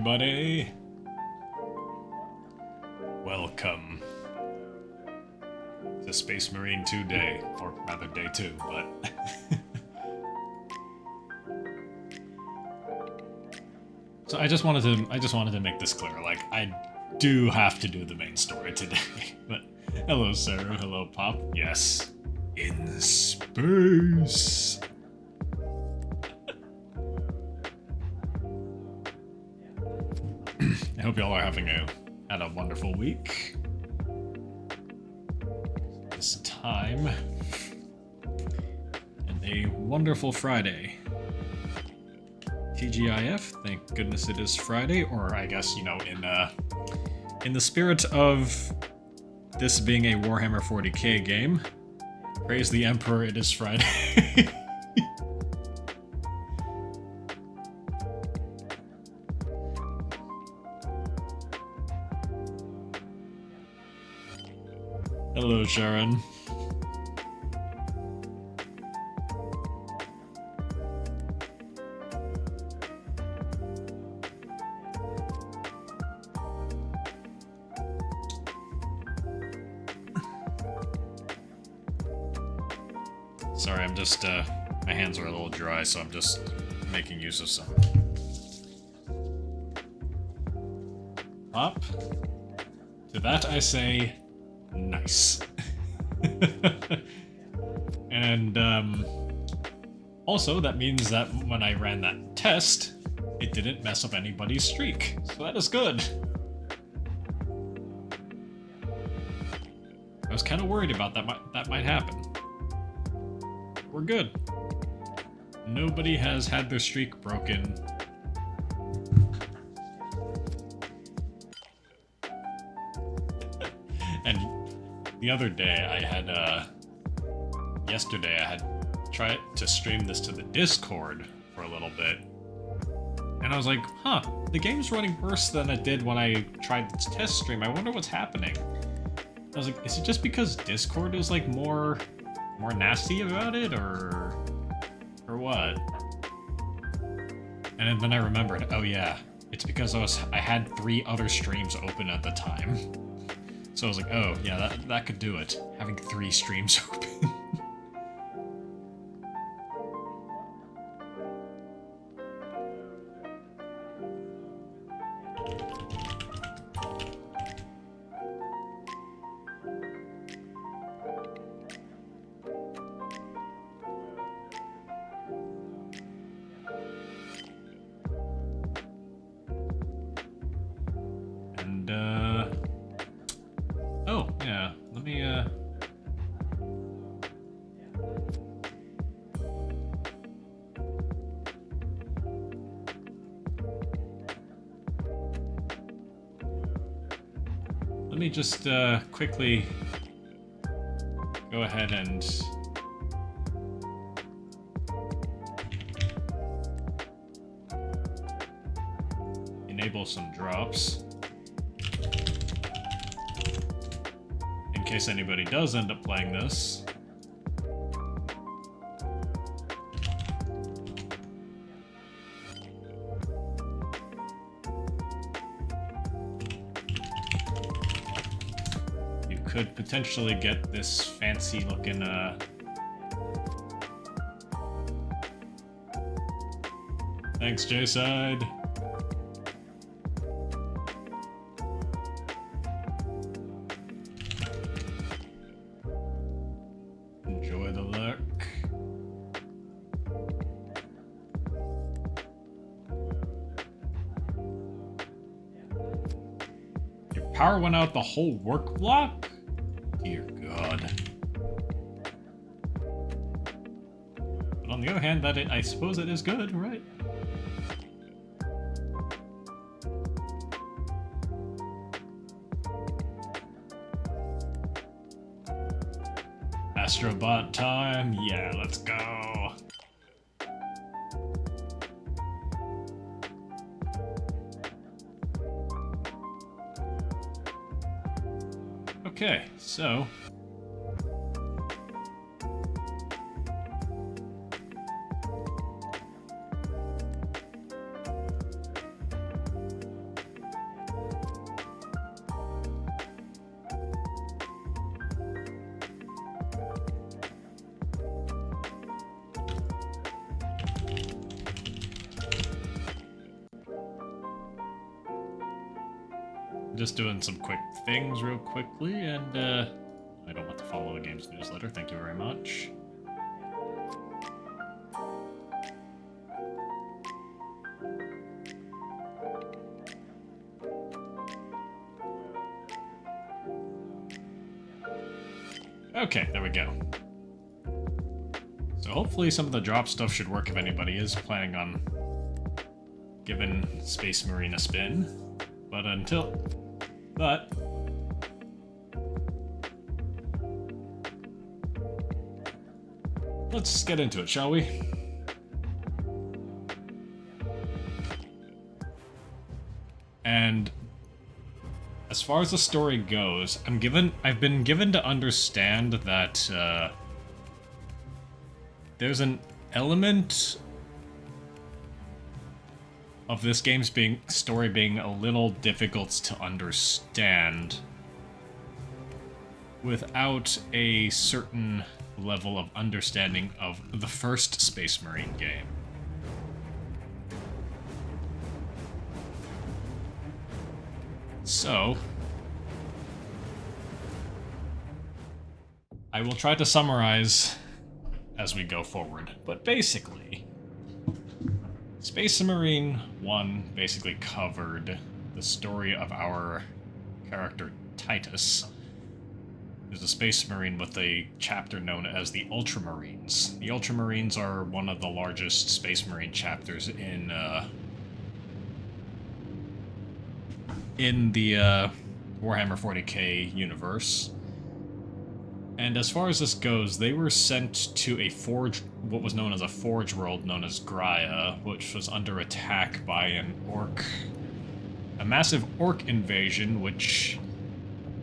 everybody. Welcome to Space Marine 2 Day, or rather Day 2, but... So I just wanted to make this clear, like, I do have to do the main story today, but... Hello, Sarah. Hello, Pop. Yes. In space. I hope y'all are had a wonderful week. This time. And a wonderful Friday. TGIF, thank goodness it is Friday, or I guess, you know, in the spirit of this being a Warhammer 40k game, praise the Emperor, it is Friday. Hello, Sharon. Sorry, I'm just, my hands are a little dry, so I'm just making use of some. Up. To that I say, nice. And, also, that means that when I ran that test, it didn't mess up anybody's streak, so that is good. I was kind of worried about that might happen. We're good. Nobody has had their streak broken. And the other day I had, yesterday I had tried to stream this to the Discord for a little bit. And I was like, huh, the game's running worse than it did when I tried this test stream. I wonder what's happening. I was like, is it just because Discord is like more nasty about it, or what? And then I remembered, oh yeah, it's because I had 3 other streams open at the time. So I was like, oh yeah, that could do it. Having 3 streams open. Oh, yeah, let me, just, quickly go ahead and enable some drops. In case anybody does end up playing this. You could potentially get this fancy looking, Thanks, J-Side. Enjoy the luck. Your power went out the whole work block? Dear God. But on the other hand, I suppose it is good, right? Astrobot time? Yeah, let's go. Okay, so... Just doing some quick things real quickly, and I don't want to follow the game's newsletter, thank you very much. Okay, there we go. So hopefully some of the drop stuff should work if anybody is planning on giving Space Marine a spin. But let's get into it, shall we? And as far as the story goes, I've been given to understand that there's an element of this game's story being a little difficult to understand without a certain level of understanding of the first Space Marine game. So, I will try to summarize as we go forward, but basically, Space Marine 1 basically covered the story of our character Titus, who's a Space Marine with a chapter known as the Ultramarines. The Ultramarines are one of the largest Space Marine chapters in the Warhammer 40k universe. And as far as this goes, they were sent to a forge, what was known as a forge world known as Graia, which was under attack by a massive orc invasion, which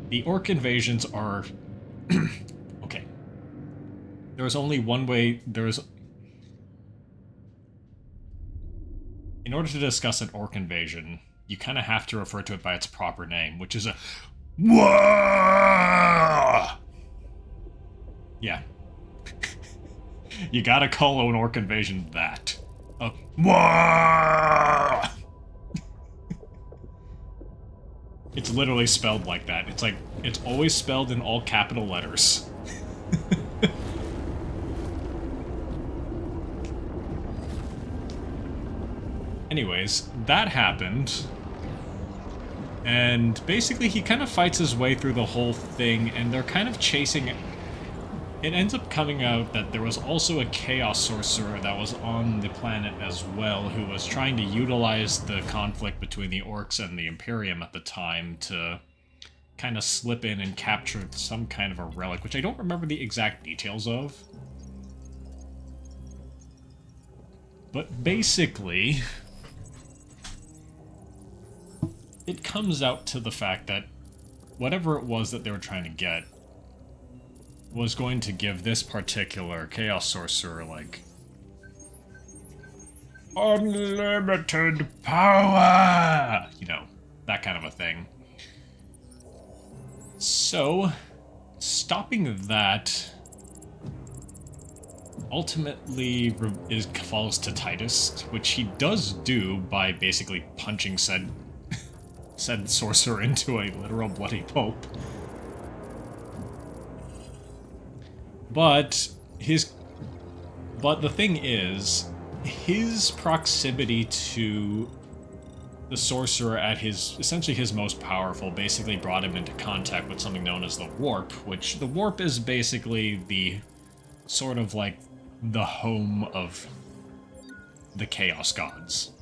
the orc invasions are okay. There's only one way, in order to discuss an orc invasion, you kind of have to refer to it by its proper name, which is a Wah! Yeah. You gotta call an orc invasion that. Wah! It's literally spelled like that. It's like, it's always spelled in all capital letters. Anyways, that happened. And basically he kind of fights his way through the whole thing, and they're kind of chasing it. It ends up coming out that there was also a Chaos Sorcerer that was on the planet as well, who was trying to utilize the conflict between the Orcs and the Imperium at the time to kind of slip in and capture some kind of a relic, which I don't remember the exact details of. But basically, it comes out to the fact that whatever it was that they were trying to get was going to give this particular Chaos Sorcerer, like, unlimited power! You know, that kind of a thing. So, stopping that ultimately falls to Titus, which he does do by basically punching said sorcerer into a literal bloody pulp. But the thing is, his proximity to the sorcerer at essentially his most powerful basically brought him into contact with something known as the Warp, which the Warp is basically the sort of like the home of the Chaos Gods.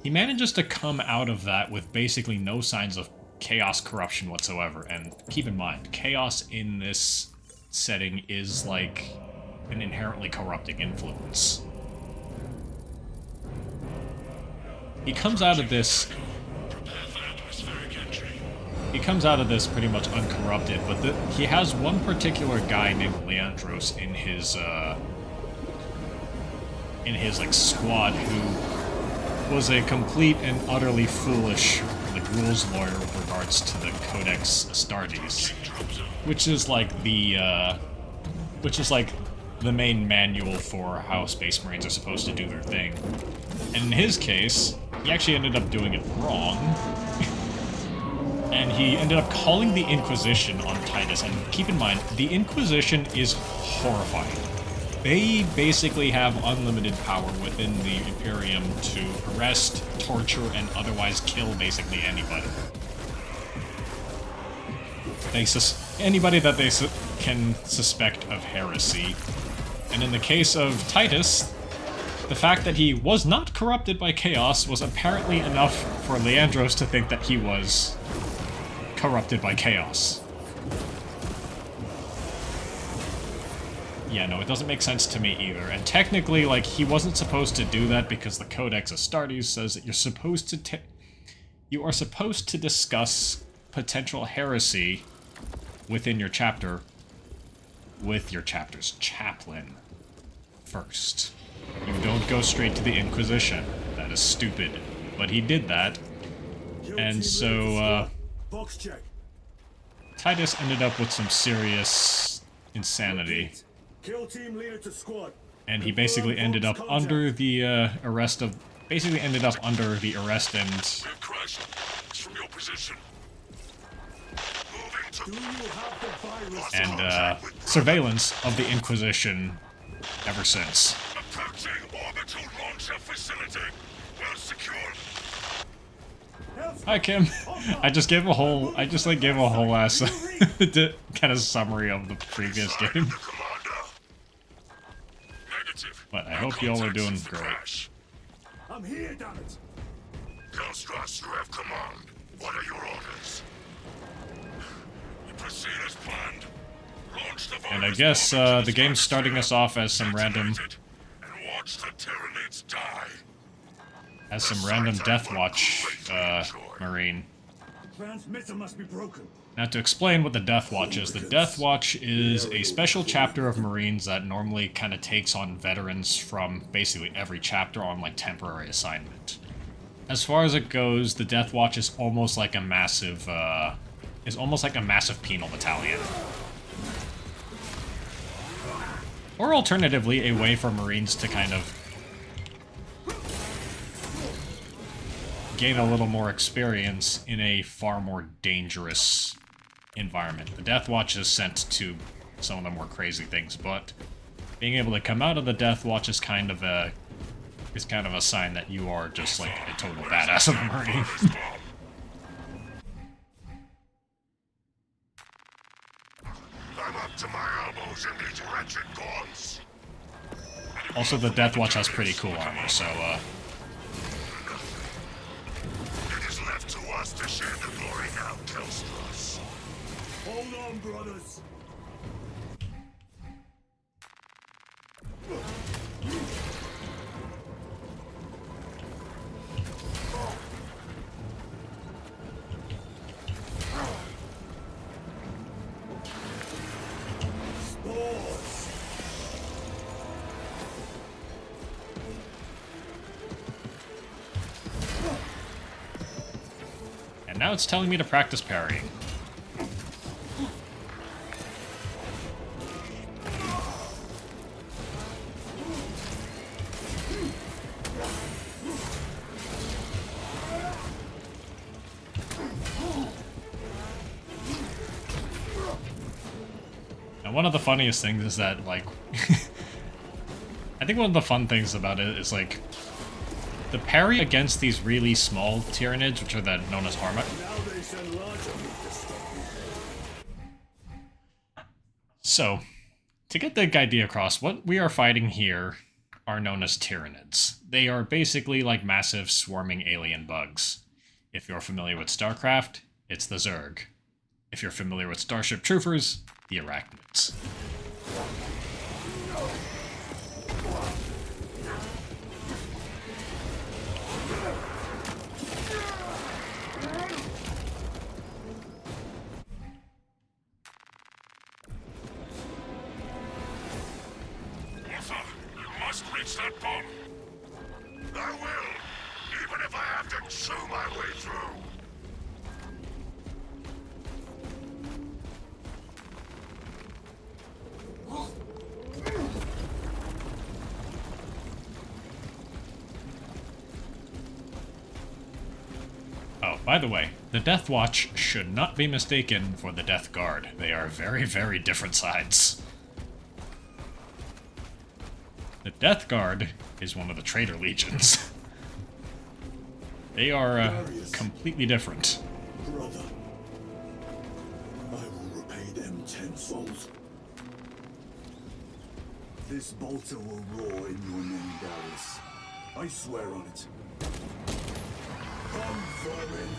He manages to come out of that with basically no signs of chaos corruption whatsoever, and keep in mind, chaos in this setting is like an inherently corrupting influence. He comes out of this pretty much uncorrupted, but he has one particular guy named Leandros in his like squad who was a complete and utterly foolish like rules lawyer with regards to the Codex Astartes, which is like the main manual for how Space Marines are supposed to do their thing. And in his case, he actually ended up doing it wrong. and he ended up calling the Inquisition on Titus. And keep in mind, the Inquisition is horrifying. They basically have unlimited power within the Imperium to arrest, torture, and otherwise kill basically anybody. Anybody that they can suspect of heresy. And in the case of Titus, the fact that he was not corrupted by chaos was apparently enough for Leandros to think that he was corrupted by chaos. Yeah, no, it doesn't make sense to me either. And technically, like, he wasn't supposed to do that because the Codex Astartes says that you are supposed to discuss potential heresy within your chapter with your chapter's chaplain first. You don't go straight to the Inquisition. That is stupid. But he did that. And so, Titus ended up with some serious insanity. And he basically ended up under the arrest and surveillance of the Inquisition ever since. Hi, Kim. I just gave a whole ass kind of summary of the previous game. But I hope y'all are doing great. I'm here, damn it. Kelstra, you have command. What are your orders? You proceed as planned. Launch the and I guess the game's starting us off as some random Death Watch Marine. Transmitter must be broken. Now, to explain what the Death Watch is, the Death Watch is a special chapter of Marines that normally kind of takes on veterans from basically every chapter on, like, temporary assignment. As far as it goes, the Death Watch is almost like a massive, penal battalion. Or alternatively, a way for Marines to kind of gain a little more experience in a far more dangerous environment. The Death Watch is sent to some of the more crazy things, but being able to come out of the Death Watch is kind of a sign that you are just like a total badass of a Marine. I'm up to my elbows in these wretched gaunts. Also, the Death Watch has pretty cool armor, so It is left to us to share the glory now, Kelstros. Hold on, brothers. and now it's telling me to practice parrying. One of the funniest things is that, like, I think one of the fun things about it is, like, the parry against these really small Tyranids, which are then known as Harmut. So, to get the idea across, what we are fighting here are known as Tyranids. They are basically like massive swarming alien bugs. If you're familiar with StarCraft, it's the Zerg. If you're familiar with Starship Troopers, the Arachnids. Arthur, you must reach that bomb. I will, even if I have to chew my way through. By the way, the Death Watch should not be mistaken for the Death Guard. They are very, very different sides. The Death Guard is one of the traitor legions. They are completely different. Brother, I will repay them tenfold. This bolter will roar in your name, Darius. I swear on it. Come, vermin.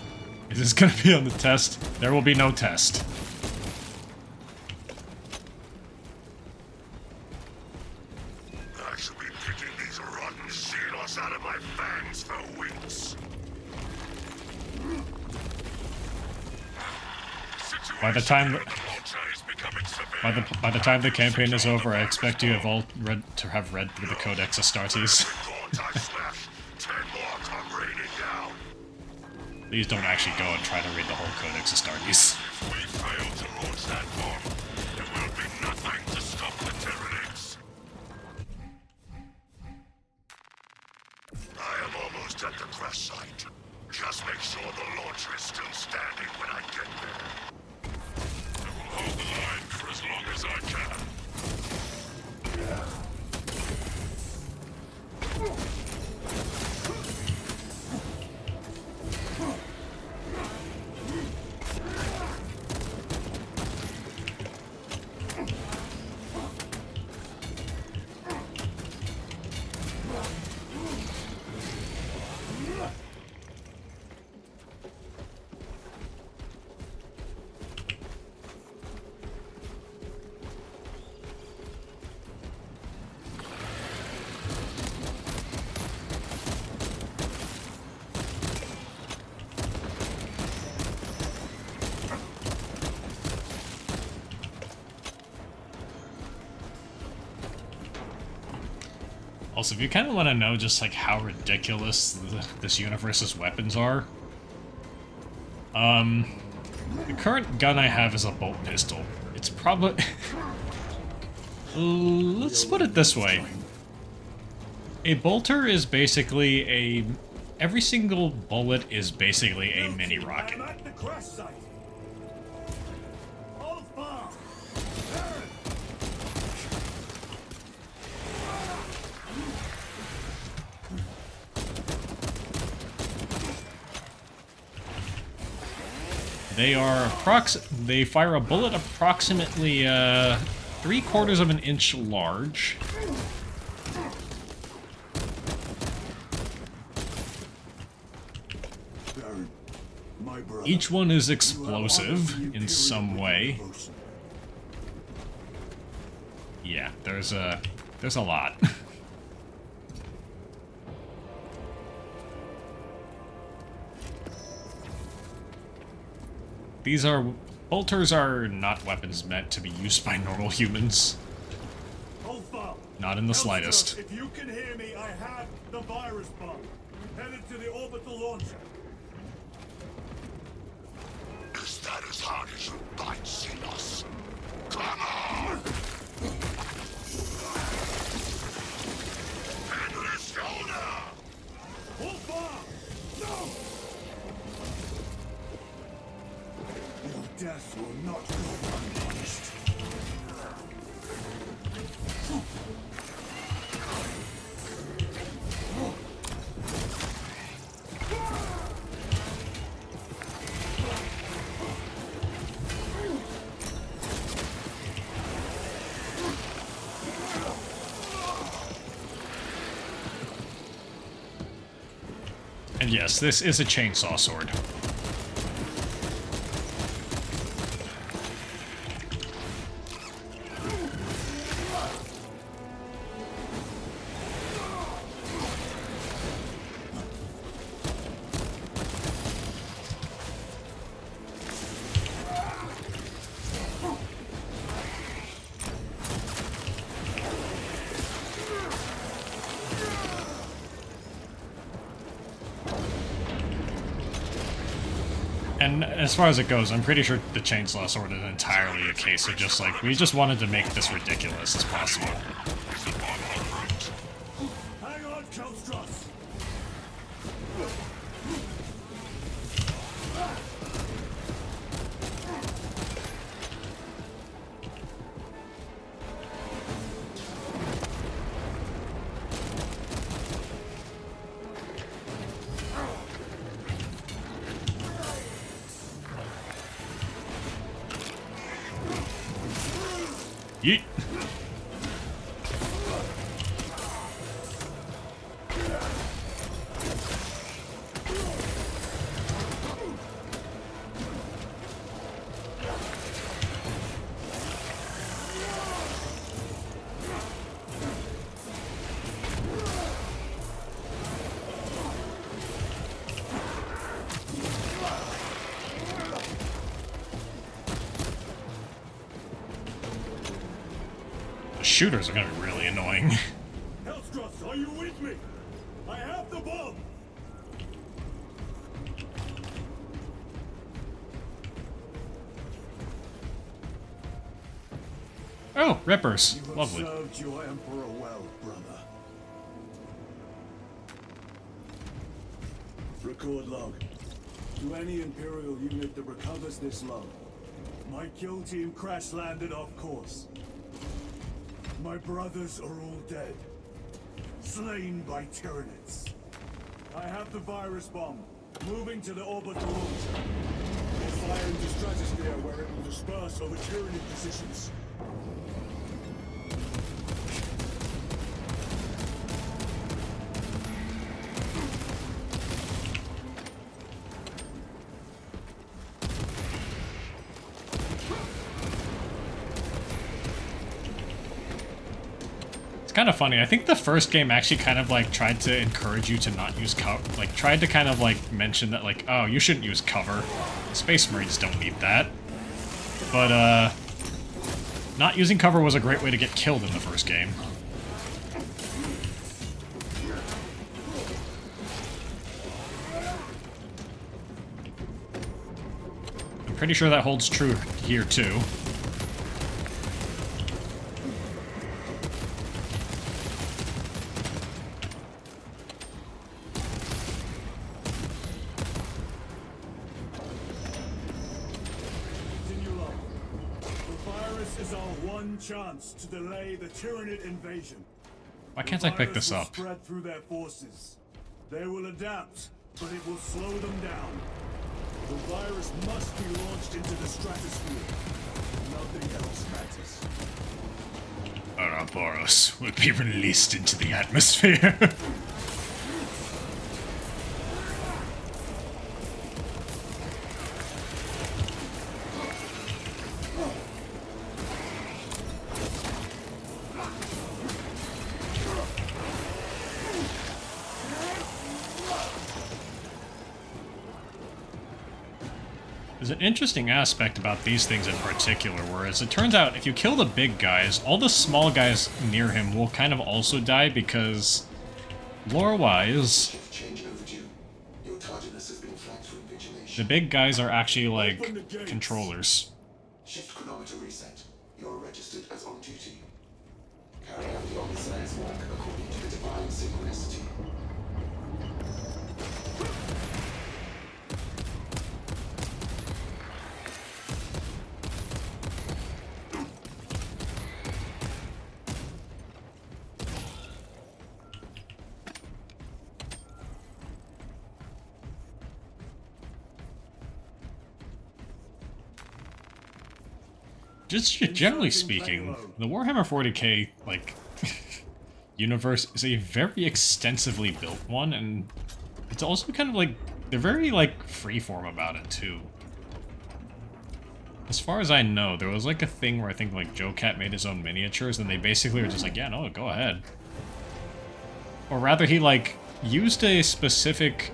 Is this gonna be on the test? There will be no test. I shall be picking these rotten seals out of my fangs for weeks. By the time the campaign is over, I expect you have all read through the Codex Astartes. Please don't actually go and try to read the whole Codex Astartes. If we fail to launch that bomb, there will be nothing to stop the Tyranids. I am almost at the crash site. Just make sure the launcher is still standing when I get there. I will hold the line for as long as I can. Also, if you kind of want to know just like how ridiculous this universe's weapons are, the current gun I have is a bolt pistol. It's probably... Let's put it this way. A bolter is basically a... Every single bullet is basically a mini rocket. I'm at the crash site. Hold fast. They fire a bullet approximately 3/4 of an inch large. Baron, my brother. Each one is explosive in some way. Yeah, there's a lot. Bolters are not weapons meant to be used by normal humans. Hold fast. Not in the slightest. If you can hear me, I have the virus bomb. Headed to the orbital launcher. Is that as hard as you bite, Silos? Come on! Endless shoulder! Hold fast! No! Your death will not go unpunished. And yes, this is a chainsaw sword. And as far as it goes, I'm pretty sure the chainsaw sword is entirely a case of just like, we just wanted to make this ridiculous as possible. Hang on, Kelstros. Yeet. Shooters are gonna be really annoying. Hellstrut, are you with me? I have the bomb! Oh, rippers. You have Lovely. served your Emperor well, brother. Record log. To any Imperial unit that recovers this log, my kill team crash-landed off course. My brothers are all dead. Slain by Tyranids. I have the virus bomb. Moving to the orbital launcher. We'll fire into stratosphere where it will disperse over Tyranid positions. Kind of funny. I think the first game actually kind of like tried to encourage you to not use cover, like tried to kind of like mention that like, oh, you shouldn't use cover. Space Marines don't need that. But not using cover was a great way to get killed in the first game. I'm pretty sure that holds true here too. Chance to delay the Tyranid invasion. Why can't I pick this up? Spread through their forces. They will adapt, but it will slow them down. The virus must be launched into the stratosphere. Nothing else matters. Ouroboros will be released into the atmosphere. There's an interesting aspect about these things in particular, whereas it turns out if you kill the big guys, all the small guys near him will kind of also die because, lore-wise, the big guys are actually like controllers. Shift chronometer reset. You're registered as on duty. Carry out the Omniscience work according to the divine synchronicity. Just generally speaking, the Warhammer 40k, like, universe is a very extensively built one, and it's also kind of like, they're very, like, freeform about it, too. As far as I know, there was, like, a thing where I think, like, Joe Cat made his own miniatures, and they basically were just like, yeah, no, go ahead. Or rather, he, like, used a specific...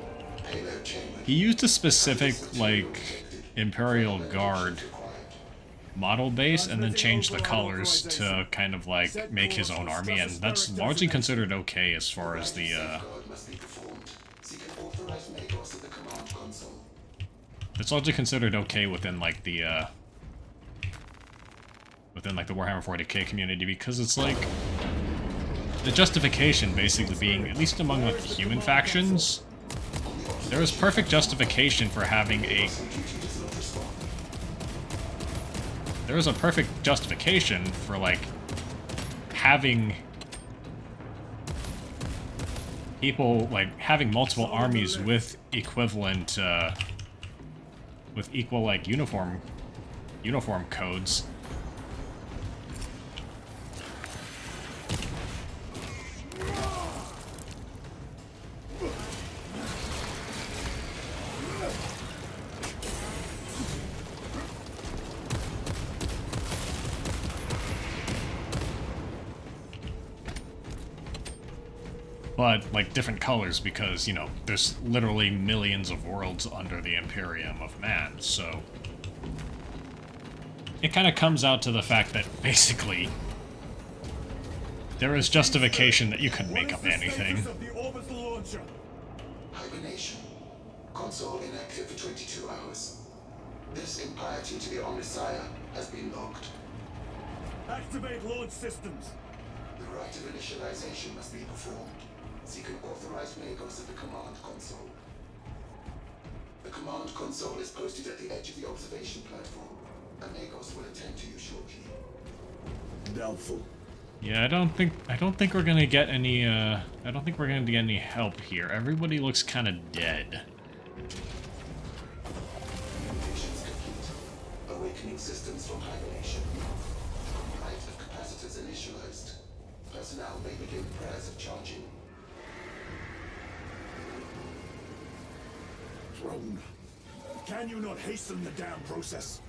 He used a specific, like, Imperial Guard model base and then changed the colors to kind of like make his own army, and that's largely considered okay as far as the that's largely considered okay within like the Warhammer 40k community, because it's like the justification basically being, at least among like the human factions, there is perfect justification for having a there is a perfect justification for, like, having people, like, having multiple armies with equivalent, with equal, like, uniform codes. but like different colors because, you know, there's literally millions of worlds under the Imperium of Man, so it kind of comes out to the fact that basically there is justification that you can make up anything. Hibernation. Console inactive for 22 hours. This impiety to the Omnissiah has been logged. Activate launch systems. The rite of initialization must be performed. Seek an authorized Magos at the command console. The command console is posted at the edge of the observation platform. A Magos will attend to you shortly. Doubtful. Yeah, I don't think we're gonna get any I don't think we're gonna get any help here. Everybody looks kinda dead. Communications complete. Awakening systems from hibernation. Rite of capacitors initialized. Personnel may begin prayers of charging. Throne. Can you not hasten the damn process?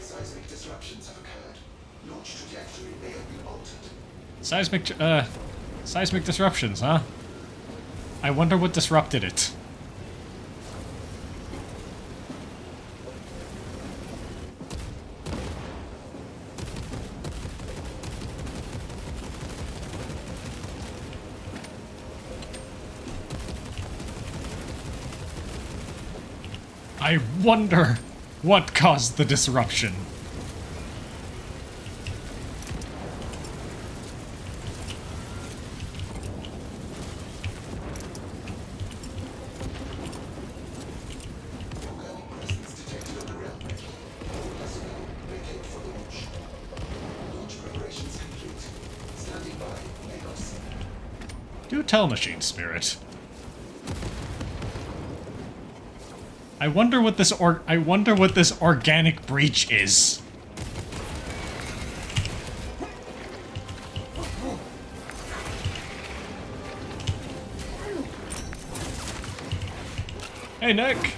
Seismic disruptions have occurred. Launch trajectory may have been altered. Seismic disruptions, huh? I wonder what disrupted it. I wonder what caused the disruption. Organic presence detected on the railway. All personnel vacate for launch. Launch preparations complete. Standing by, Magos. Do tell, Machine Spirit. I wonder what this organic breach is. Hey, Nick.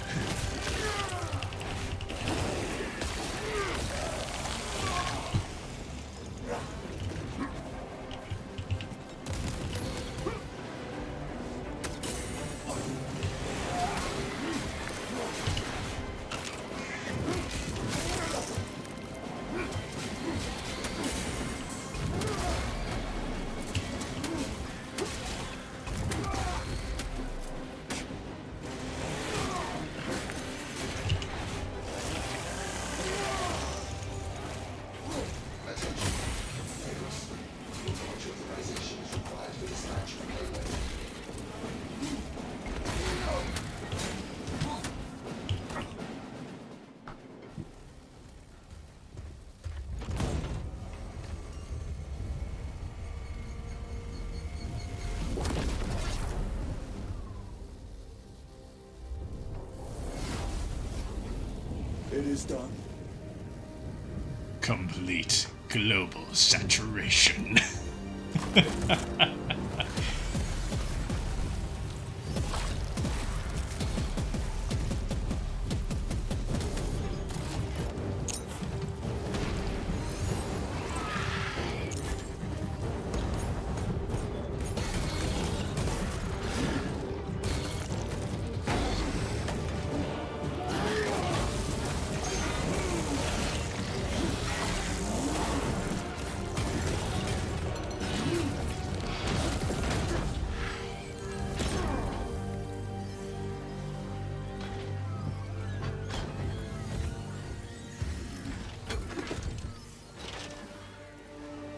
Attention. Magos. Launch authorization is required for dispatch of payload. It is done. Complete global saturation.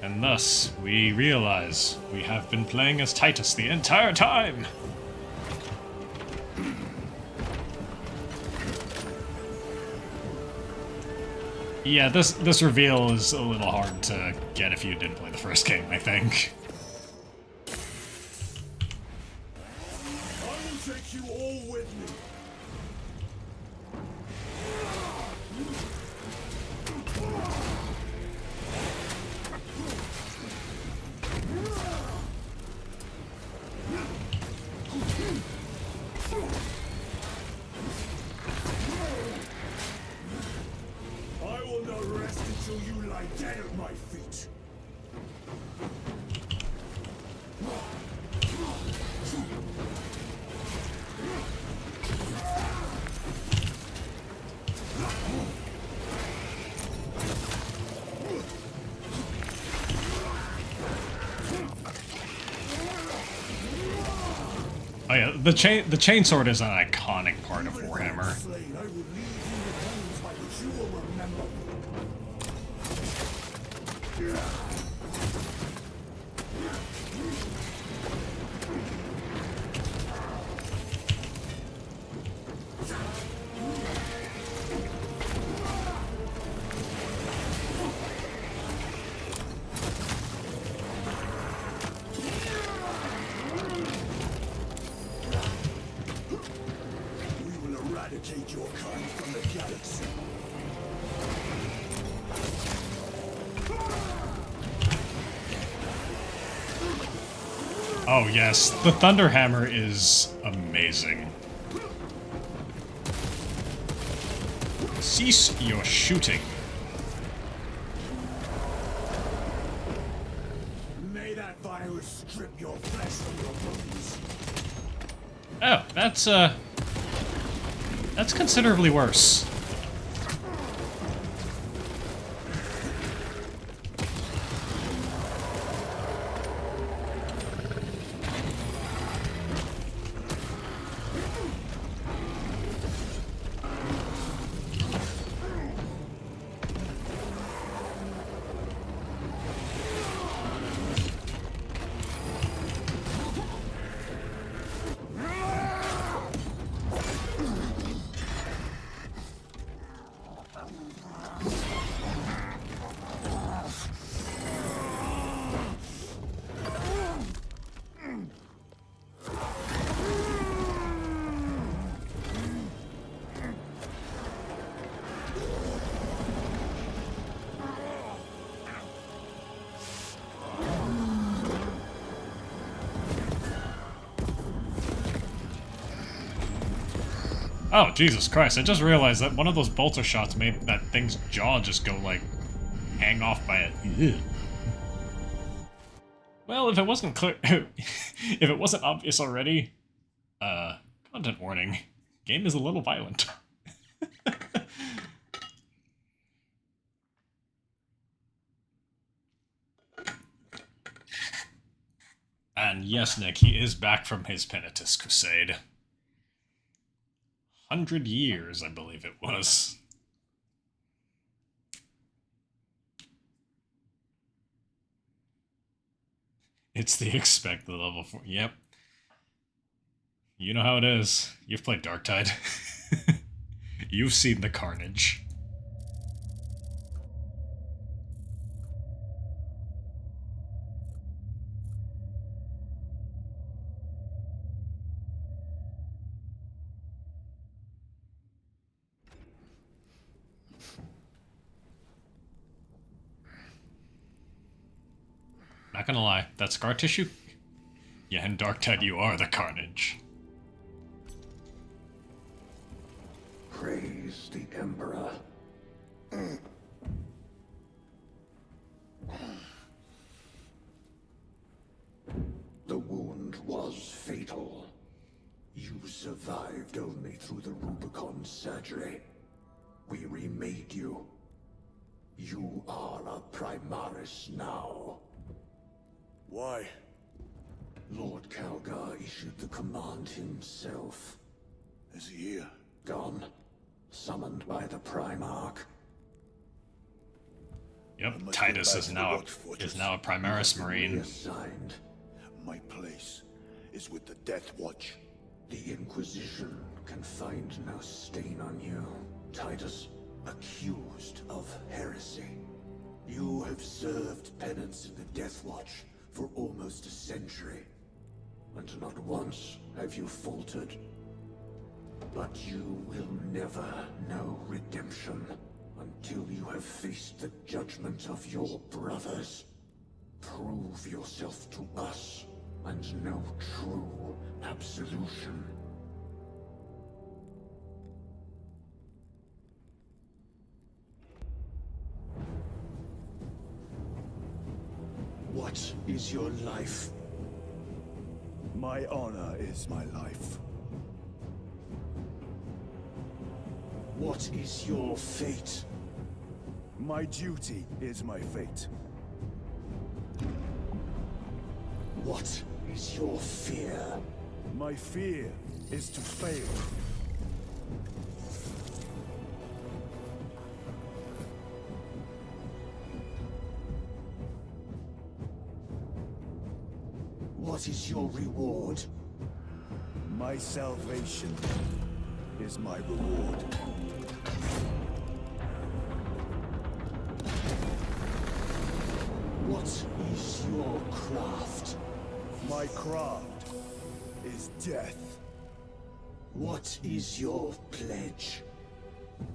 And thus, we realize we have been playing as Titus the entire time! Yeah, this reveal is a little hard to get if you didn't play the first game, I think. I will take you all with me. I will not rest until you lie dead at my feet. the chainsword is an iconic part of Warhammer. Slain, I will leave you with wounds by which you will remember. We will eradicate your kind from the galaxy. Oh yes, the Thunderhammer is amazing. Cease your shooting. May that virus strip your flesh from your bones. Oh, that's considerably worse. Oh, Jesus Christ, I just realized that one of those bolter shots made that thing's jaw just go, like, hang off by it. Ugh. Well, if it wasn't clear, if it wasn't obvious already, content warning. Game is a little violent. And yes, Nick, he is back from his Penitus Crusade. 100 years, I believe it was. It's the expected level 4. Yep. You know how it is. You've played Darktide. You've seen the carnage. Not gonna lie, that scar tissue? Yeah, in Darktide you are the carnage. Praise the Emperor. The wound was fatal. You survived only through the Rubicon surgery. We remade you. You are a Primaris now. Why? Lord Calgar issued the command himself. Is he here? Gone. Summoned by the Primarch. Yep, must Titus go is back to now the Watch Fortress. a Primaris Marine. Reassigned. My place is with the Death Watch. The Inquisition can find no stain on you, Titus. Accused of heresy. You have served penance in the Death Watch for almost a century, and not once have you faltered. But you will never know redemption until you have faced the judgment of your brothers. Prove yourself to us, and know true absolution. What is your life? My honor is my life. What is your fate? My duty is my fate. What is your fear? My fear is to fail. What is your reward? My salvation is my reward. What is your craft? My craft is death. What is your pledge?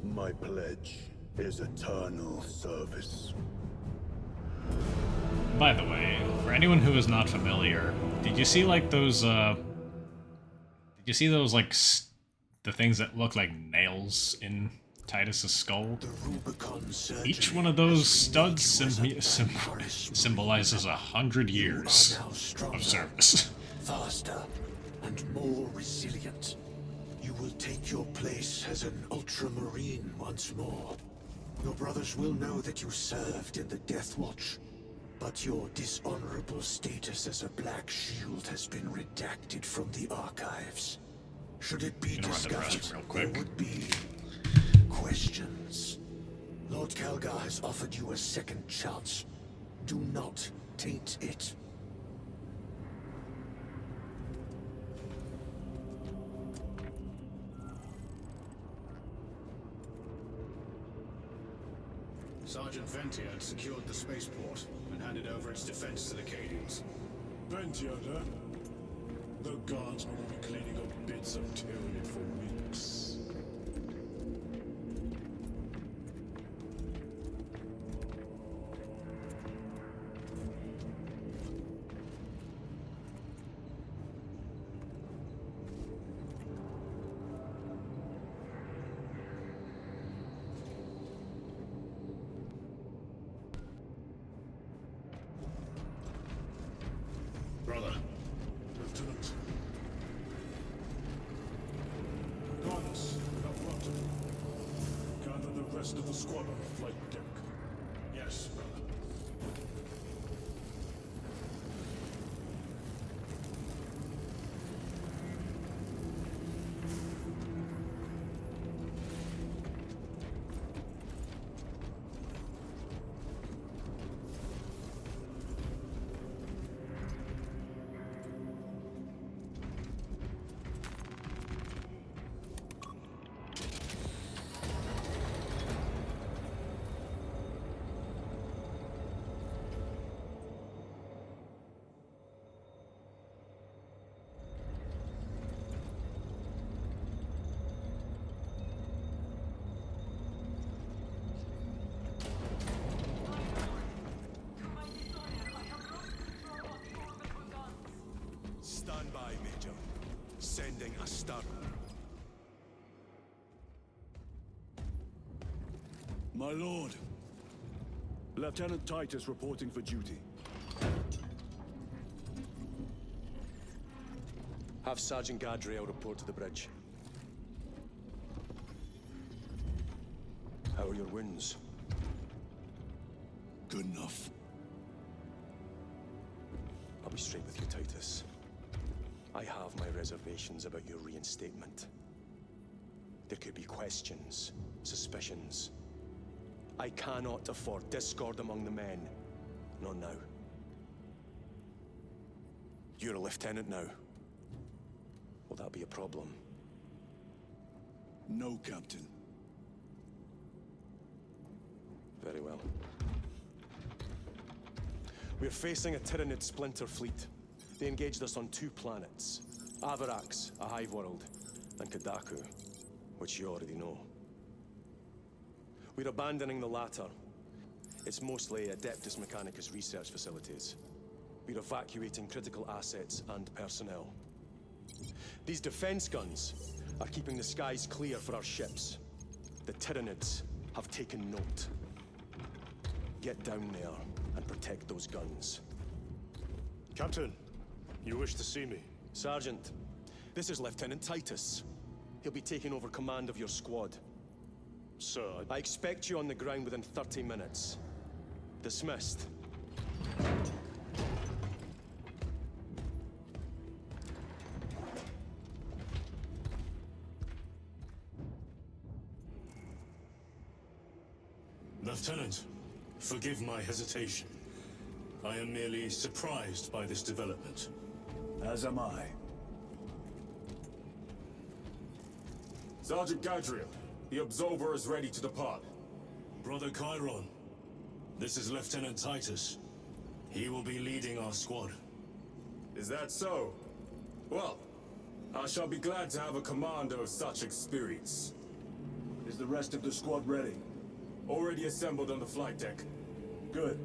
My pledge is eternal service. By the way, for anyone who is not familiar, did you see like those like the things that look like nails in Titus's skull? The Rubicon surgery Each one of those has studs remade you as a Forest symbolizes 100 years You are now stronger, of service. faster, and more resilient. You will take your place as an Ultramarine once more. Your brothers will know that you served in the Death Watch, but your dishonorable status as a Black Shield has been redacted from the archives. Should it be Gonna run the discovered, restroom real there quick. would be questions. Lord Calgar has offered you a second chance. Do not taint it. Sergeant Ventia had secured the spaceport and handed over its defense to the Cadians. Ventiada, the guards will be cleaning up bits of Tyranid for weeks. Brother, Lieutenant. Guards, have brought gather the rest of the squad on the flight deck. yes, brother. Stand by, Major. Sending a stun. My lord. Lieutenant Titus reporting for duty. Have Sergeant Gadriel report to the bridge. How are your wounds? Good enough. I'll be straight with you, Titus. I have my reservations about your reinstatement. There could be questions, suspicions. I cannot afford discord among the men. Not now. You're a lieutenant now. Will that be a problem? No, Captain. Very well. We're facing a Tyranid splinter fleet. They engaged us on 2 planets. Avarax, a hive world, and Kadaku, which you already know. We're abandoning the latter. It's mostly Adeptus Mechanicus research facilities. We're evacuating critical assets and personnel. These defense guns are keeping the skies clear for our ships. The Tyranids have taken note. Get down there and protect those guns. Captain, you wish to see me? Sergeant, this is Lieutenant Titus. He'll be taking over command of your squad. Sir, I expect you on the ground within 30 minutes. Dismissed. Lieutenant, forgive my hesitation. I am merely surprised by this development. As am I. Sergeant Gadriel, the Absolver is ready to depart. Brother Chiron, this is Lieutenant Titus. He will be leading our squad. Is that so? Well, I shall be glad to have a commander of such experience. Is the rest of the squad ready? Already assembled on the flight deck. Good.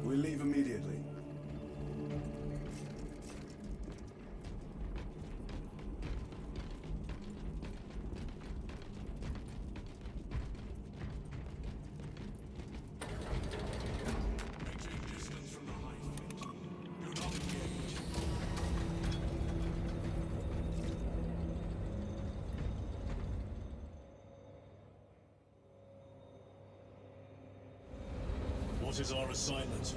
We leave immediately. Maintain distance from the hive fleet. Do not engage. What is our assignment?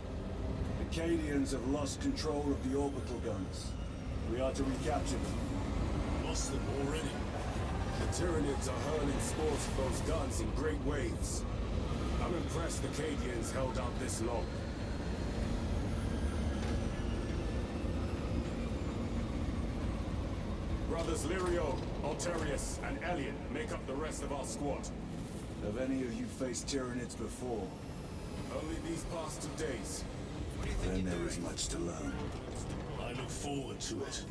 The Cadians have lost control of the orbital guns. We are to recapture them. Lost them already. The Tyranids are hurling spores of those guns in great waves. I'm impressed the Cadians held out this long. Brothers Lirio, Alterius, and Elliot make up the rest of our squad. Have any of you faced Tyranids before? Only these past 2 days. Then there is much to learn. I look forward to it.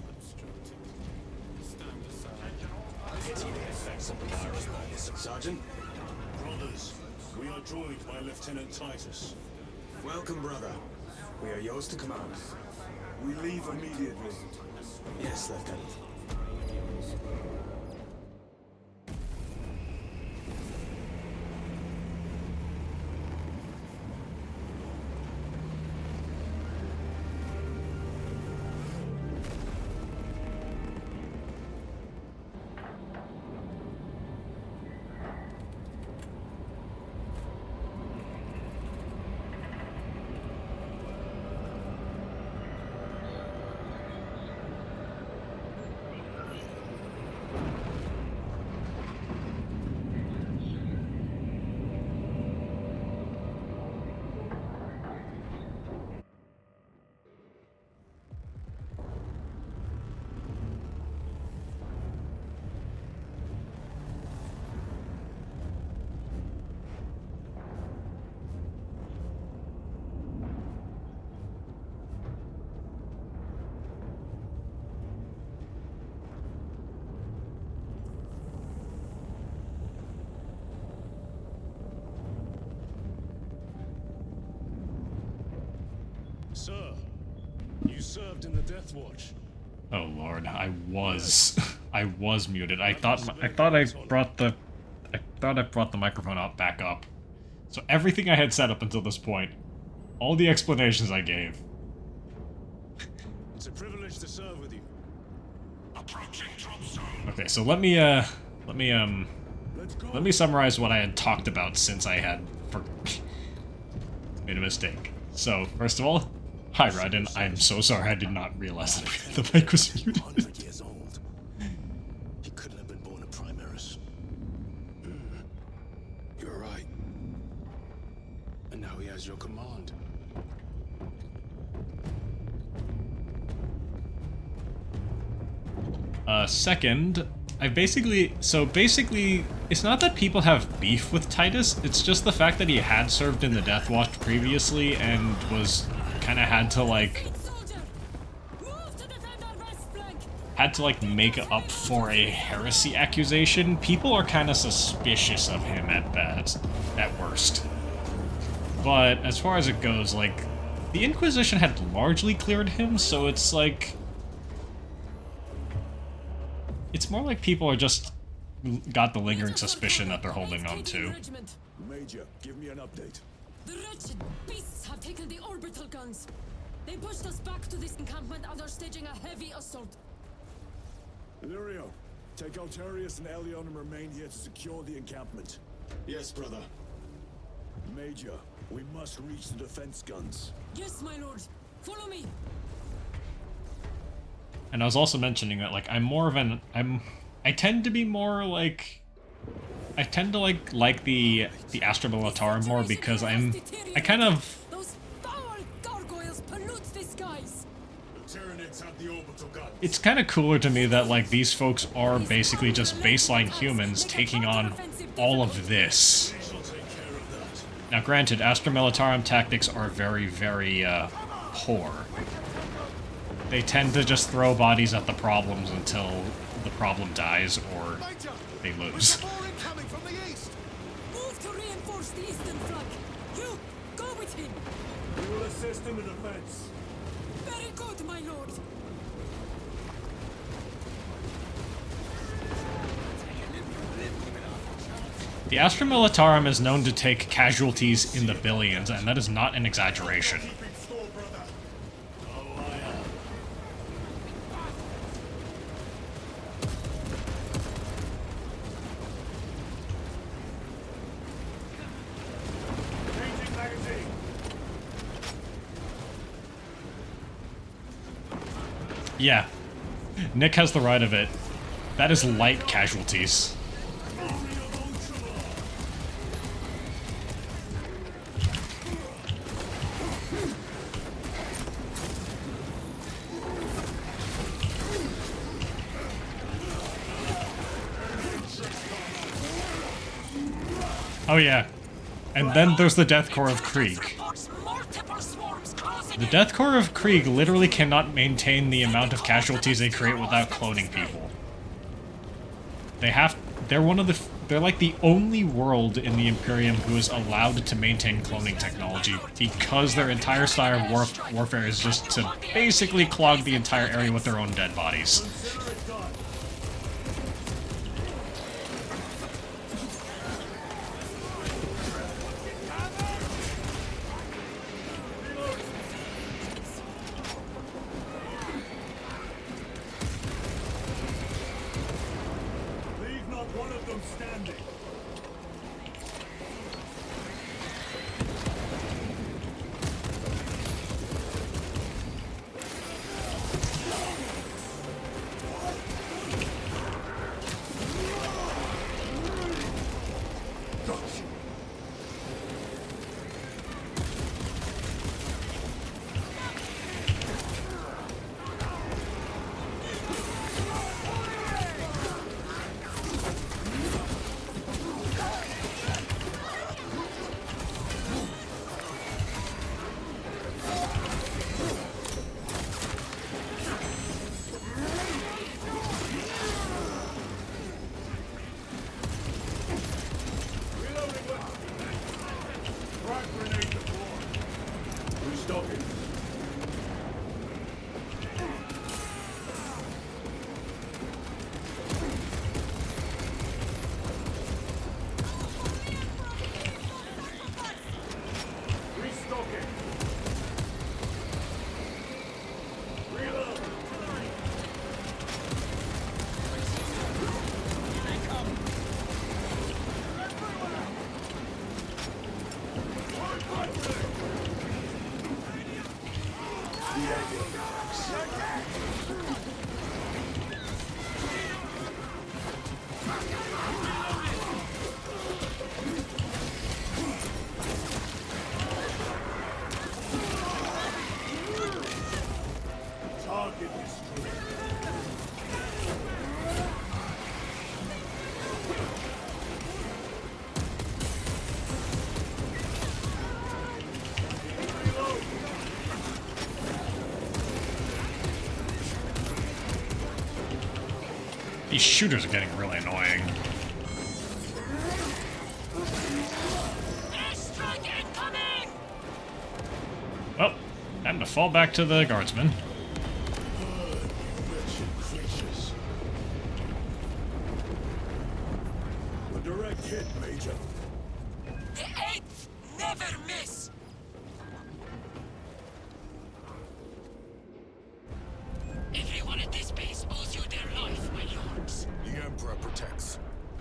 Sergeant, Brothers, we are joined by Lieutenant Titus. welcome, brother. We are yours to command. We leave immediately. Yes, Lieutenant. Sir, you served in the Death Watch. Oh lord, I was muted. I thought I brought the microphone up back up. So everything I had said up until this point, all the explanations I gave. It's a privilege to serve with you. Approaching drop zone. Okay, so let me summarize what I had talked about since I had made a mistake. So, first of all, hi Raiden, I'm so sorry I did not realize that the mic was muted. 100 years old. He couldn't have been born a Primaris. You're right. And now he has your command. Second, basically, it's not that people have beef with Titus, it's just the fact that he had served in the Death Watch previously and was kind of had to make up for a heresy accusation. People are kind of suspicious of him at best, at worst. But as far as it goes, like, the Inquisition had largely cleared him, so it's like, it's more like people are just got the lingering suspicion that they're holding on to. Major, give me an update. The wretched beasts have taken the orbital guns. They pushed us back to this encampment and are staging a heavy assault. Lirio, take Alterius and Elion and remain here to secure the encampment. Yes, brother. Major, we must reach the defense guns. Yes, my lord. Follow me. And I was also mentioning that, like, I tend to be more, like, I tend to like the Astra Militarum more because I kind of Those foul gargoyles pollute the skies. The Tyranids have the orbital guns. it's kind of cooler to me that like these folks are basically just baseline humans taking on all of this. We shall take care of that. Now granted, Astra Militarum tactics are very, very poor. They tend to just throw bodies at the problems until the problem dies or they lose. Move to reinforce the eastern flank. You, go with him. We will assist in the defense. Very good, my lord. The Astra Militarum is known to take casualties in the billions, and that is not an exaggeration. Keeping score, brother. Changing magazine. Yeah, Nick has the right of it. That is light casualties. Oh yeah, and then there's the Death Corps of Krieg. The Death Corps of Krieg literally cannot maintain the amount of casualties they create without cloning people. They're like the only world in the Imperium who is allowed to maintain cloning technology because their entire style of warfare is just to basically clog the entire area with their own dead bodies. Consider it done. Leave not one of them standing. Frag grenade deployed. Restocking. Restocking. Reload. Target destroyed. These shooters are getting really annoying. Airstrike incoming! Well, time to fall back to the guardsmen. Creatures. A direct hit, Major. The 8th never miss! Everyone at this base owes you their life, my lords. The Emperor protects.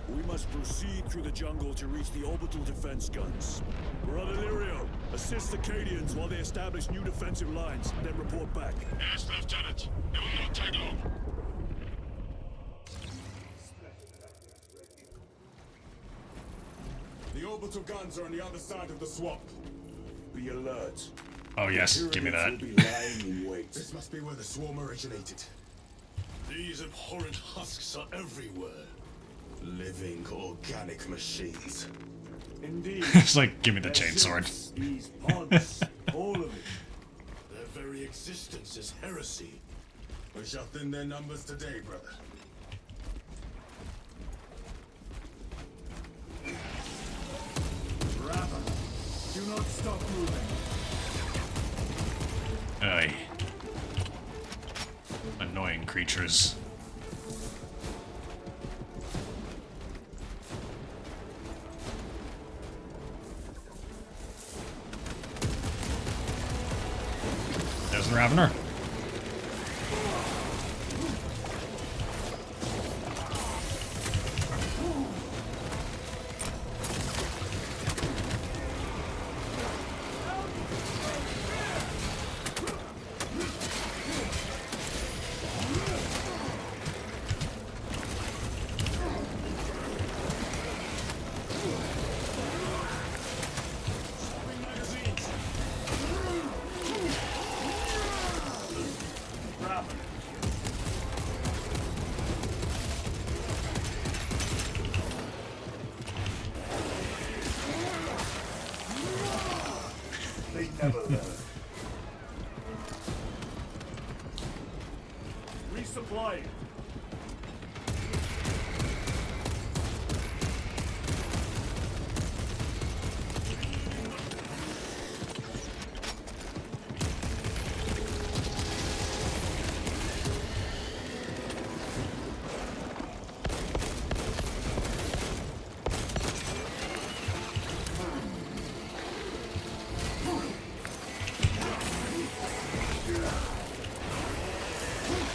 We must proceed through the jungle to reach the orbital defense guns. Brother Lirio, assist the Cadians while they establish new defensive lines, then report back. Yes, Lieutenant. It will not take long. orbital guns are on the other side of the swamp. Be alert. Oh yes, give me that. Will be lying in wait. This must be where the swarm originated. These abhorrent husks are everywhere. Living organic machines. Indeed. It's like, give me the Their chainsword. ships, these pods, all of it. Their very existence is heresy. We shall thin their numbers today, brother. Raven, do not stop moving. Aye. Annoying creatures. There's the Ravener. They never learn. Resupplying.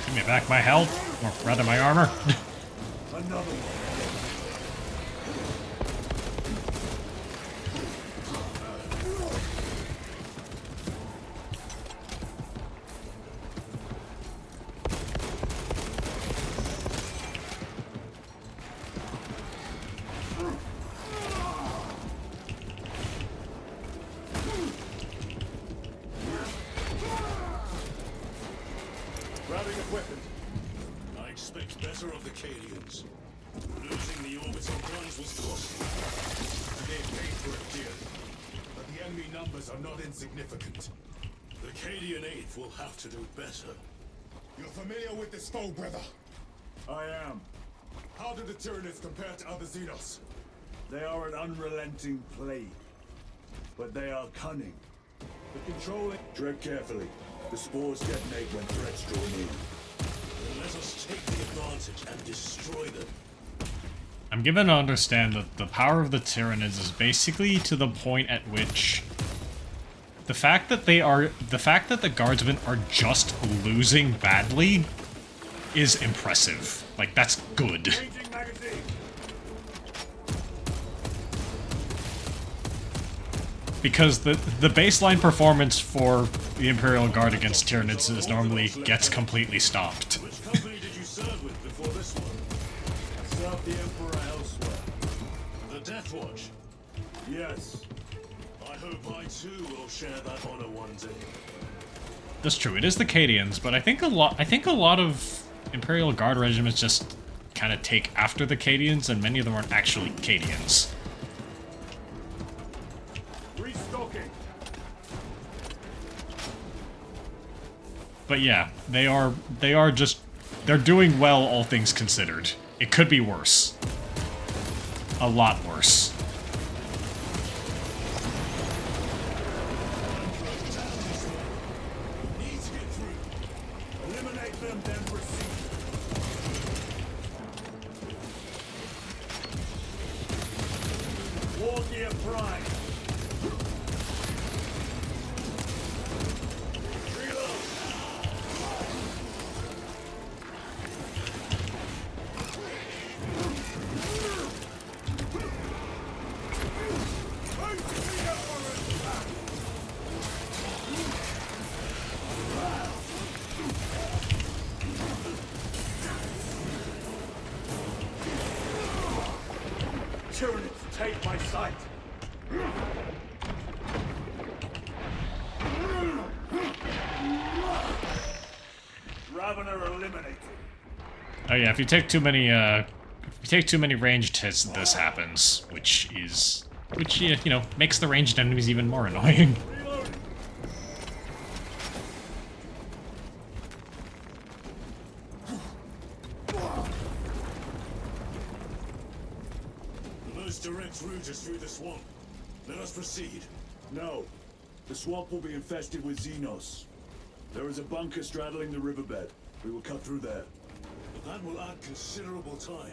Give me back my health, or rather my armor. Another one. Grabbing equipment. I expect better of the Cadians. Losing the orbital guns was costly. They paid for it dearly. But the enemy numbers are not insignificant. The Cadian 8th will have to do better. You're familiar with this foe, brother? I am. How do the Tyranids compare to other Xenos? They are an unrelenting plague. But they are cunning. The controlling. Tread carefully. The spores detonate when threats draw near. Then let us take the advantage and destroy them. I'm given to understand that the power of the Tyranids is basically to the point at which the fact that the guardsmen are just losing badly is impressive. Like, that's good. Changing magazine. Because the baseline performance for the Imperial Guard against Tyranids is normally gets completely stomped. Which company did you serve with before this one? Serve the Emperor elsewhere. The Death Watch. Yes. I hope I too will share that honor one day. That's true. It is the Cadians, but I think a lot of Imperial Guard regiments just kind of take after the Cadians, and many of them aren't actually Cadians. Restocking. But yeah, they're doing well, all things considered. It could be worse. A lot worse. Need to get through. Eliminate them, then proceed. War Gear Prime. Tyranids, take my sight. Ravener eliminated. Oh yeah, if you take too many ranged hits, this happens, which you know, makes the ranged enemies even more annoying. The most direct route is through the swamp. Let us proceed. No. The swamp will be infested with Xenos. There is a bunker straddling the riverbed. We will cut through there. But that will add considerable time.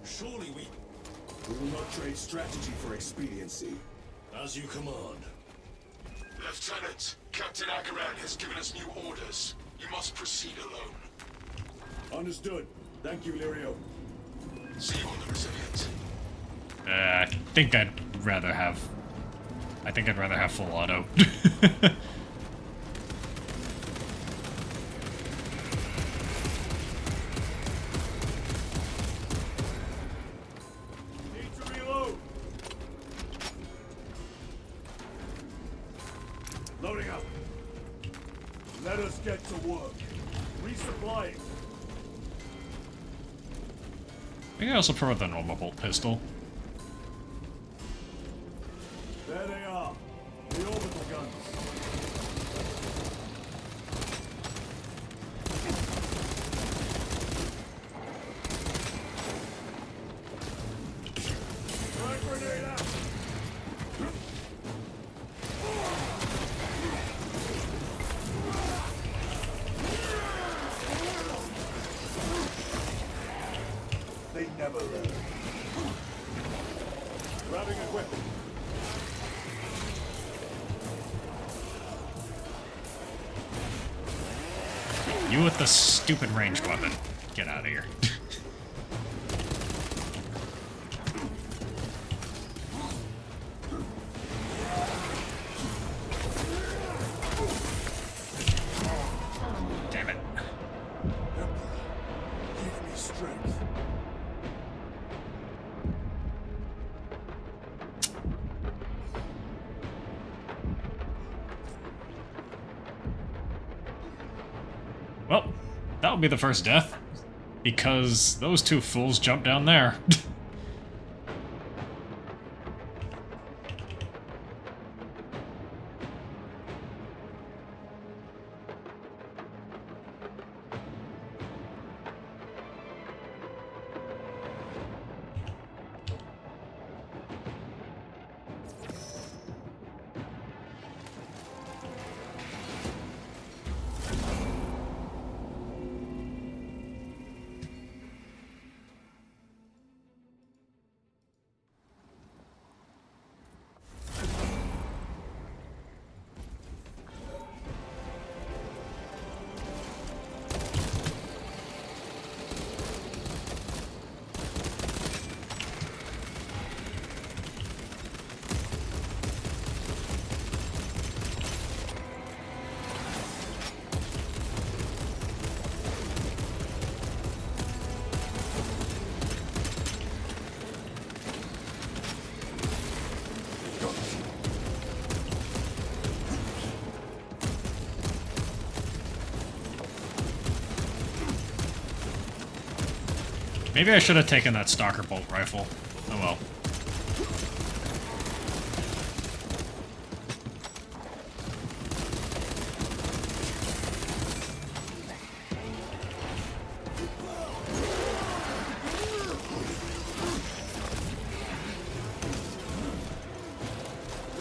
Surely we... We will not trade strategy for expediency. As you command. Lieutenant, Captain Agaran has given us new orders. You must proceed alone. Understood. Thank you, Lirio. See you on the Resilient. I think I'd rather have full auto. Need to reload. Loading up. Let us get to work. Resupplying. I think I also prefer the normal bolt pistol. There they are. The orbital guns. Frag grenade out. They never learn. Grabbing equipment. You with the stupid ranged weapon. Get out of here. Damn it. Give me strength. Well, that'll be the first death. Because those two fools jumped down there. Maybe I should have taken that Stalker bolt rifle. Oh well.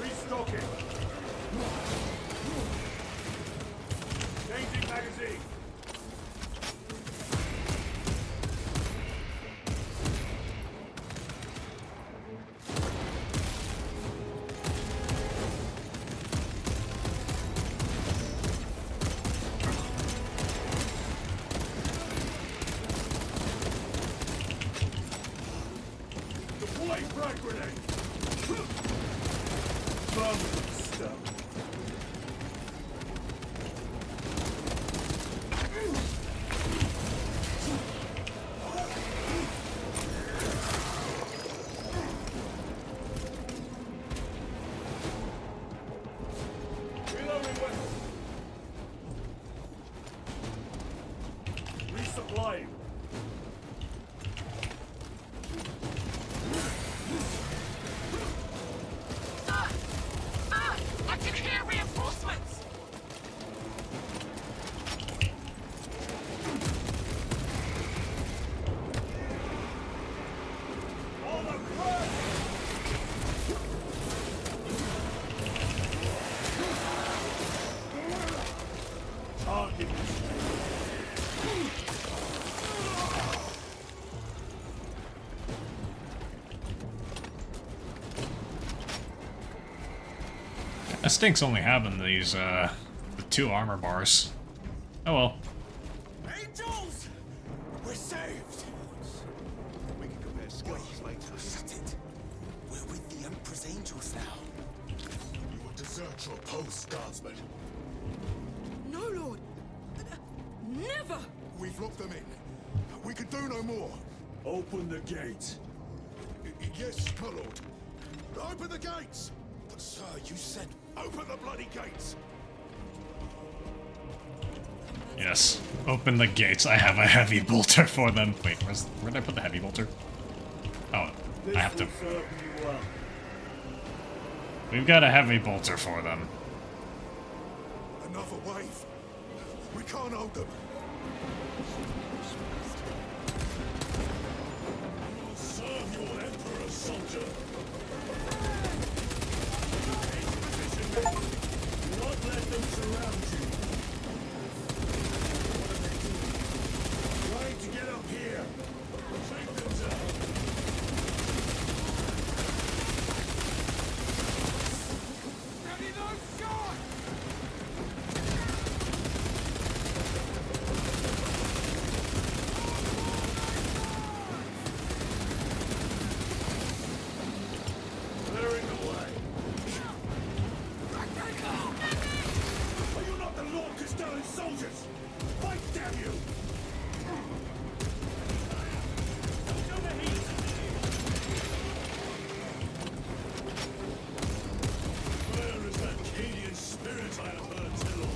Restocking. Changing magazine. Reloading weapon. Resupplying. I can hear reinforcements! That stinks only having these, the 2 armor bars. Oh well. Angels! We're saved! We can compare skills later. Shut it. We're with the Emperor's angels now. You will desert your post, guardsman. No, Lord. Never! We've locked them in. We can do no more. Open the gate. Yes, my lord. Open the gates! But sir, you said open the bloody gates! Yes. Open the gates. I have a heavy bolter for them. Wait, where did I put the heavy bolter? Oh, I have to. This will serve you well. We've got a heavy bolter for them. Another wave. We can't hold them. Serve your Emperor, soldier. Do not let them surround you. Trying to get up here. Take them down. Ready those shots! Clearing the way. Are you not the Lord Castellan's soldiers? Fight, damn you! Feel the heat! Where is that Cadian spirit I have heard tell of?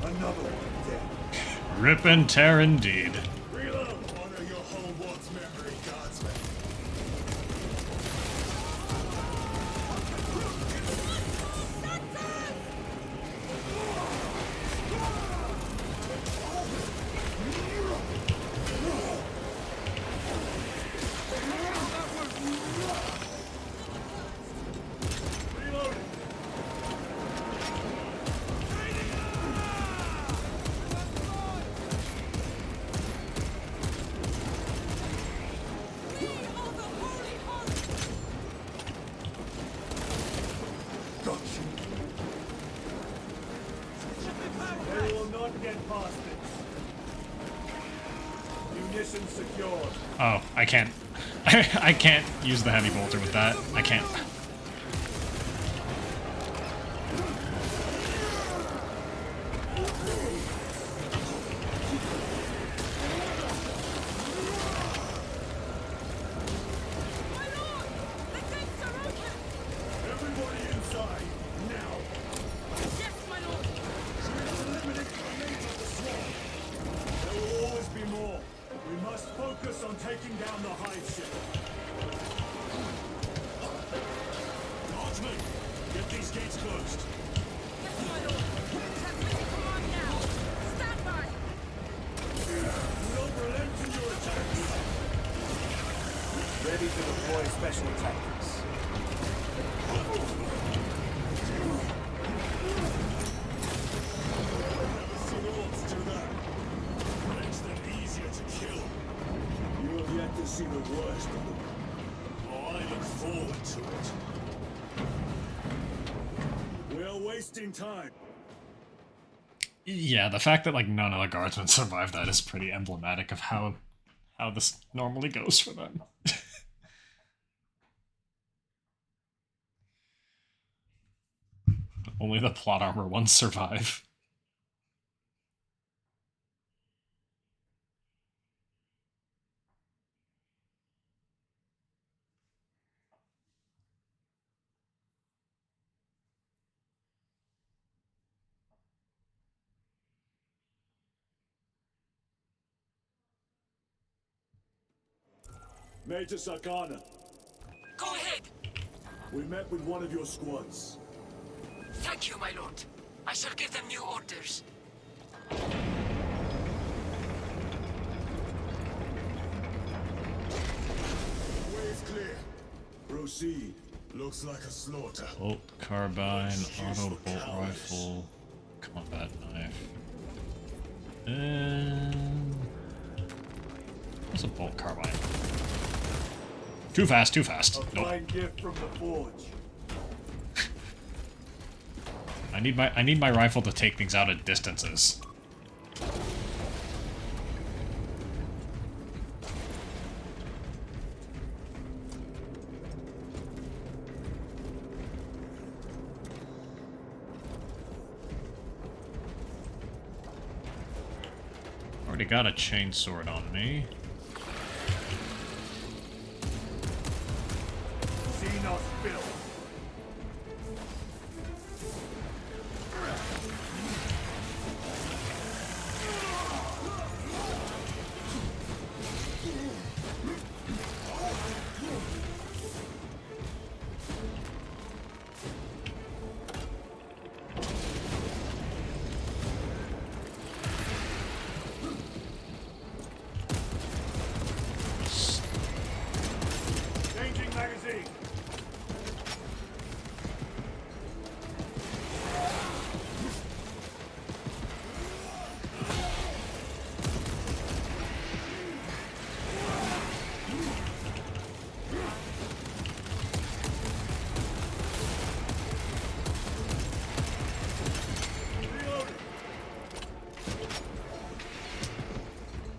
Another one dead. Rip and tear indeed. Reload! Honor your whole world's memory, guardsman. Reloading! Gotcha. They will not get past this. Munitions secured. Oh, I can't. I can't use the heavy bolter with that. I can't. Everybody inside, now. Yes, my lord! Eliminate the remains of the swarm. There will always be more. We must focus on taking down the hive ship. Guardsmen, get these gates closed. Yes, my lord! Transmitting command now! Stand by! Do not relent in your attacks. Ready to deploy special tactics. See the orcs do that. Makes them easier to kill. You have yet to see the worst of them. Oh, I look forward to it. We are wasting time. Yeah, the fact that like none of the guardsmen survived that is pretty emblematic of how this normally goes for them. Only the plot armor ones survive. Major Sakana, Go ahead. we met with one of your squads. Thank you, my lord. I shall give them new orders. Way is clear. Proceed. Looks like a slaughter. Bolt carbine, auto bolt rifle, combat knife. What's a bolt carbine? Too fast, too fast. A Nope. fine gift from the forge. I need my rifle to take things out at distances. Already got a chainsword on me. Xenos built. Changing magazine.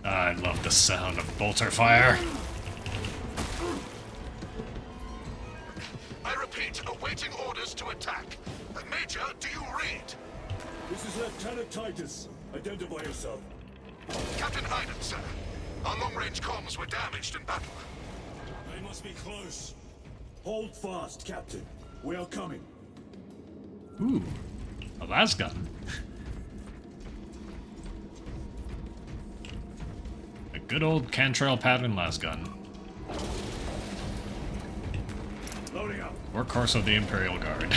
I love the sound of bolter fire. I repeat, awaiting orders to attack. Major, do you read? This is Lieutenant Titus. Identify yourself. Captain Iden, sir. Our long-range comms were damaged in battle. They must be close. Hold fast, Captain. We are coming. Ooh, a las gun. A good old Cantrell pattern las gun. Loading up. Workhorse of the Imperial Guard.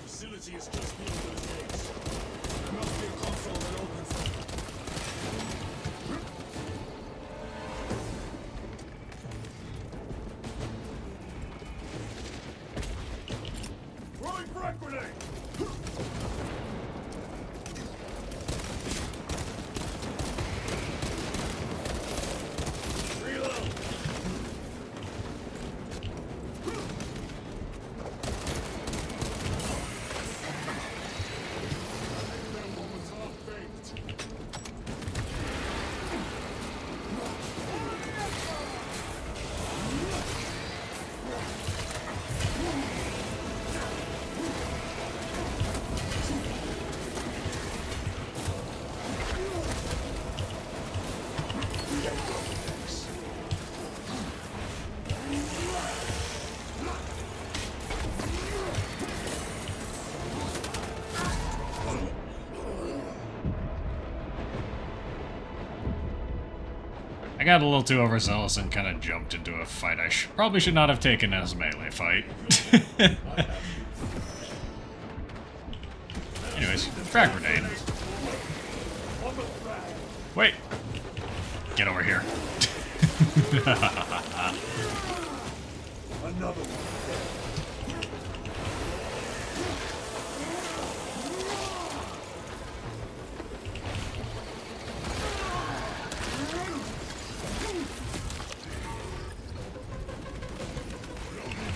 Facility is just beyond those gates. There must be a console that opens them. Throwing frag grenade. Reload. I got a little too overzealous and kind of jumped into a fight I probably should not have taken as a melee fight. Anyways, frag grenade. Wait! Get over here. Another one.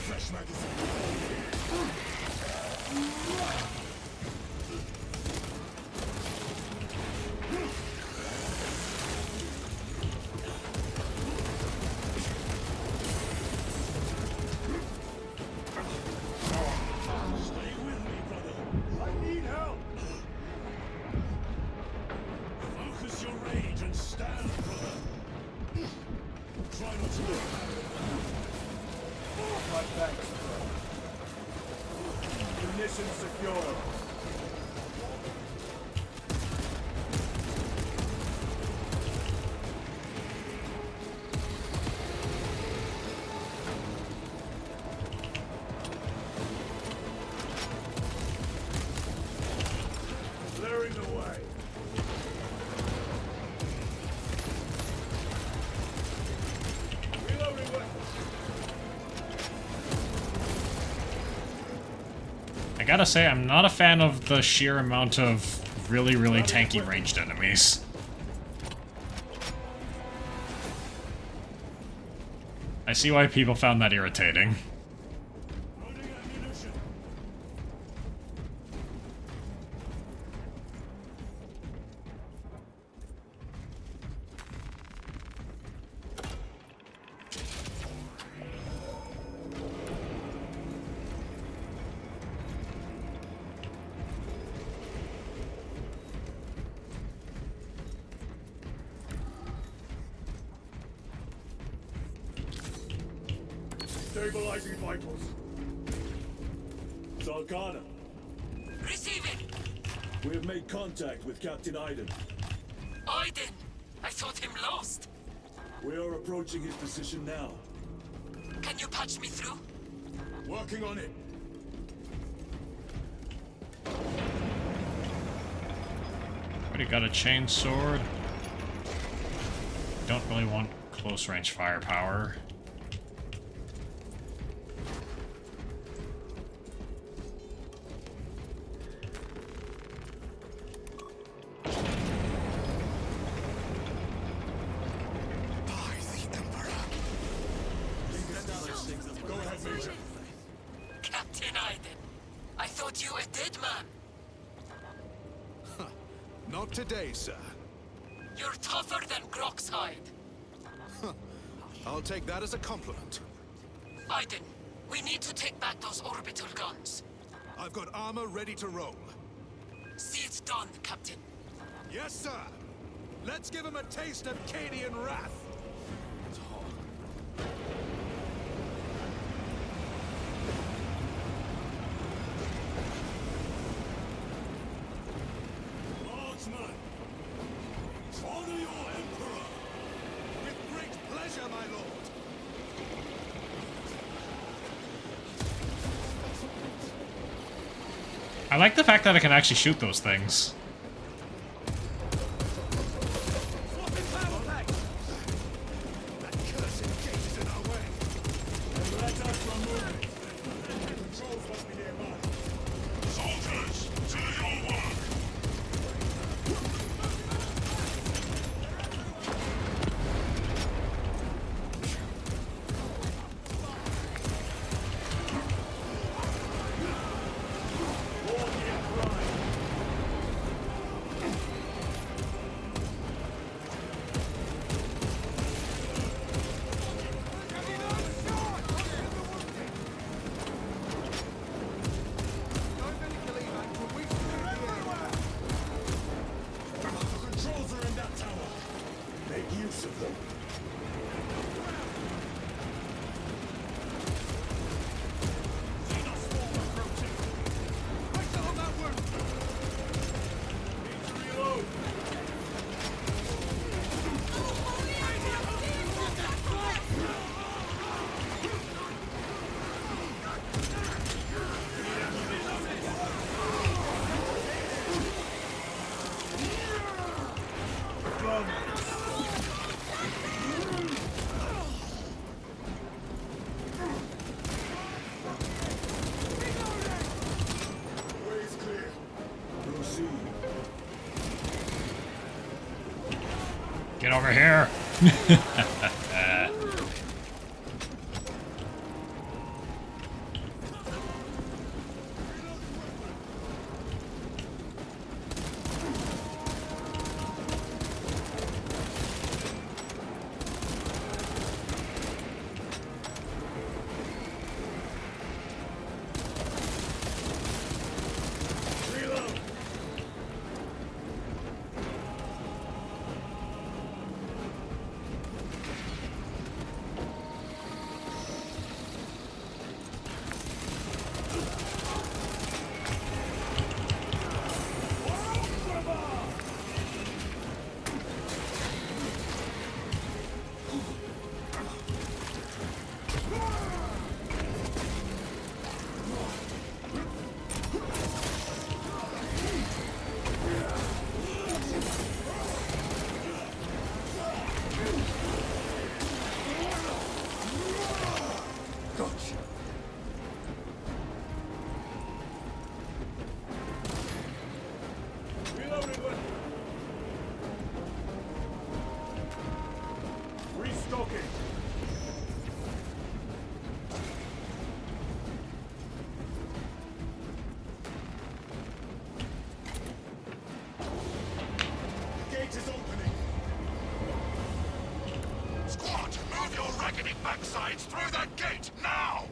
Fresh magazine. Mission secure. Clearing the way. Reloading weapons. I gotta say, I'm not a fan of the sheer amount of really, really tanky ranged enemies. I see why people found that irritating. Loading ammunition. Stabilizing vitals. Zargana, Receiving. we have made contact with Captain Iden. Aiden. I thought him lost. We are approaching his position now. Can you patch me through? Working on it. Already got a chain sword. Don't really want close range firepower. Go ahead, Major. Captain Aiden. I thought you a dead man. Not today, sir. You're tougher than Grok's hide. I'll take that as a compliment. Aiden, we need to take back those orbital guns. I've got armor ready to roll. See it done, Captain. Yes, sir. Let's give him a taste of Cadian wrath. Marksman, honor your emperor. With great pleasure, my lord. I like the fact that I can actually shoot those things. That cursed gate is in our way. Let us remove it. Controls must be nearby. Soldiers, do your work! over here. Squad, move your raggedy backsides through that gate, now!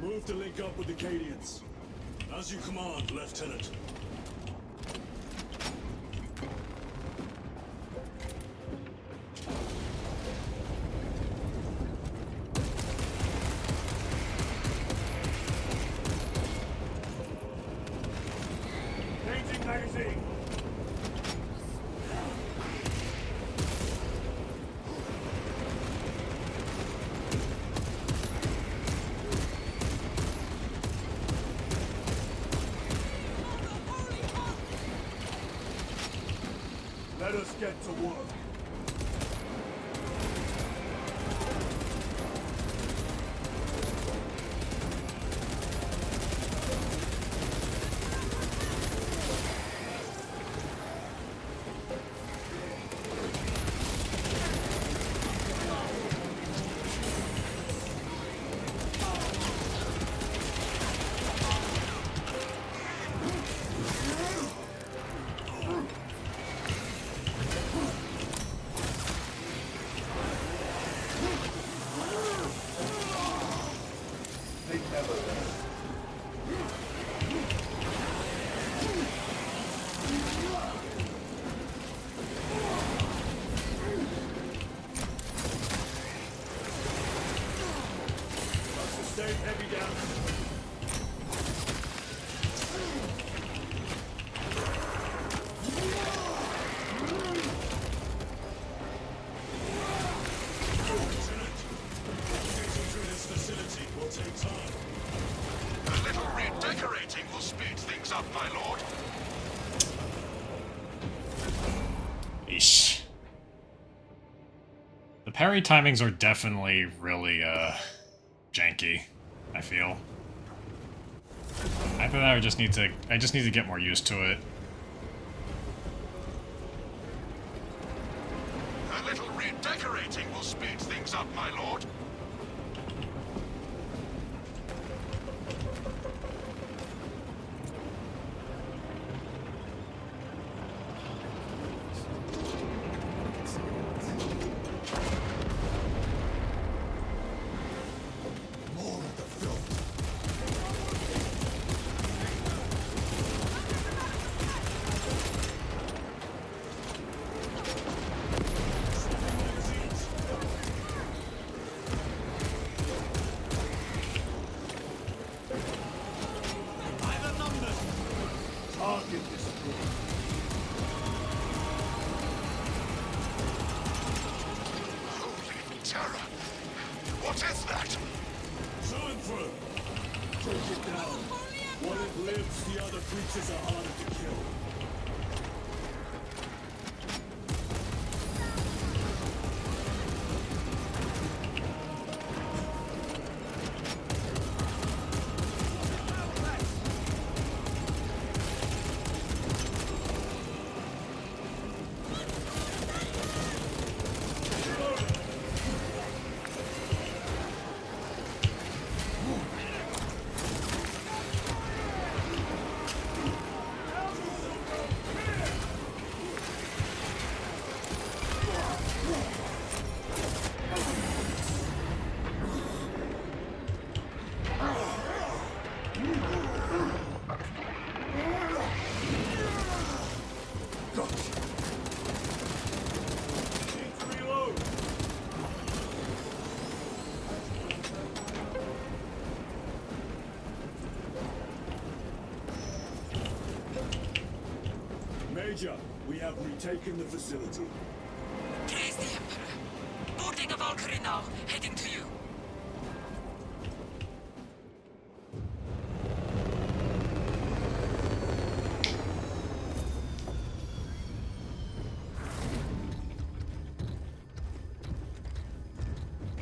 Move to link up with the Cadians. As you command, Lieutenant. Changing magazine. Let us get to work. Stay heavy down. A little redecorating will speed things up, my lord. Eesh. The parry timings are definitely really, janky, I feel. Either that or I just need to get more used to it. A little redecorating will speed things up, my lord. Terror. What is that? Through and through. Take it down. One it lives, the other creatures are harder to kill. Major, we have retaken the facility. Praise the Emperor. Boarding a Valkyrie now, heading to you.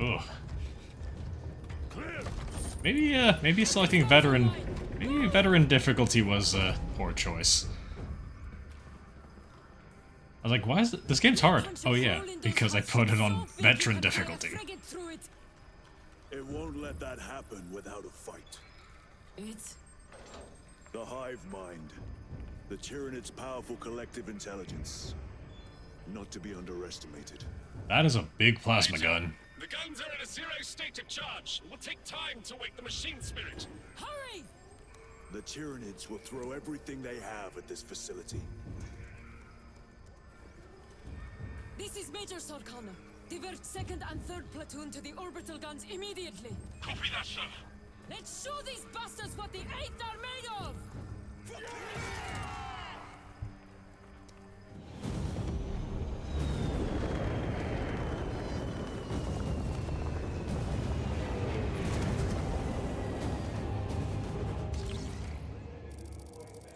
Ugh. Maybe selecting veteran, maybe veteran difficulty was a poor choice. I was like, why is this game's hard? Oh yeah, because I put it on veteran difficulty. It won't let that happen without a fight. It's... The hive mind. The Tyranid's powerful collective intelligence. Not to be underestimated. That is a big plasma gun. The guns are in a zero state of charge. It will take time to wake the machine spirit. Hurry! The Tyranids will throw everything they have at this facility. This is Major Sarkana. Divert 2nd and 3rd platoon to the orbital guns immediately. Copy that, sir. Let's show these bastards what the 8th are made of!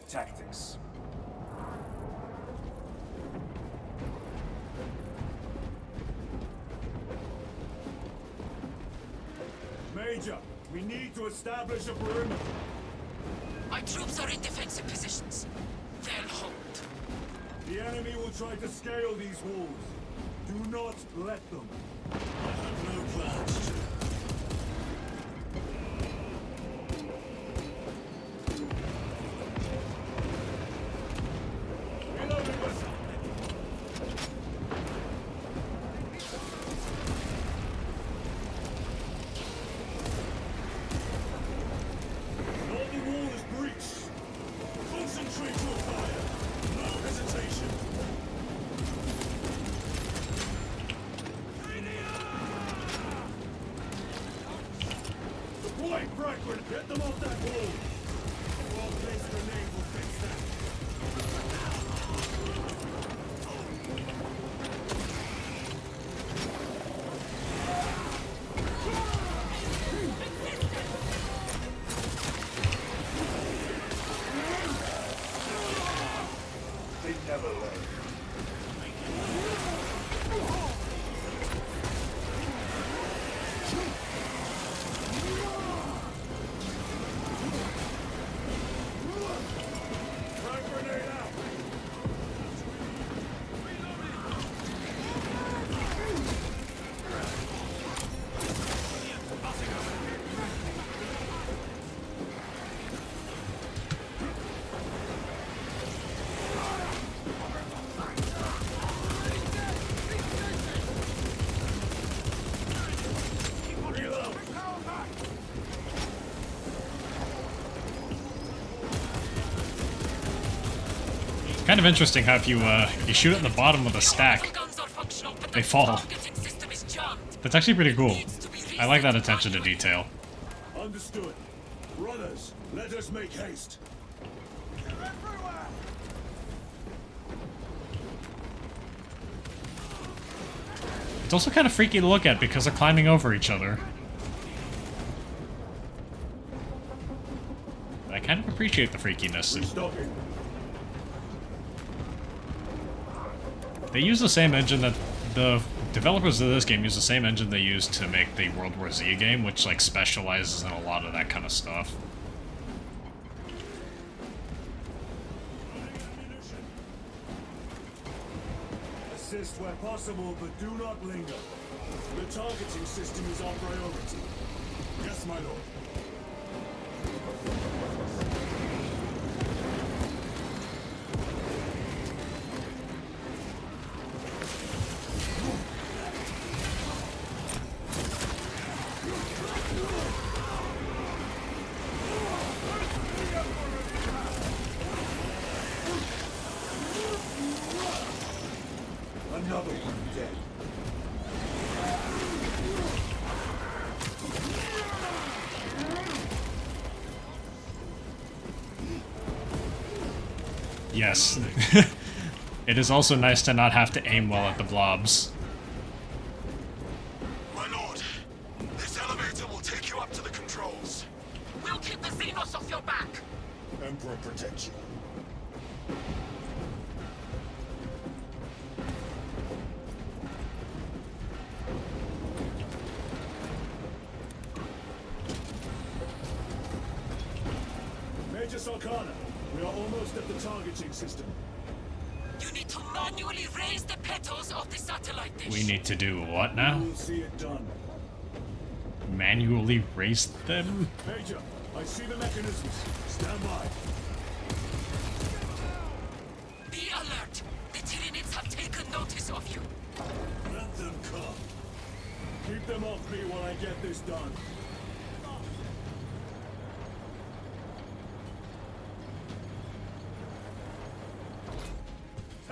Tactics. Major, we need to establish a perimeter. My troops are in defensive positions. They'll hold. The enemy will try to scale these walls. Do not let them. I have no plans to. Reloading weapon. The wall is breached. Concentrate your fire. No hesitation. Deploy fragment. Get them off that wall. A well-placed grenade will fix that. They never learn. Frag grenade out! Reload! It's kind of interesting how if you shoot it in the bottom of the stack, Guns are functional, but they the fall. targeting system is jammed. That's actually pretty cool. Needs to be I like that reset attention to manually. detail. Understood. Brothers, let us make haste. It's also kind of freaky to look at because they're climbing over each other. But I kind of appreciate the freakiness. Stocking. They use the same engine that the developers of this game use the same engine they used to make the World War Z game, which like specializes in a lot of that kind of stuff. Assist where possible, but do not linger. The targeting system is our priority. Yes, my lord. Another one dead. Yes. It is also nice to not have to aim well at the blobs. My lord, this elevator will take you up to the controls. We'll keep the Xenos off your back. Emperor protect you. Major Sarkana, we are almost at the targeting system. You need to manually raise the petals of the satellite dish. We need to do what now? We'll see it done. Manually raise them? Major, I see the mechanisms. Stand by. Be alert. The Tyranids have taken notice of you. Let them come. Keep them off me while I get this done.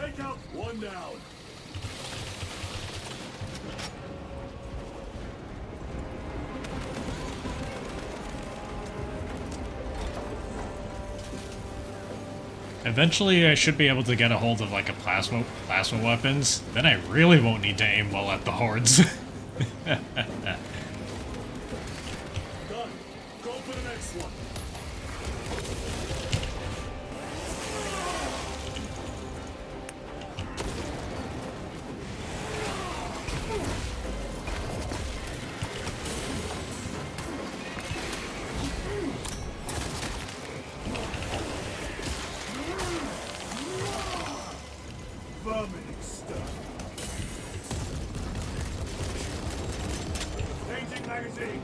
Take out one down. Eventually, I should be able to get a hold of like a plasma weapons. Then I really won't need to aim well at the hordes. Done. Go for the next one. Vermin stuff. Changing magazine.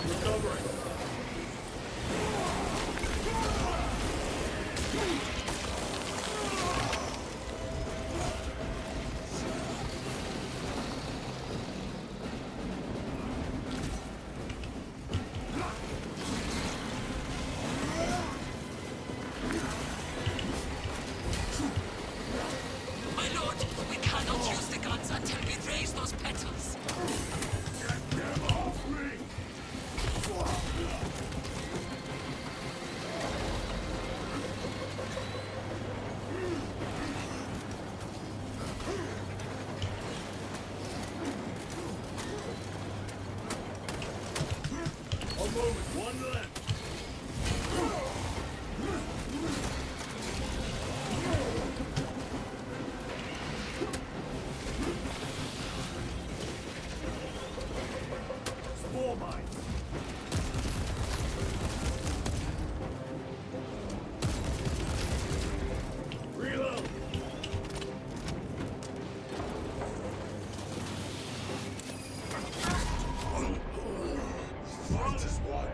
Recovering. My lord, we cannot use the guns until we raise those petals. Get them off me! A moment, one left. Spore mines. Reload. Fight is one.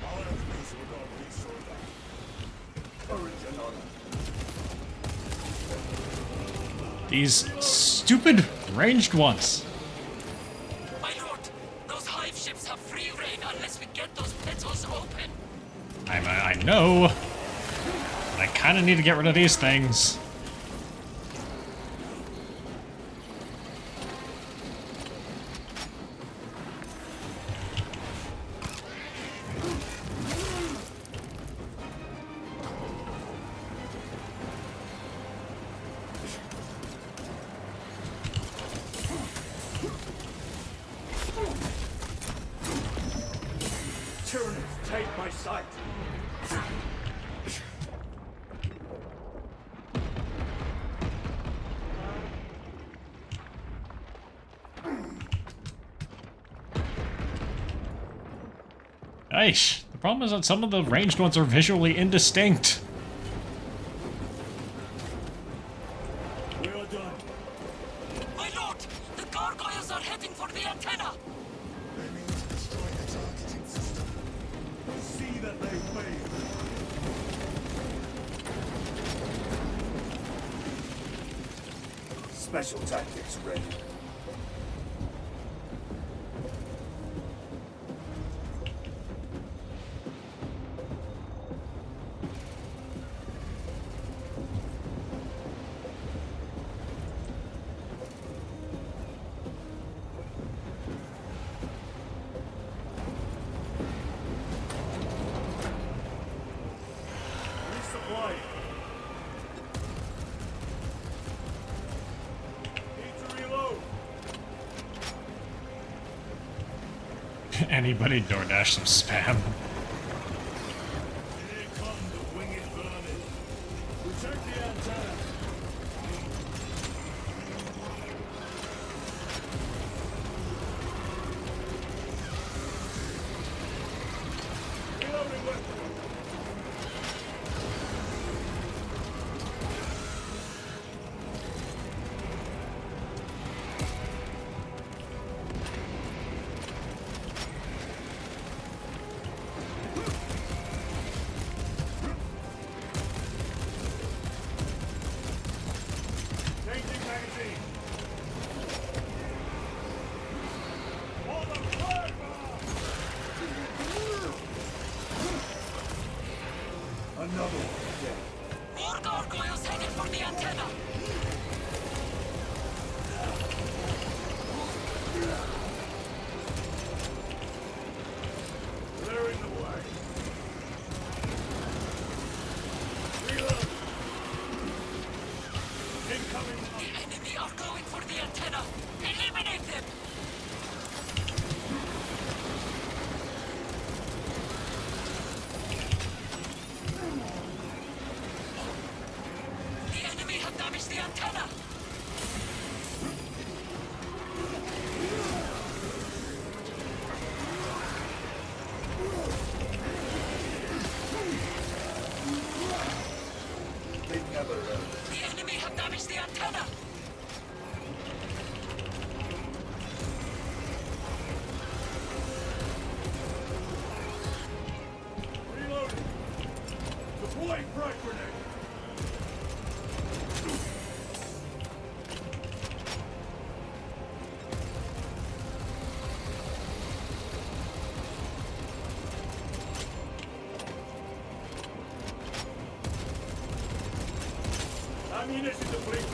Our enemies will not be so bad. Courage and honor. These stupid ranged ones. My lord, those hive ships have free reign unless we get those petals open. I know. But I kind of need to get rid of these things. Tyranids, take my sight. Aish. The problem is that some of the ranged ones are visually indistinct. We are done. My lord, the gargoyles are heading for the antenna. They mean to destroy the targeting system. See that they fail. Special tactics ready. flying. Need to reload. Anybody DoorDash some spam? Here come the winged vermin. Protect the antenna. Reloading weapon. Changing magazine. On the flag Another one dead. More gargoyles headed for the antenna. Clearing the way. Reload. Incoming. The enemy are going for the antenna. Eliminate them. The enemy have damaged the antenna. They never learn. The enemy have damaged the antenna. Reloading. Deploying frag grenade. Ammunition depleted.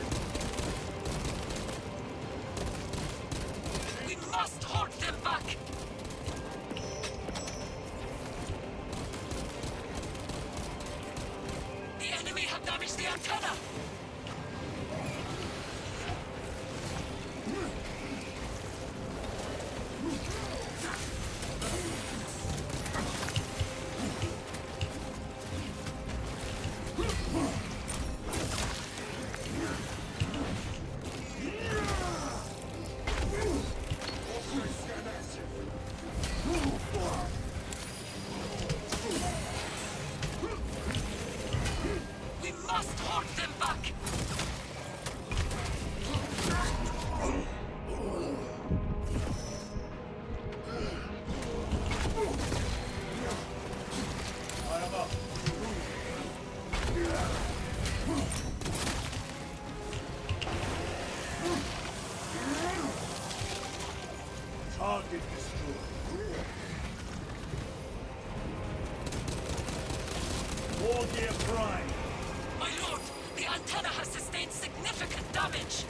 We must hold them back. The enemy have damaged the antenna. We must hold them back. I am up. Target destroyed. War gear prime. My lord, the antenna has sustained significant damage.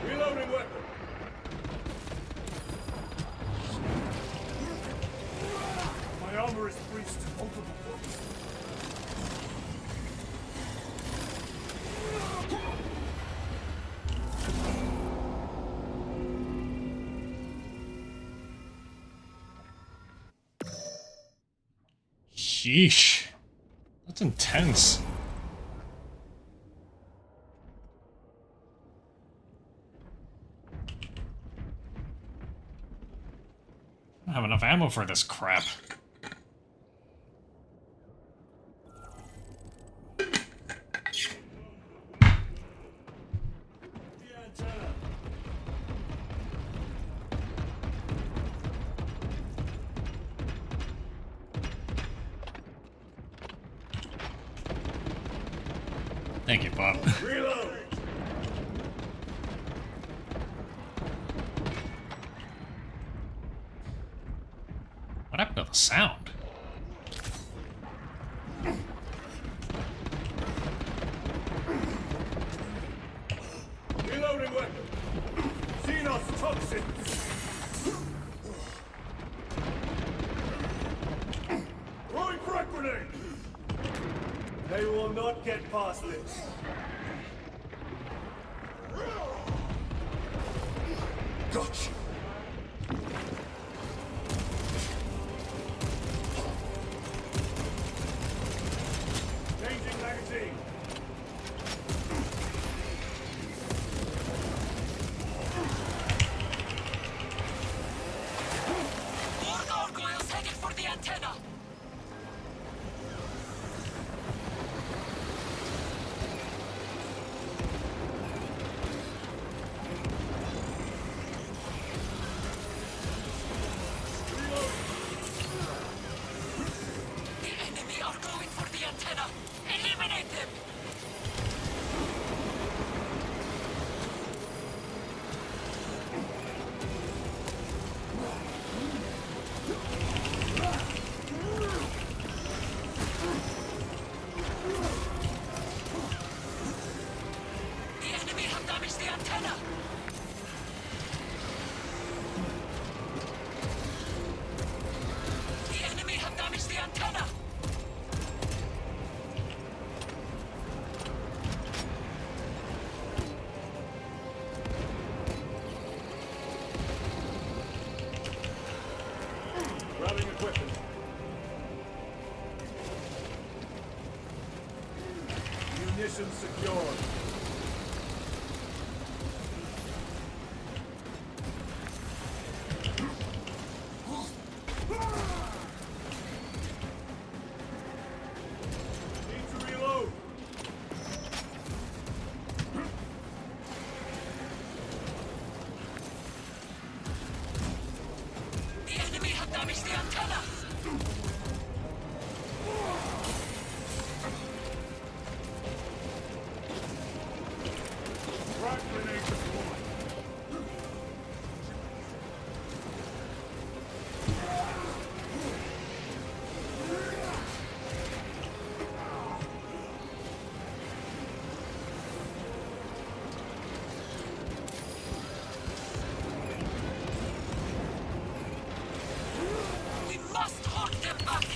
Reloading weapon. My armor is breached multiple points. Sheesh. That's intense. I don't have enough ammo for this crap. The antenna. Thank you, Bob. Reload. What happened to the sound? Reloading weapon. Xenos toxins. grenade! They will not get past this. Gotcha. Changing magazine. More gargoyles headed for the antenna. The enemy are going for the antenna. Eliminate them. The enemy have damaged the antenna. The enemy have damaged the antenna. Grabbing equipment. Munitions secured. Need to reload. The enemy have damaged the antenna. Frag grenade deployed. We must hold them back.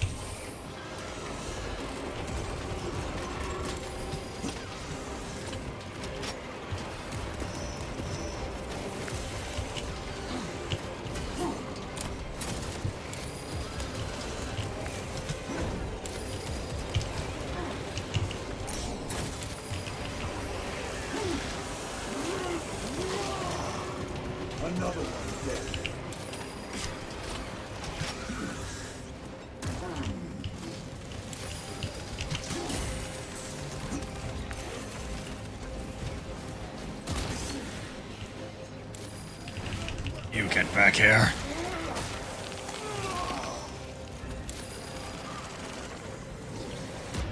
Another one dead. You get back here.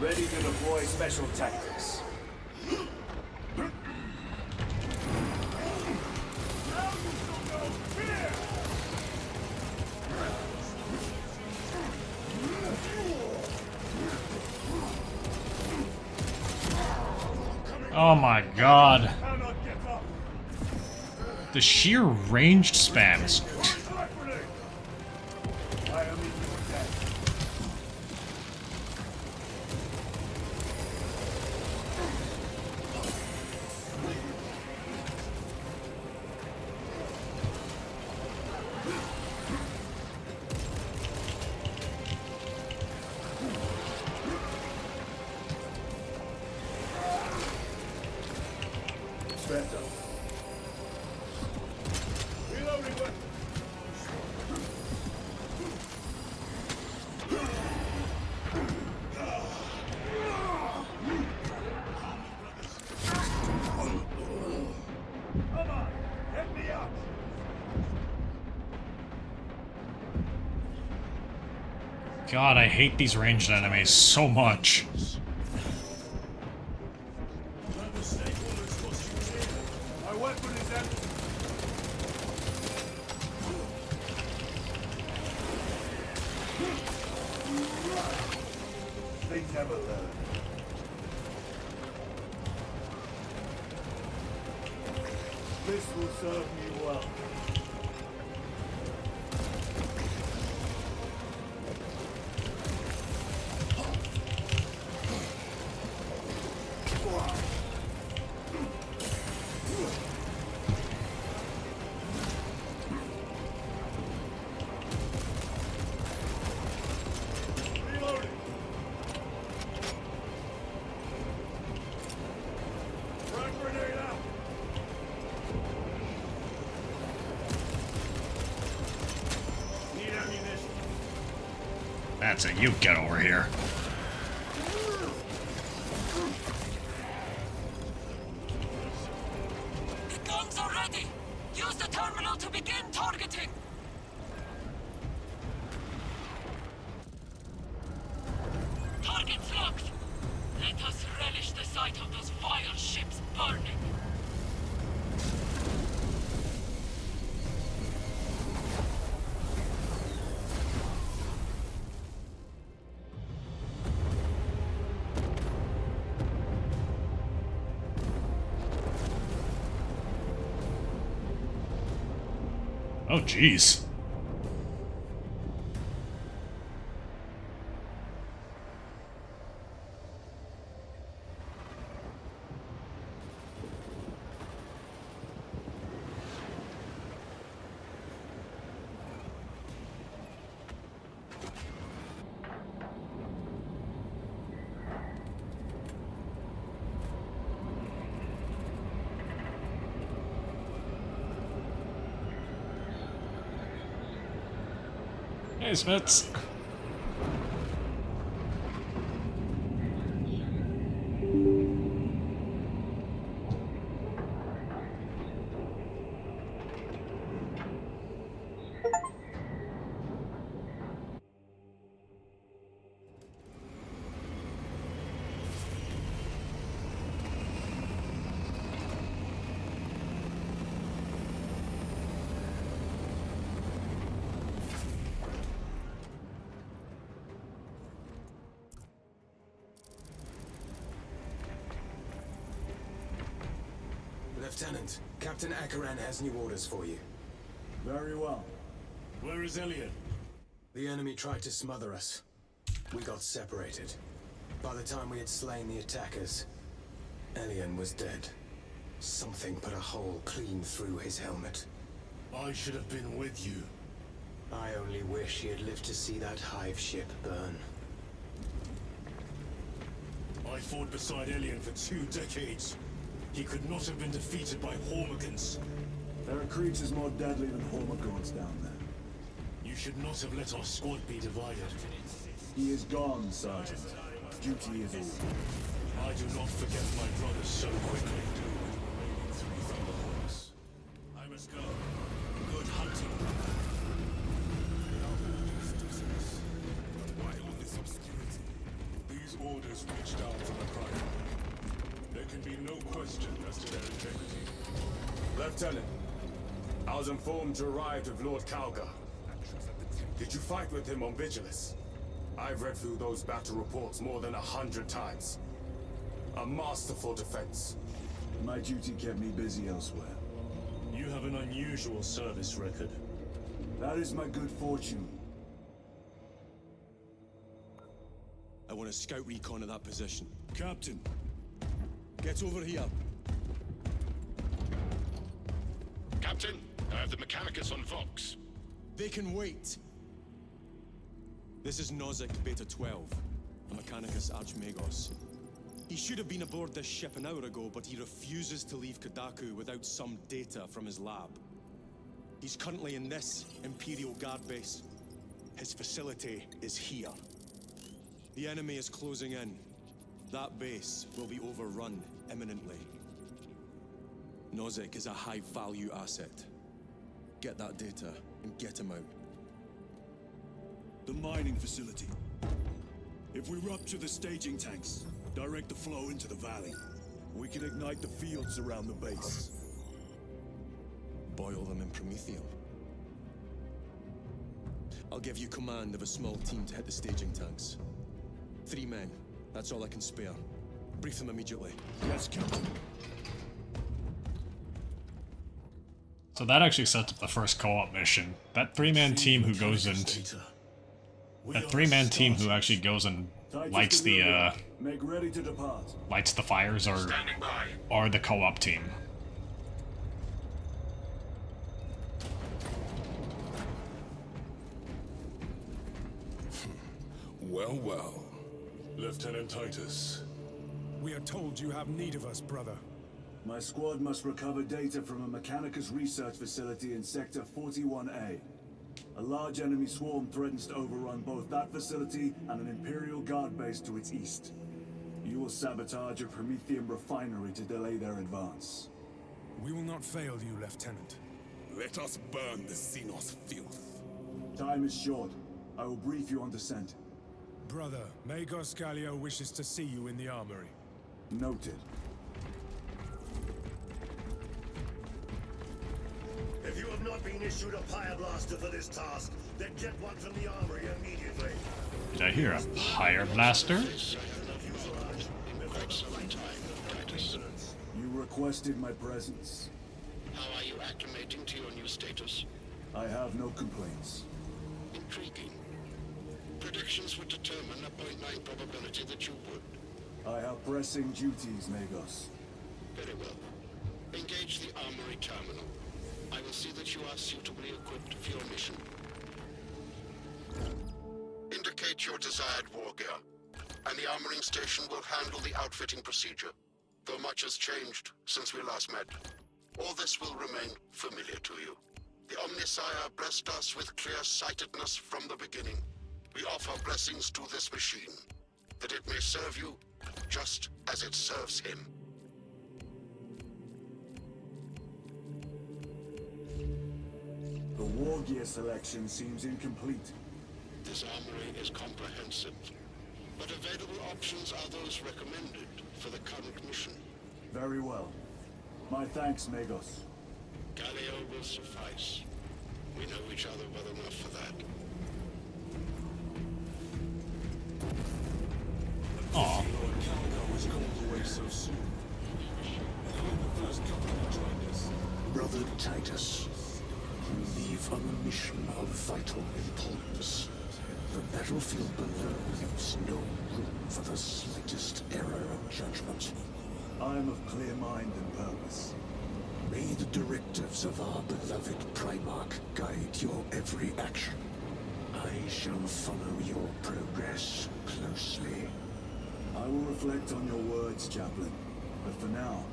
Ready to deploy special tactics. Oh my god. Cannot get up. The sheer ranged spams. Frag grenade. I am in your debt. Better. Reloading weapon. Come on, get me up. God, I hate these ranged enemies so much. My weapon is empty. They never learn. This will serve me well. That's it, you get over here. The guns are ready! Use the terminal to begin targeting! Targets locked! Let us relish the sight of those vile ships burning! Oh, jeez. Hey, Smits. Lieutenant, Captain Akaran has new orders for you. Very well. Where is Elian? The enemy tried to smother us. We got separated. By the time we had slain the attackers, Elian was dead. Something put a hole clean through his helmet. I should have been with you. I only wish he had lived to see that hive ship burn. I fought beside Elian for 2 decades. He could not have been defeated by Hormigans. There are creatures more deadly than Hormigons down there. You should not have let our squad be divided. He is gone, Sergeant. Duty is all. I do not forget my brothers so quickly. I must go. Good hunting. Why all this obscurity? These orders reach down from the Prime. There can be no question as to their integrity. Lieutenant, I was informed you arrived with Lord Kalga. Did you fight with him on Vigilus? I've read through those battle reports more than 100 times. A masterful defense. My duty kept me busy elsewhere. You have an unusual service record. That is my good fortune. I want a scout recon of that position. Captain, Get over here. Captain, I have the Mechanicus on Vox. They can wait. This is Nozick Beta 12, a Mechanicus Archmagos. He should have been aboard this ship an hour ago, but he refuses to leave Kadaku without some data from his lab. He's currently in this Imperial Guard base. His facility is here. The enemy is closing in. That base will be overrun imminently. Nozick is a high-value asset. Get that data and get him out. The mining facility. If we rupture the staging tanks, direct the flow into the valley, we can ignite the fields around the base. Boil them in Promethium. I'll give you command of a small team to hit the staging tanks. 3 men. That's all I can spare. Brief them immediately. Yes, Captain. So that actually sets up the first co-op mission. That 3-man team who goes in... That 3-man team who actually goes and lights the, Make ready to depart. lights the fires are the co-op team. well, well. Lieutenant Titus. We are told you have need of us, brother. My squad must recover data from a Mechanicus research facility in Sector 41A. A large enemy swarm threatens to overrun both that facility and an Imperial Guard base to its east. You will sabotage a Promethean refinery to delay their advance. We will not fail you, Lieutenant. Let us burn the Xenos filth. Time is short. I will brief you on descent. Brother, Magos Gallio wishes to see you in the armory. Noted. If you have not been issued a Pyre Blaster for this task, then get one from the armory immediately. Did I hear a Pyre Blaster? You requested my presence. How are you acclimating to your new status? I have no complaints. Intriguing. Predictions would determine a 0.9 probability that you would. I have pressing duties, Magos. Very well. Engage the armory terminal. I will see that you are suitably equipped for your mission. Indicate your desired war gear, and the armoring station will handle the outfitting procedure, though much has changed since we last met. All this will remain familiar to you. The Omnisire blessed us with clear-sightedness from the beginning. We offer blessings to this machine, that it may serve you just as it serves him. The war gear selection seems incomplete. This armory is comprehensive, but available options are those recommended for the current mission. Very well. My thanks, Magos. Gallio will suffice. We know each other well enough for that. Aw. Lord Calgar was called away so soon. The first couple that joined us. Brother Titus, you leave on a mission of vital importance. The battlefield below leaves no room for the slightest error of judgment. I am of clear mind and purpose. May the directives of our beloved Primarch guide your every action. I shall follow your progress closely. I will reflect on your words, Chaplain. But for now,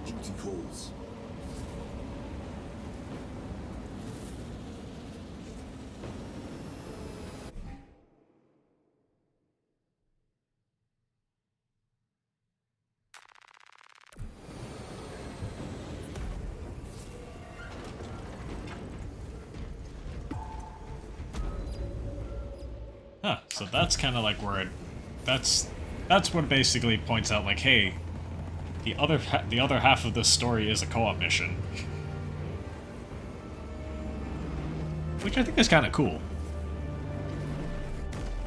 duty calls. Huh, so that's kind of like where it... That's what it basically points out, like, hey, the other half of this story is a co-op mission. Which I think is kind of cool.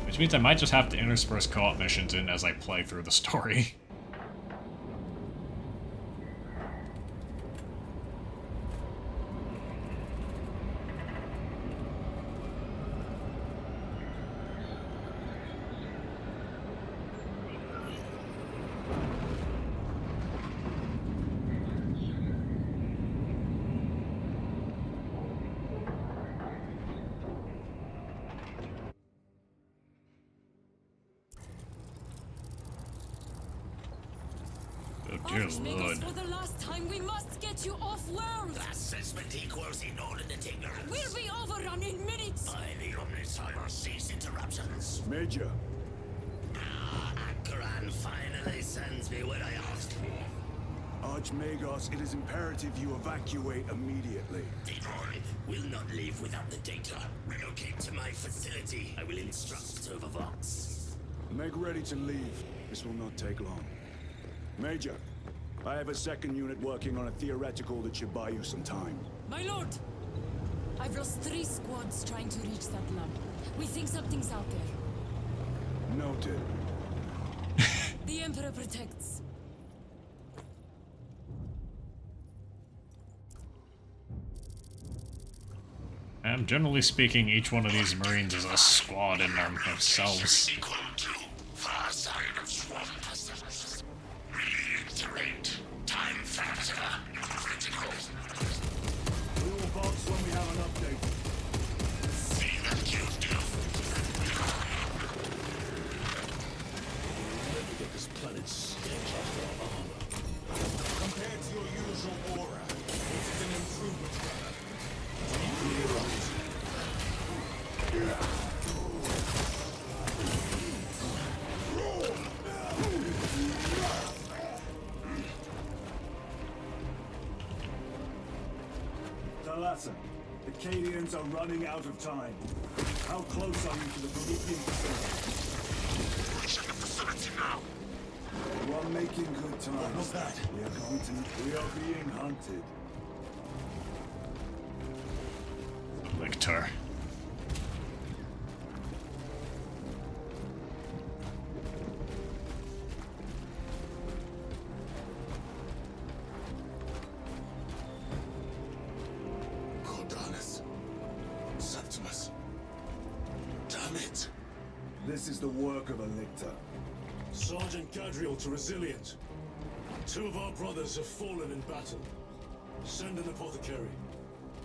Which means I might just have to intersperse co-op missions in as I play through the story. Dear Lord. For the last time, we must get you off-world! Assessment equals inordinate ignorance. We'll be overrun in minutes! By the Omnisire cease interruptions. Major, Akran finally sends me what I asked for. Archmagos, it is imperative you evacuate immediately. Detroit will not leave without the data. Relocate to my facility. I will instruct over Vox. Make ready to leave. This will not take long. Major, I have a second unit working on a theoretical that should buy you some time. My lord! I've lost 3 squads trying to reach that lab. We think something's out there. Noted. The Emperor protects. And generally speaking, each one of these Marines is a squad in themselves. Equal to far side of swamp. Reiterate. Time factor critical. We will box when we have an update. See that you do. Look at this planet's stench off your armor. Compared to your usual aura, this is an improvement, brother. Arcadians are running out of time. How close are you to the Promethean facility? Reaching the facility now. You are making good time. What was that? We are being hunted. Lictor. Cordalis. Septimus. Damn it. This is the work of a lictor. Sergeant Gadriel to Resilient. 2 of our brothers have fallen in battle. Send an apothecary.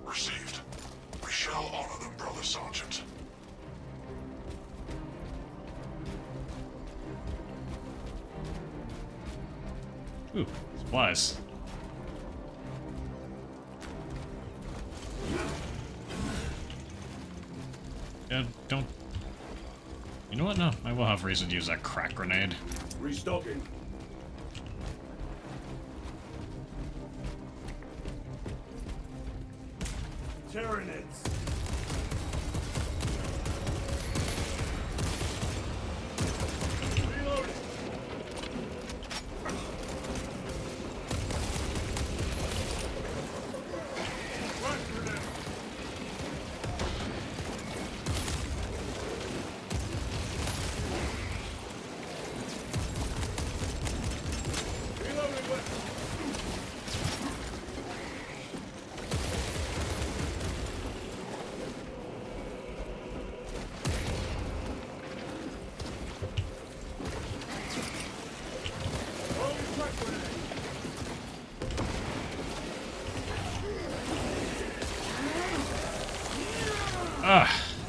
Received. We shall honor them, Brother Sergeant. Ooh, supplies. Yeah, don't... You know what? No, I will have reason to use that crack grenade. Restocking. Tyranids. Reloading. Crack grenade. Reloading weapon.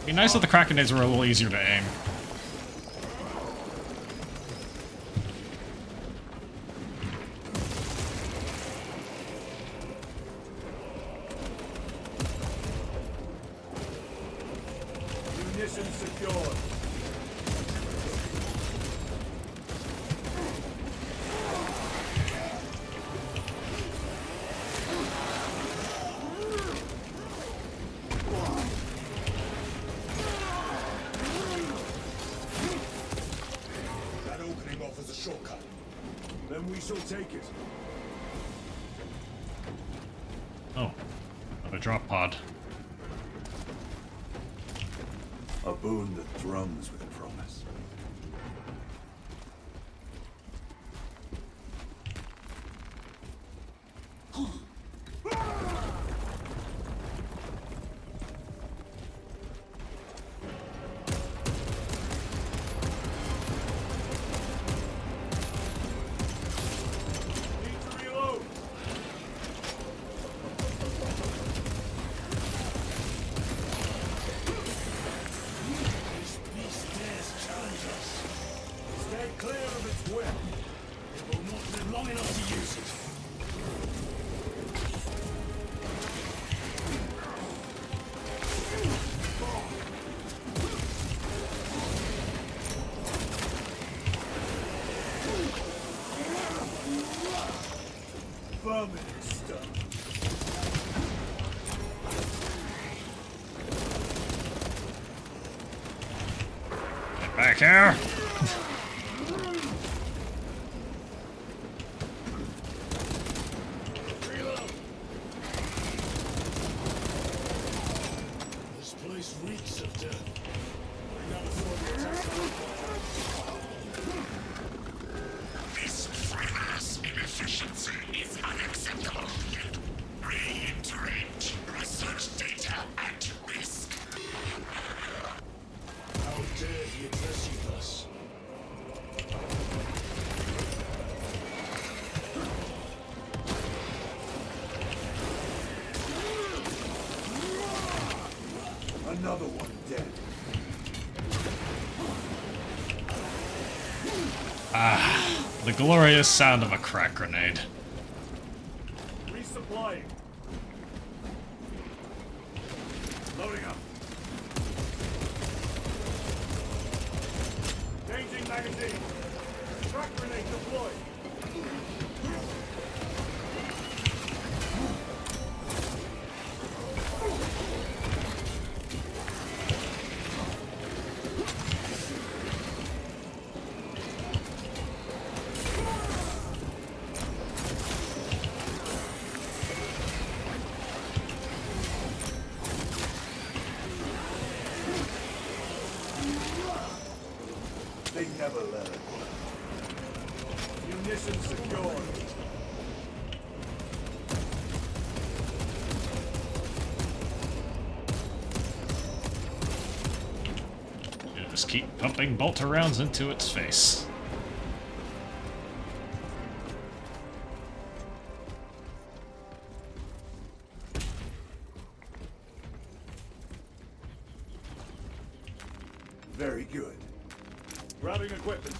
Be nice if the crack grenades were a little easier to aim. Munitions secured. That opening offers a shortcut. Then we shall take it. Oh, another drop pod. A boon that thrums with promise. Need to reload. This beast dares challenge us. Stay clear of its whip. It will not live long enough to use it. Vermin stuff. Get back here! This place reeks of death. I never thought the attack. This frivolous inefficiency is unacceptable. Reiterate. Research data at risk. How dare he address you thus? Another one dead. The glorious sound of a crack grenade. Resupplying. Loading up. Changing magazine. Crack grenade deployed. They never learn. Munitions secured. Just keep pumping bolter rounds into its face. Very good. Grabbing equipment.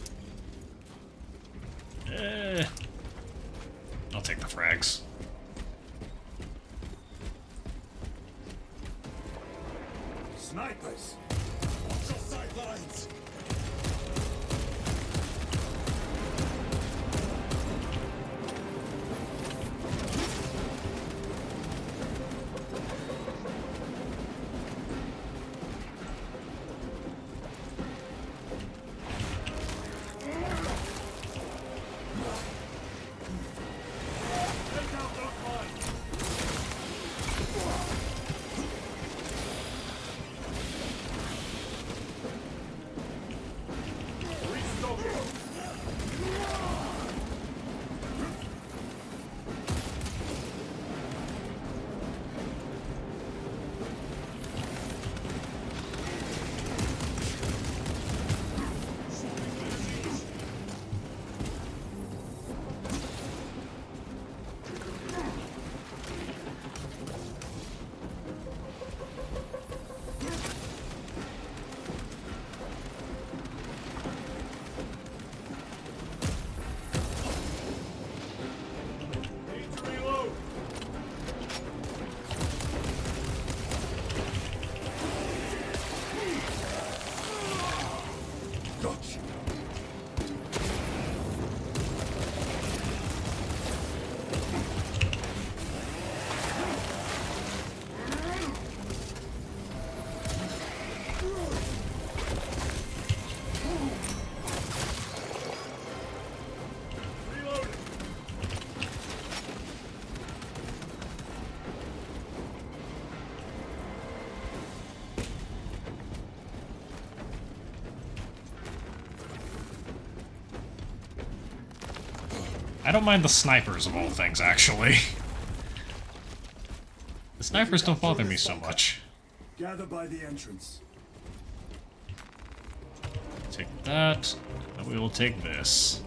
I'll take the frags. Snipers. Watch your sidelines! I don't mind the snipers of all things, actually. The snipers don't bother me so much. Gather by the entrance. Take that, and we will take this.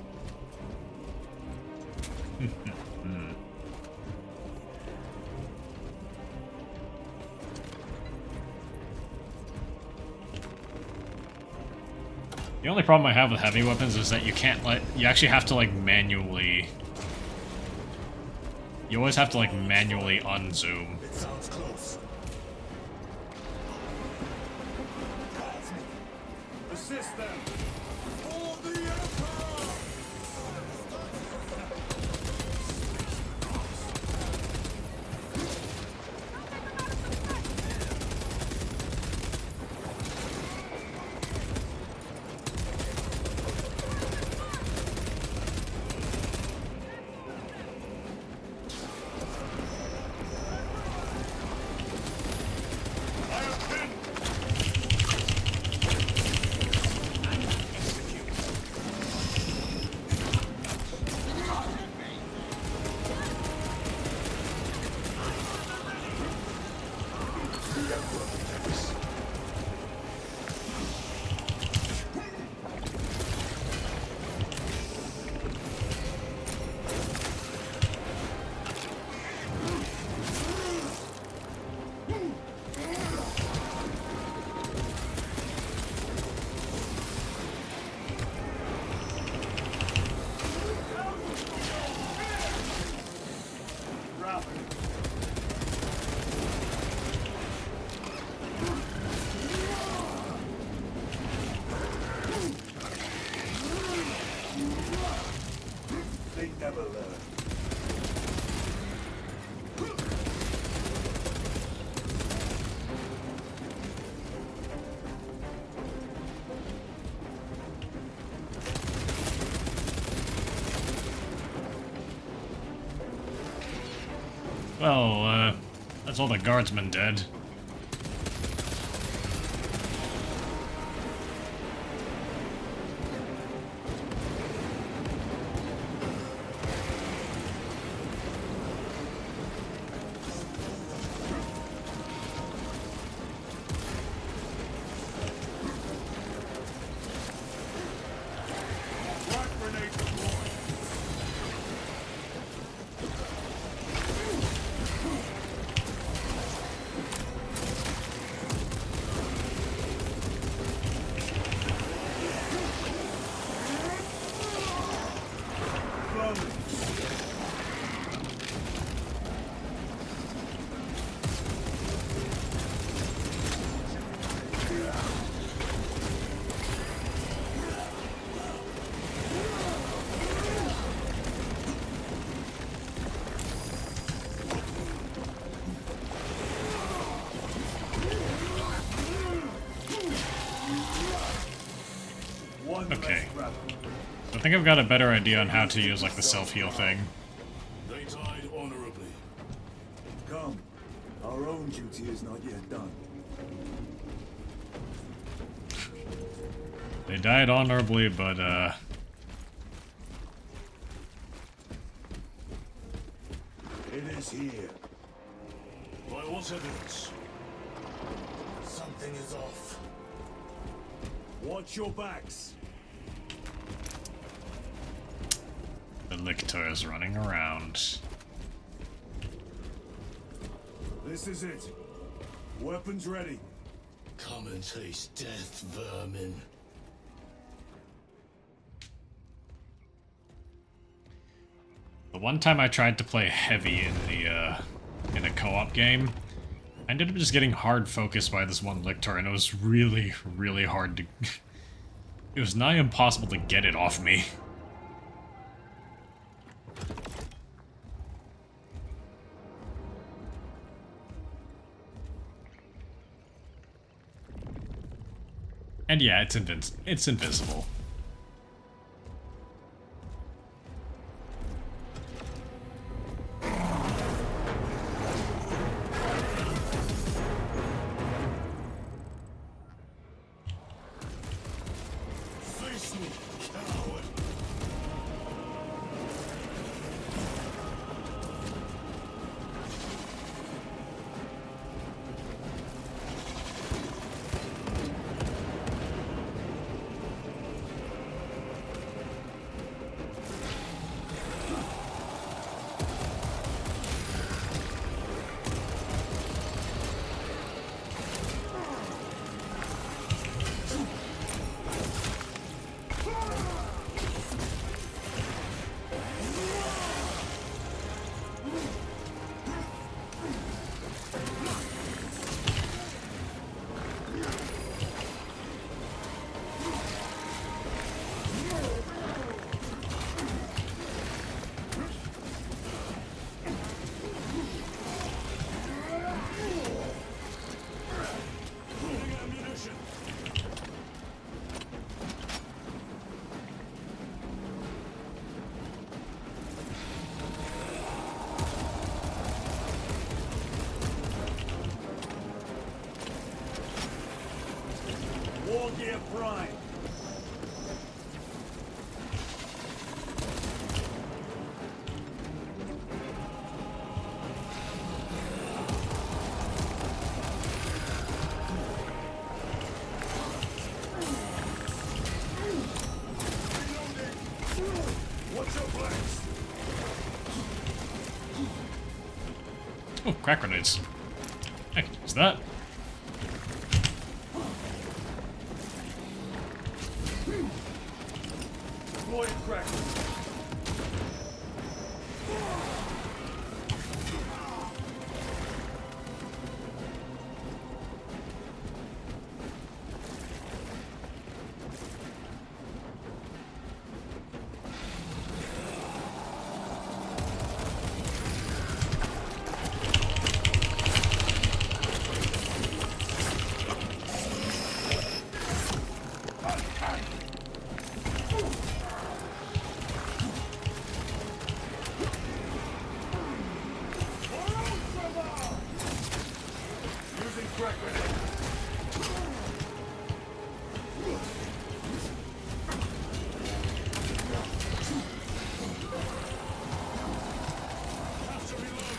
The only problem I have with heavy weapons is that you can't you actually have to like manually, you always have to like manually unzoom. It sounds close. Assist them. For the Emperor! They never learn. Well, that's all the guardsmen dead. Okay. I think I've got a better idea on how to use, like, the self-heal thing. They died honorably. Come. Our own duty is not yet done. They died honorably, but, It is here. By what evidence? Something is off. Watch your backs. the Lictor is running around. This is it. Weapons ready. Come and taste death, vermin. The one time I tried to play heavy in a co-op game, I ended up just getting hard focused by this one Lictor, and it was really, really hard to... It was nigh impossible to get it off me. And yeah, it's invisible. Face me, coward. War Gear Prime. What's your plans? Oh, crack grenades. I can use that. Deploy and crack. Using crack grenade. Have to reload.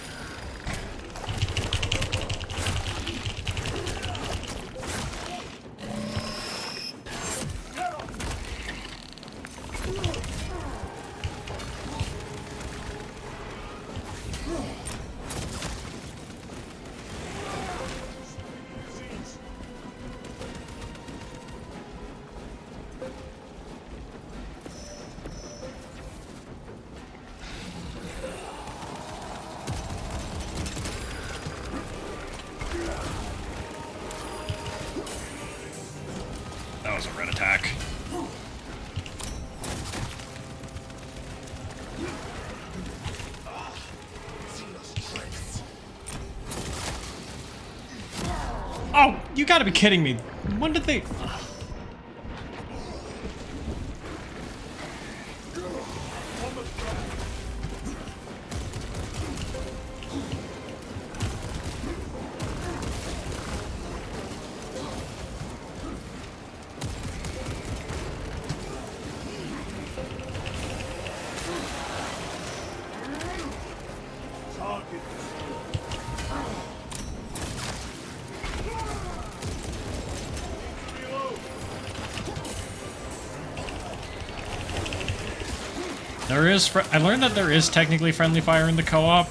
That was a red attack. Oh, you gotta be kidding me. When did they... There is. I learned that there is technically friendly fire in the co-op.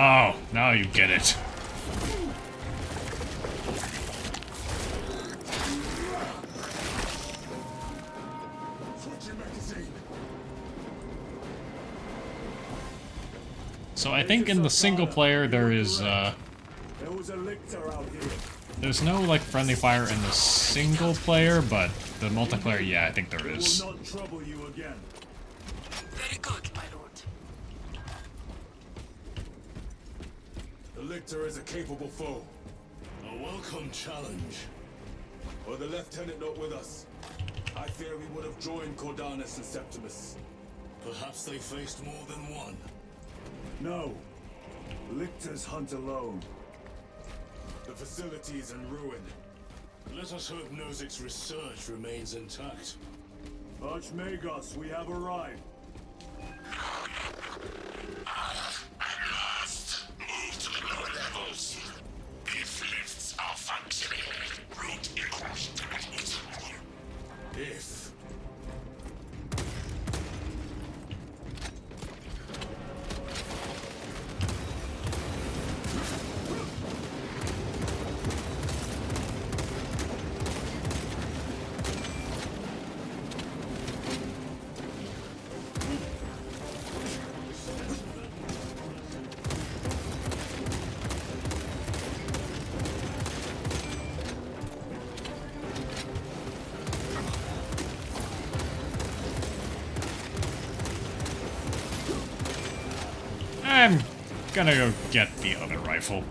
Oh, now you get it. So I think in the single player there is there's no like friendly fire in the single player, but the multiplayer, yeah, I think there is. Will not trouble you again. Very good, my lord. The Lictor is a capable foe. A welcome challenge. Were the Lieutenant not with us, I fear we would have joined Cordanus and Septimus. Perhaps they faced more than one. No. Lictors hunt alone. The facility is in ruin. Let us hope Nozik's research remains intact. Archmagos, we have arrived. At last, move to the lower levels. If lifts are functioning, route equals If. I'm gonna go get the other rifle.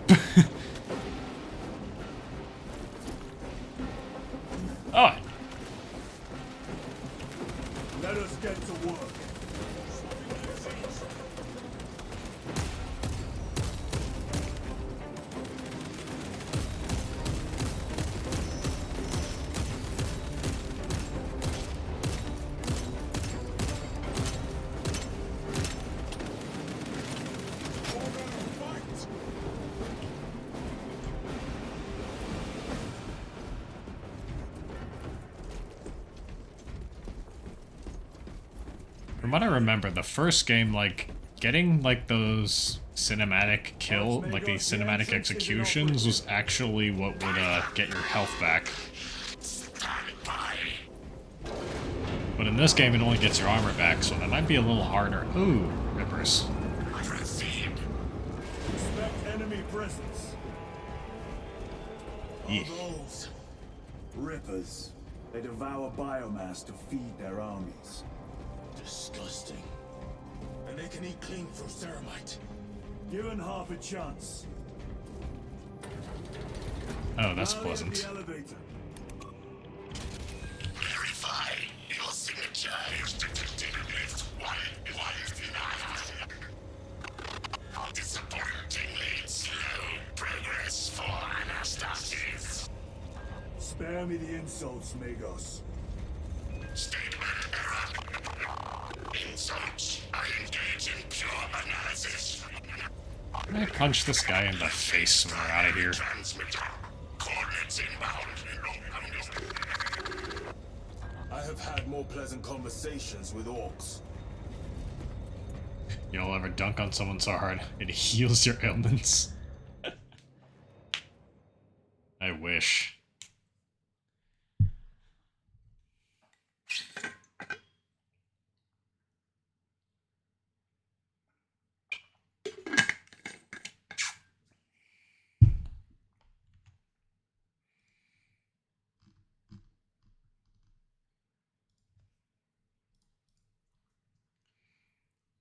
Oh, Let us get to work. from what I remember, the first game, like, getting, like, those cinematic kill, like, the cinematic executions was actually what would, get your health back. But in this game, it only gets your armor back, so that might be a little harder. Ooh, rippers. Suspect enemy presence. Yeah. Those rippers. They devour biomass to feed their armies. Disgusting. And they can eat clean through ceramite. Given half a chance. Oh, that's Now pleasant. hit the elevator. Verify your signature is detected in lift 119. Disappointingly slow progress for Anastasis. Spare me the insults, Magos. Statement error. Insults are engaged in pure analysis. I'm gonna punch this guy in the face when we're out of here. Transmitter. Coordinates inbound. I have had more pleasant conversations with orcs. You'll ever dunk on someone so hard it heals your ailments. I wish.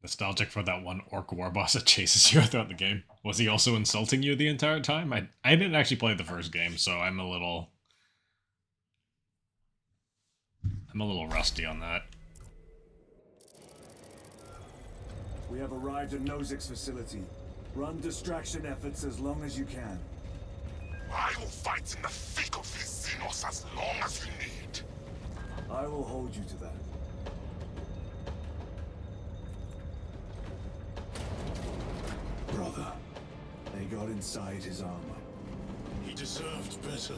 Nostalgic for that one orc war boss that chases you throughout the game. Was he also insulting you the entire time? I didn't actually play the first game, so I'm a little rusty on that. We have arrived at Nozick's facility. Run distraction efforts as long as you can. I will fight in the thick of these Xenos as long as you need. I will hold you to that. Brother, they got inside his armor. He deserved better.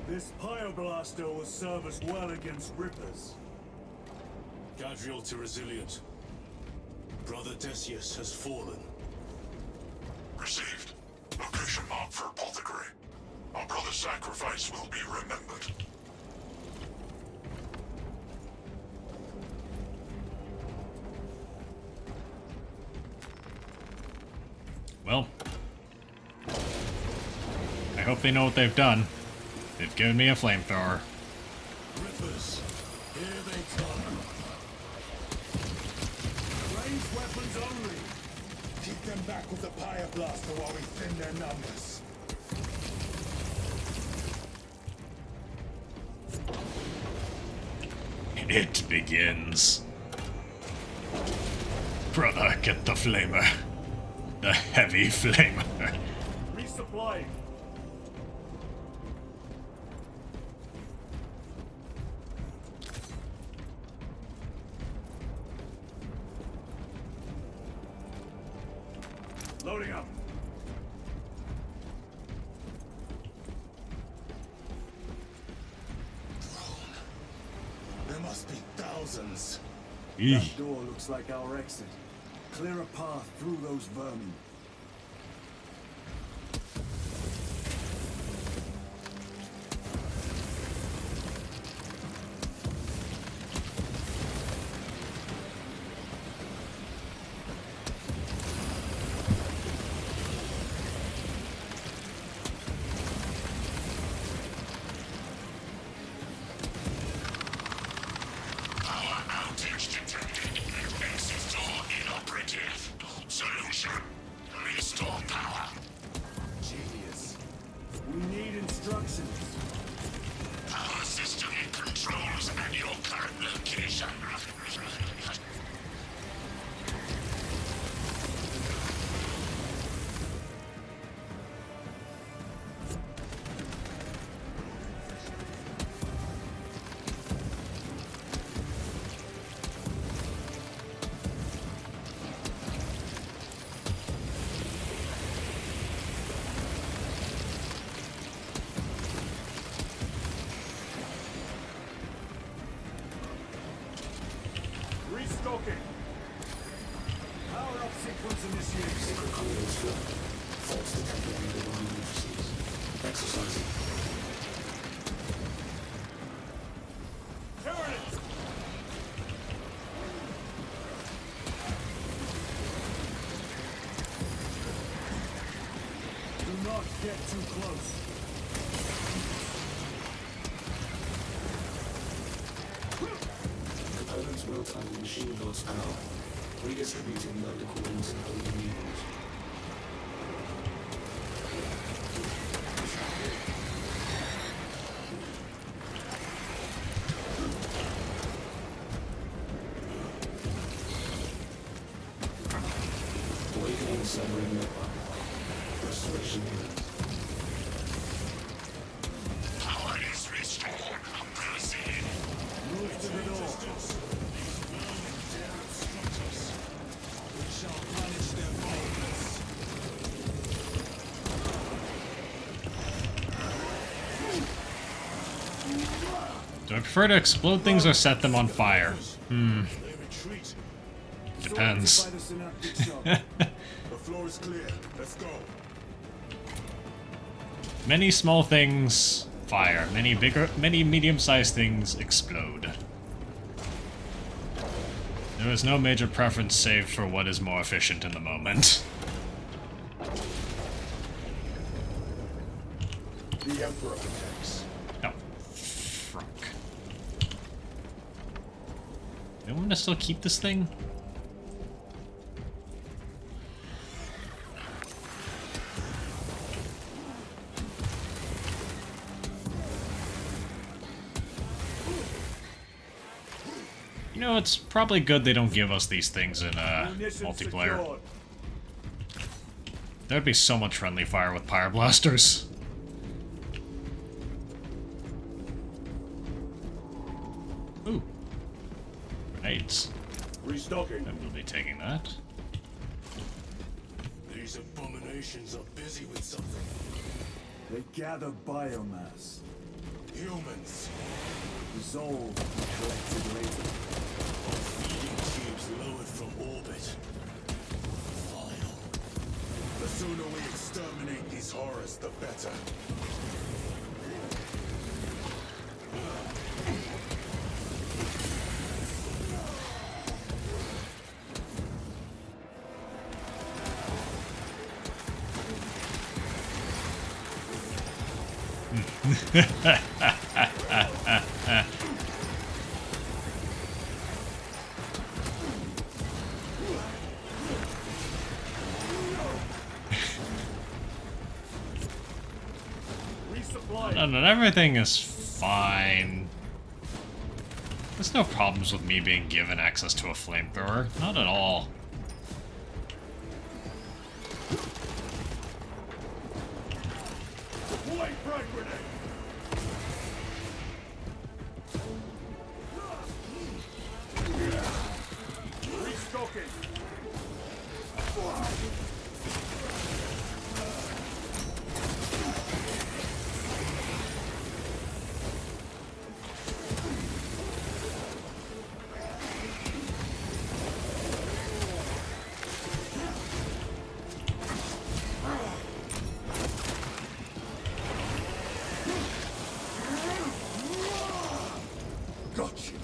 This Pyreblaster will serve us well against Rippers. Gadriel to resilient. Brother Decius has fallen. Received. Location marked for apothecary. Our brother's sacrifice will be remembered. Well, I hope they know what they've done. They've given me a flamethrower. Rippers, here they come. Ranged weapons only. Keep them back with the Pyreblaster while we thin their numbers. It begins. Brother, get the flamer. The heavy flamer. Resupplying. Loading up. There must be thousands. That door looks like our exit. Clear a path through those vermin. Power outage detected. Exit door inoperative. Solution. Restore power. Genius. We need instructions. Power system controls at your current location. Restocking. Power up sequence initiated. Turn it. Do not get too close. Components real-time machine loads power, redistributing local winds and holy needles. Awakening submarine network. Restoration unit. Power is restored. Proceed. Move to the door. Do I prefer to explode things or set them on fire? Depends. By the synaptic shock. The floor is clear. Let's go. Many small things fire. Many medium-sized things explode. There is no major preference save for what is more efficient in the moment. The Emperor protects. Oh, fuck. Do I want to still keep this thing? You know, it's probably good they don't give us these things in Munitions multiplayer. secured. There'd be so much friendly fire with pyre blasters. Ooh. Grenades. Restocking. I will be taking that. These abominations are busy with something. They gather biomass. Humans. Dissolved and collected later. Feeding tubes lowered from orbit. Vile. The sooner we exterminate these horrors, the better. No, everything is fine. There's no problems with me being given access to a flamethrower. Not at all. Deploy frag grenade. Restocking. Got you.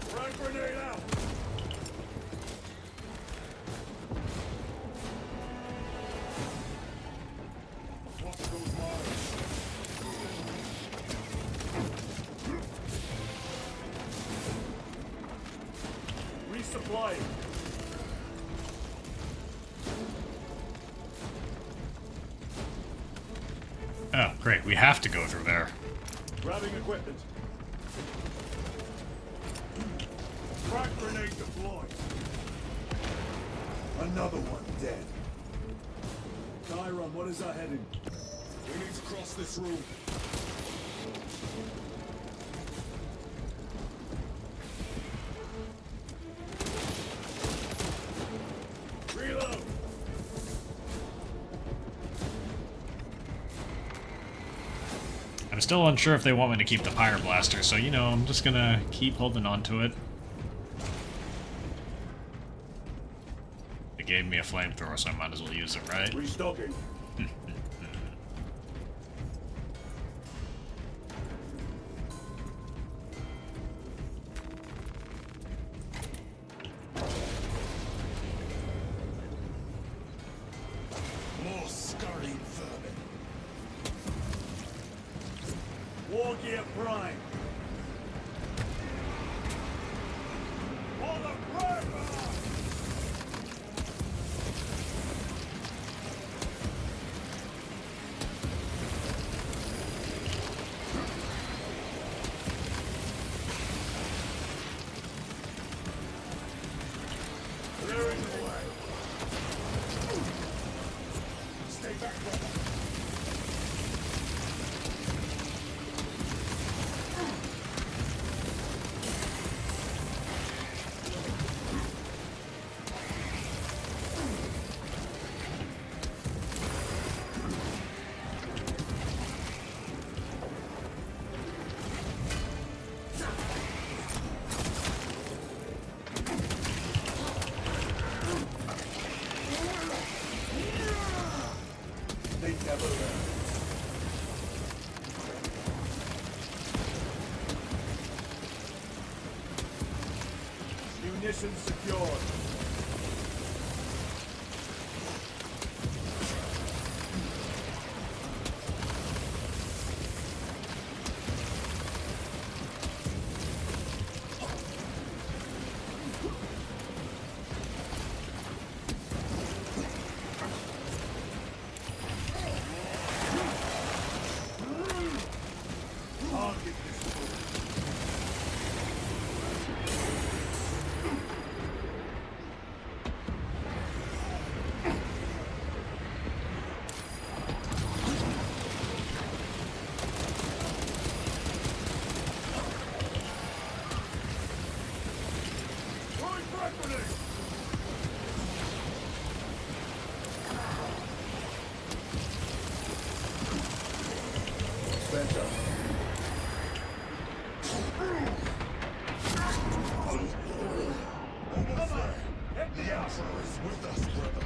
Frag grenade out. Swap those mines. Resupplying. Oh, great. We have to go through there. Grabbing equipment. Frag grenade deployed. Another one dead. Chiron, what is our heading? We need to cross this room. Reload! I'm still unsure if they want me to keep the pyre blaster, so you know, I'm just gonna keep holding on to it. They gave me a flamethrower, so I might as well use it, right? Restocking. More scurrying vermin. War gear prime. For the purpose! Clearing the way. Stay back, brother. They never learn. Munitions secured. Emperor is with us, brother.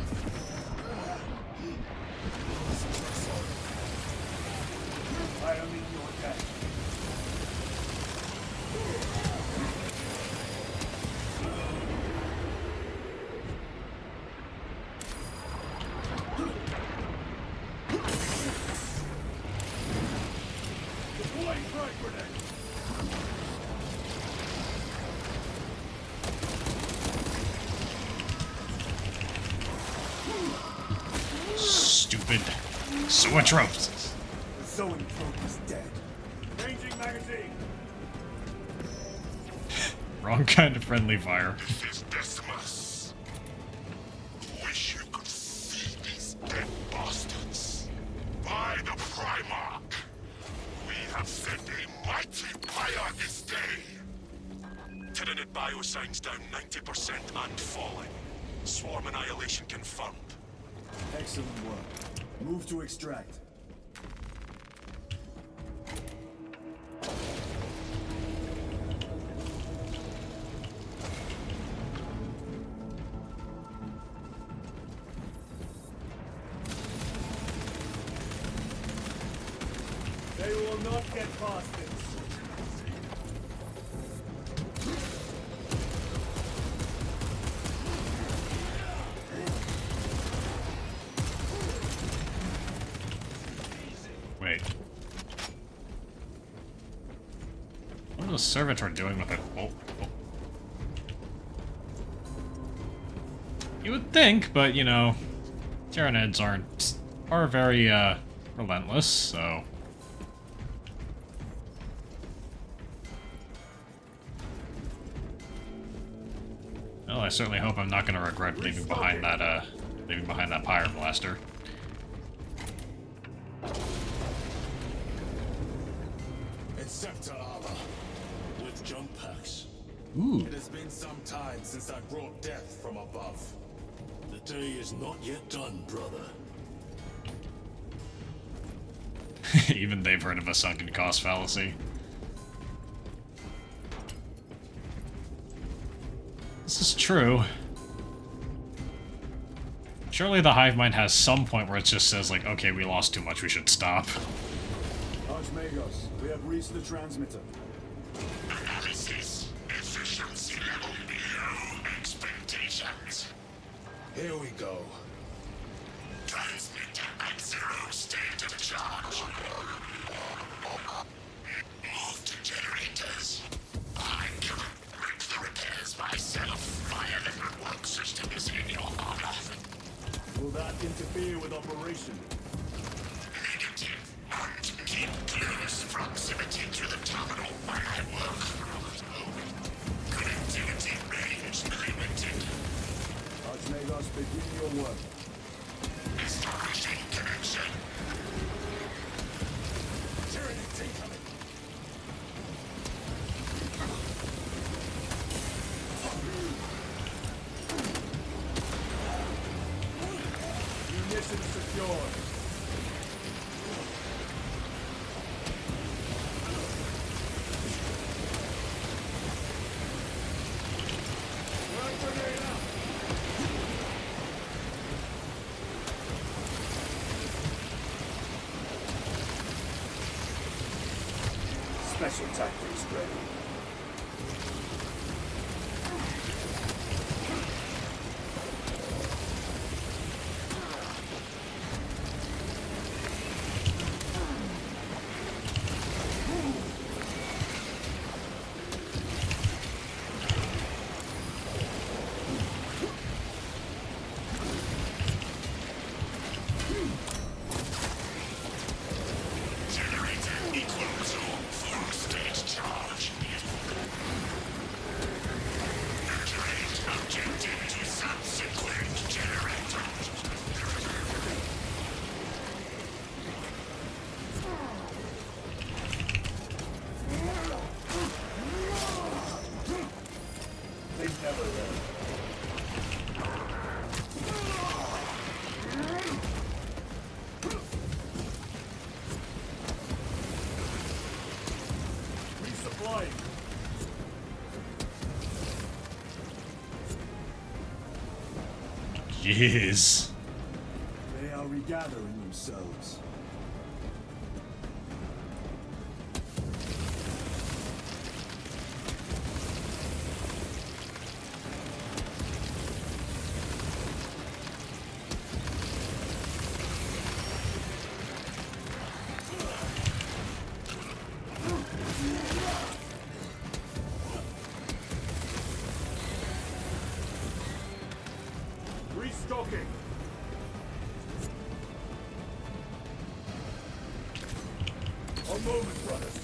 I am in your debt. Deploying frag grenade. Stupid zoetropes. The zoanthrope is dead. Changing magazine. Wrong kind of friendly fire. This is Decimus. Wish you could see these dead bastards. By the Primarch, we have sent a mighty pyre this day. Tyranid biosigns down 90% and falling. Swarm annihilation confirmed. Excellent work. Move to extract. They will not get past this. Wait. What are the servitor doing with it? Oh. You would think, but you know, Tyranids are very relentless, so. Well, I certainly hope I'm not gonna regret leaving behind that Pyre Blaster. Scepter armor with jump packs. Ooh. It has been some time since I brought death from above. The day is not yet done, brother. Even they've heard of a sunken cost fallacy. This is true. Surely the hive mind has some point where it just says, like, okay, we lost too much, we should stop. Archmagos, we have reached the transmitter. Analysis. Efficiency level below expectations. Here we go. Transmitter at 0 state of charge. Move to generators. I cannot make the repairs myself via the network systems in your honor. Will that interfere with operation? Negative. And keep close proximity to the terminal where I work. Connectivity range limited. Archmagos, begin your work. Establishing connection. Tyranids incoming. Munitions secured. Frag grenade out. Special tactics ready. Generator equal to full state charge. years. They are regathering themselves. Restocking. A moment, brothers.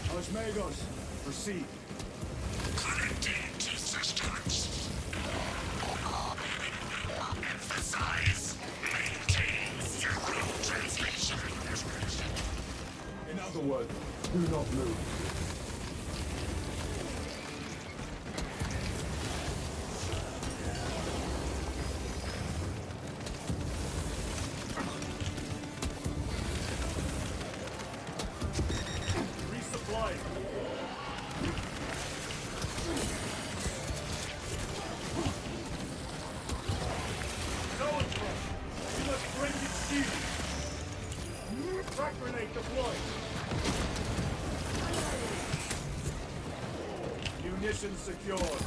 Osmagos, proceed. Connecting to systems. Emphasize. Maintain zero translation. In other words, do not move. Resupply. You must break its shield. Crack grenade deployed. Munitions secured.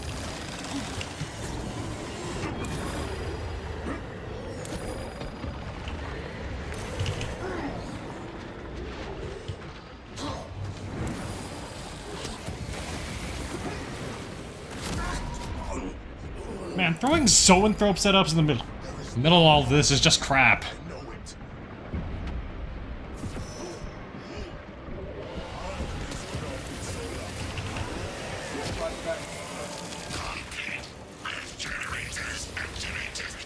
Man, throwing zoanthrope setups in the middle of all this is just crap. Generators activated.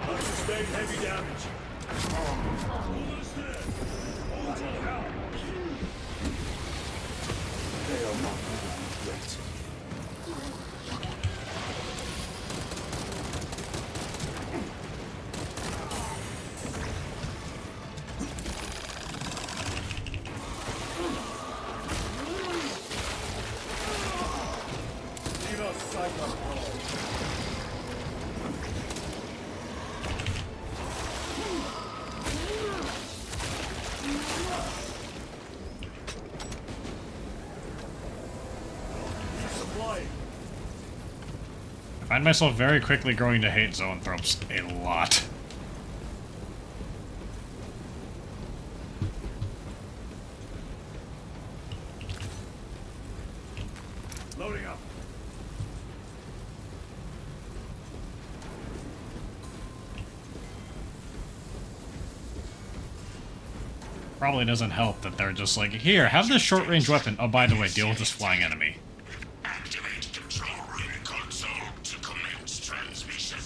I sustained heavy damage. Almost there. Hold your hell. They are not moving yet. Leave us cycle. Resupplying. I find myself very quickly growing to hate zoanthropes a lot. Loading up. Probably doesn't help that they're just like, here, have this short-range weapon. Oh, by the way, deal with this flying enemy. Activate control room console to commence transmission.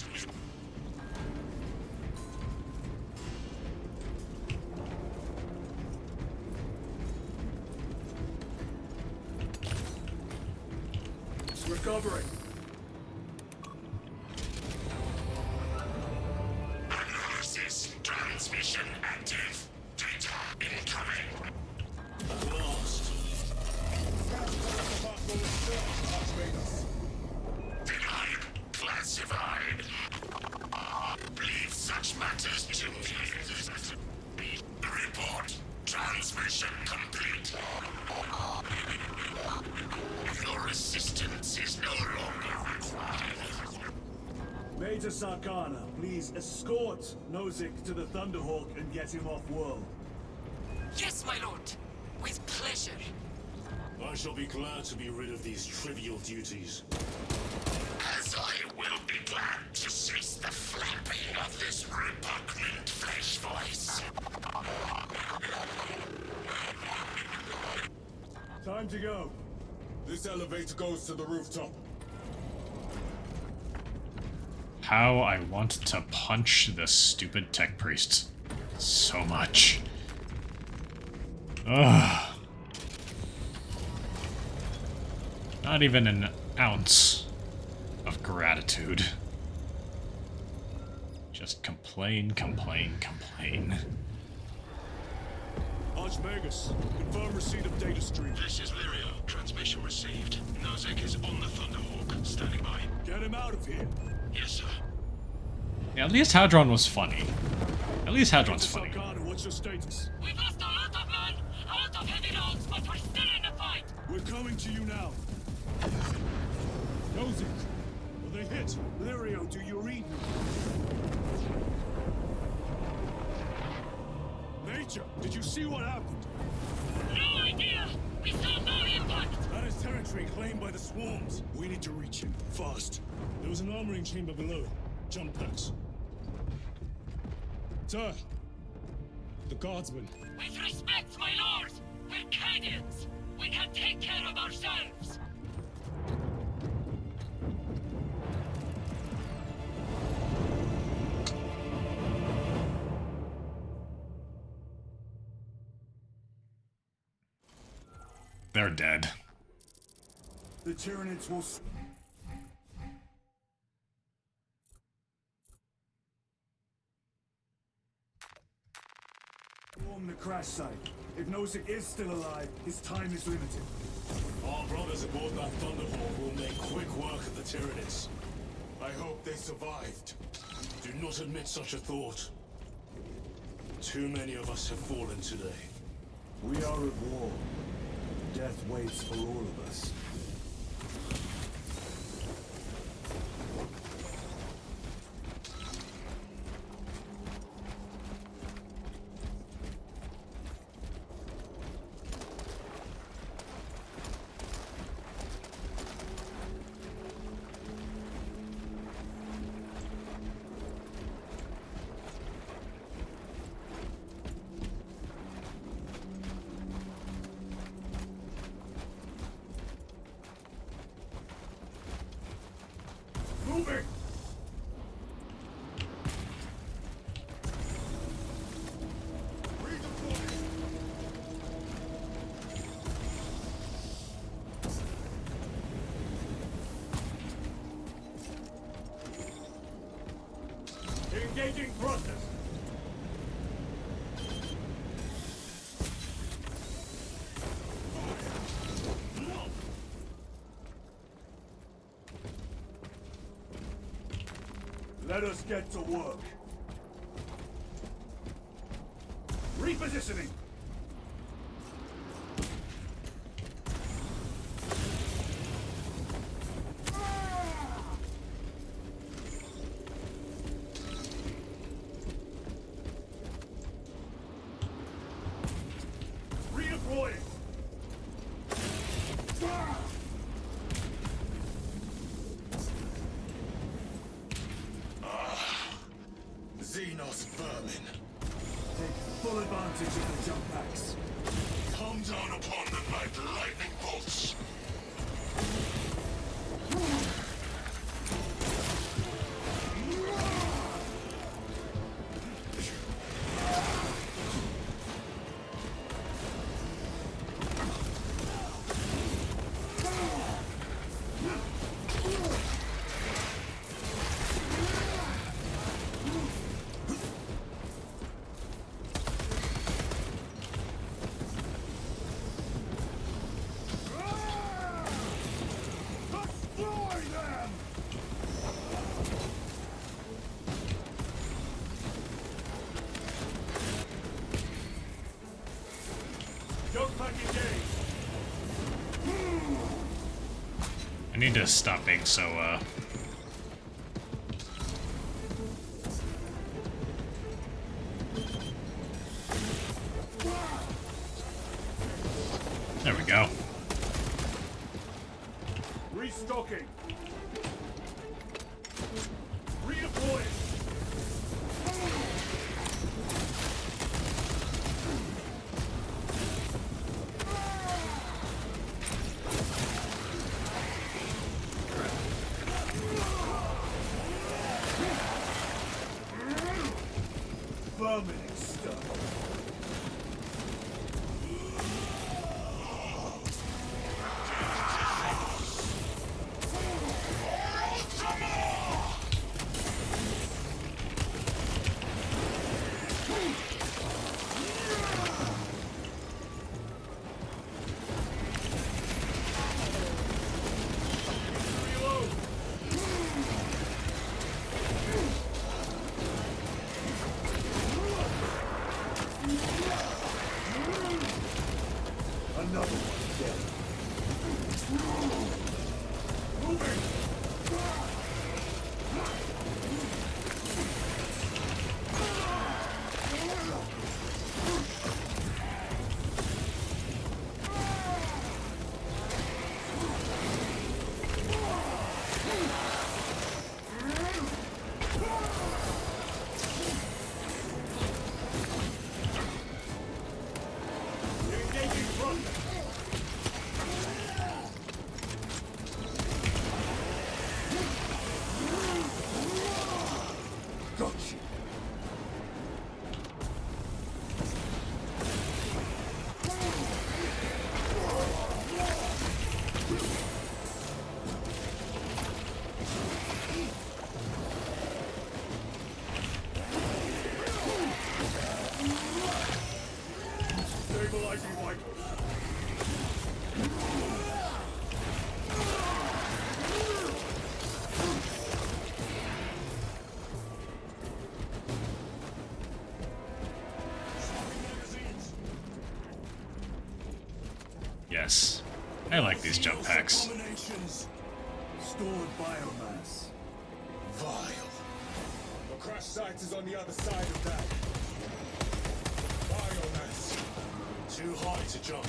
Recovering. Analysis. Transmission active. Data incoming. Denied. Classified. Leave such matters to me. Report. Transmission complete. Your assistance is no longer required. Major Sarkana, please escort Nozick to the Thunderhawk and get him off world. Yes, my lord. With pleasure. I shall be glad to be rid of these trivial duties. As I will be glad to cease the flapping of this repugnant flesh voice. Time to go. This elevator goes to the rooftop. How I want to punch this stupid tech priest so much. Ugh. Not even an ounce of gratitude. Just complain, complain, complain. Archmagus, confirm receipt of data stream. This is Lirio. Transmission received. Nozick is on the Thunderhawk, standing by. Get him out of here. Yes, sir. Yeah, at least Hadron was funny. At least Hadron's funny. Sarkana, what's your status? We've lost a lot of men, a lot of heavy rounds, but we're still in the fight. We're coming to you now. Nozick, are they hit? Lirio, do you read me? Major, did you see what happened? No idea. We saw no impact. That is territory claimed by the swarms. We need to reach him, fast. There was an armoring chamber below. Jump packs. Sir, the guardsmen. With respect, my lord, we're Cadians. We can take care of ourselves. They're dead. The Tyranids will... Storm the crash site. If Nozick is still alive, his time is limited. Our brothers aboard that Thunderhawk will make quick work of the Tyranids. I hope they survived. Do not admit such a thought. Too many of us have fallen today. We are at war. Death waits for all of us. Moving! Engaging thrusters! Let us get to work. Repositioning! Redeploying! Xenos vermin. Take full advantage of the jump packs. Come down upon them like lightning bolts. I need to stop being so, There we go. Restocking. Redeploying. vermin stuff. Another one dead. Moving! Engaging front! Gotcha. Stabilizing vitals. Yes. I like these jump packs. Abominations. Stored biomass. Vile. The crash site is on the other side of that. Biomass. Too high to jump.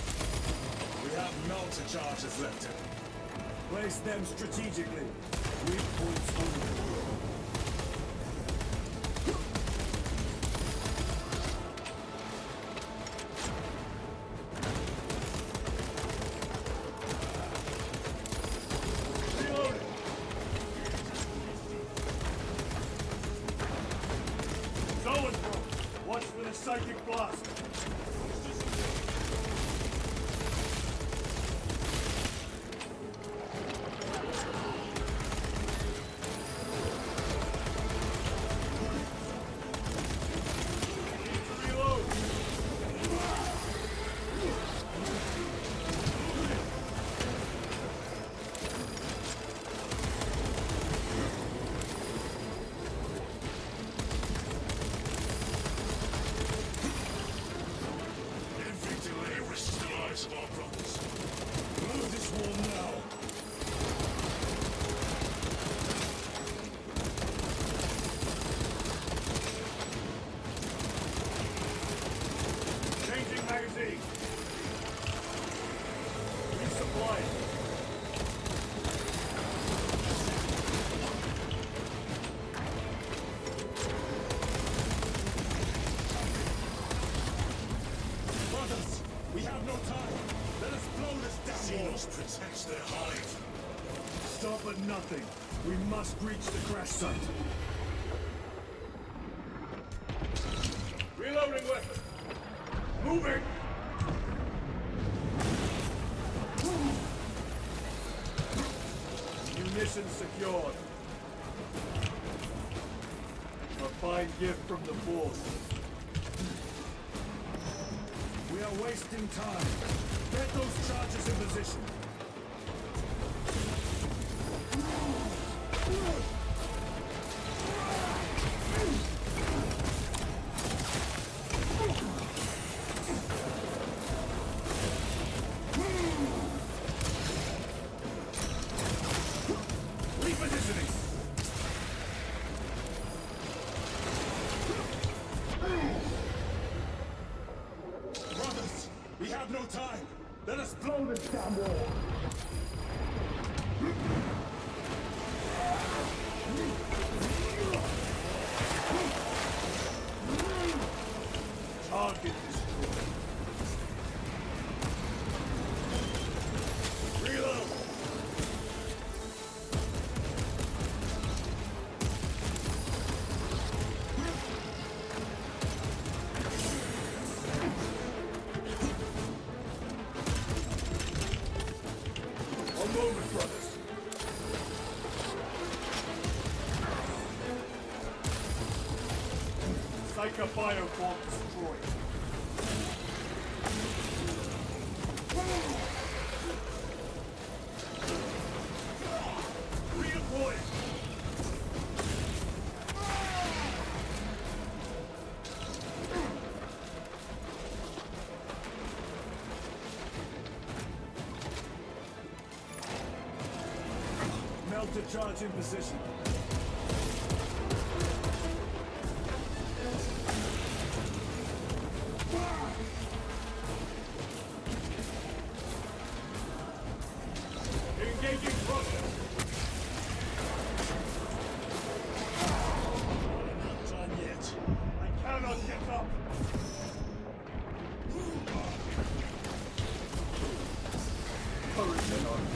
We have melter charges left in. Place them strategically. Weak points only. Reloading. Zoanthrope, watch for the psychic blast. Reload. Every delay risks the lives of our brothers. Move this wall now. Changing magazine. Resupplying. Brothers, we have no time. Let us blow this down wall. Xenos protects their hive. Stop at nothing. We must reach the crash site. Reloading weapon. Moving. Munitions secured. A fine gift from the Force. We are wasting time. Get those charges in position. Repositioning. Brothers, we have no time. Let us blow this down wall. Target destroyed. Reload. brothers. Psycho Bioform destroyed. Redeploy! Melter charge in position. Engaging thrusters. Not done yet. I cannot get up. Courage and honor.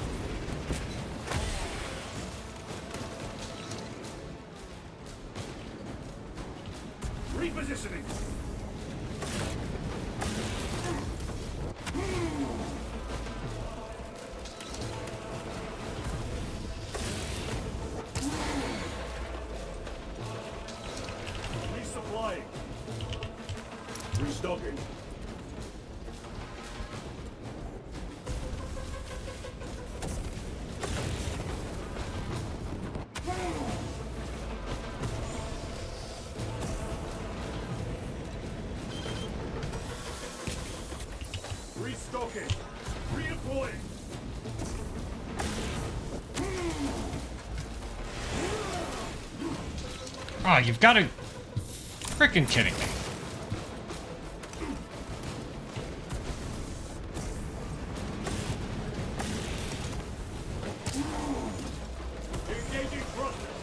Repositioning. Resupplying. Restocking. Restocking. Redeploying. Oh, you've got to frickin' kidding me. Engaging thrusters.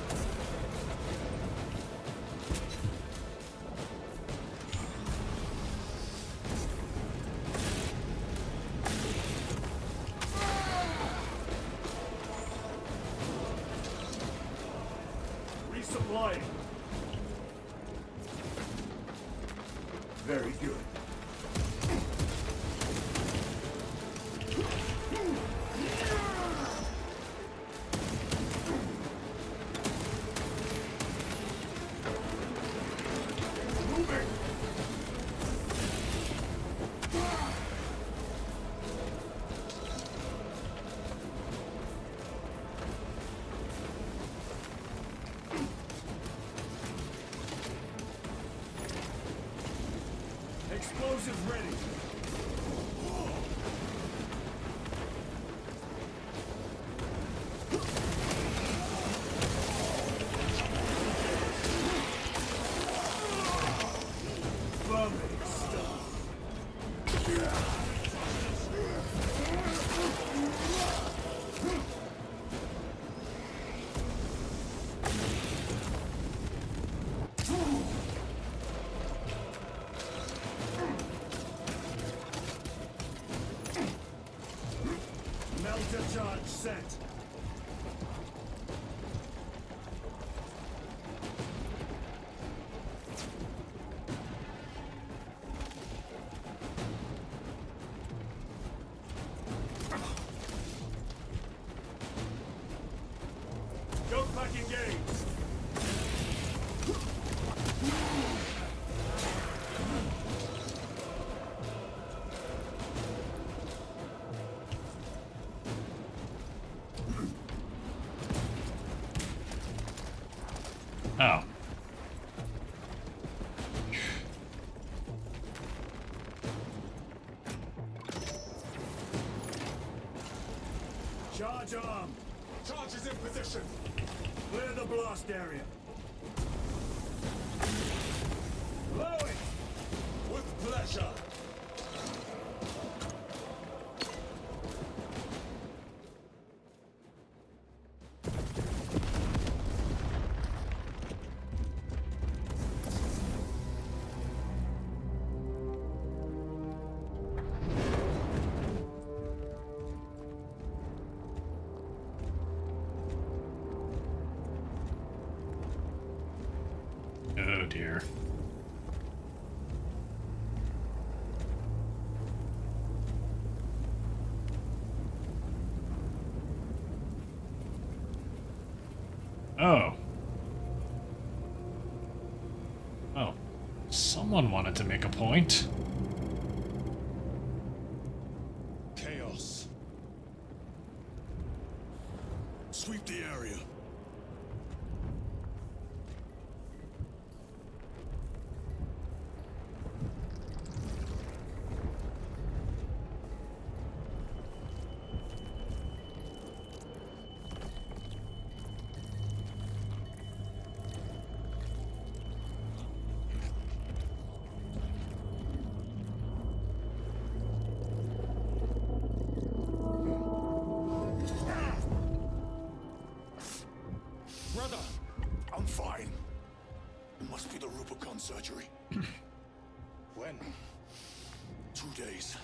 Resupplying. Very good. Moving. Explosives ready. Vermin stuff. Melter charge set. Go back engaged. Oh. Charge arm. Charge is in position. Clear the blast area. Blow it. With pleasure. Oh. Oh. Someone wanted to make a point. Chaos. Sweep the area. Brother, I'm fine. It must be the Rubicon surgery. When? 2 days.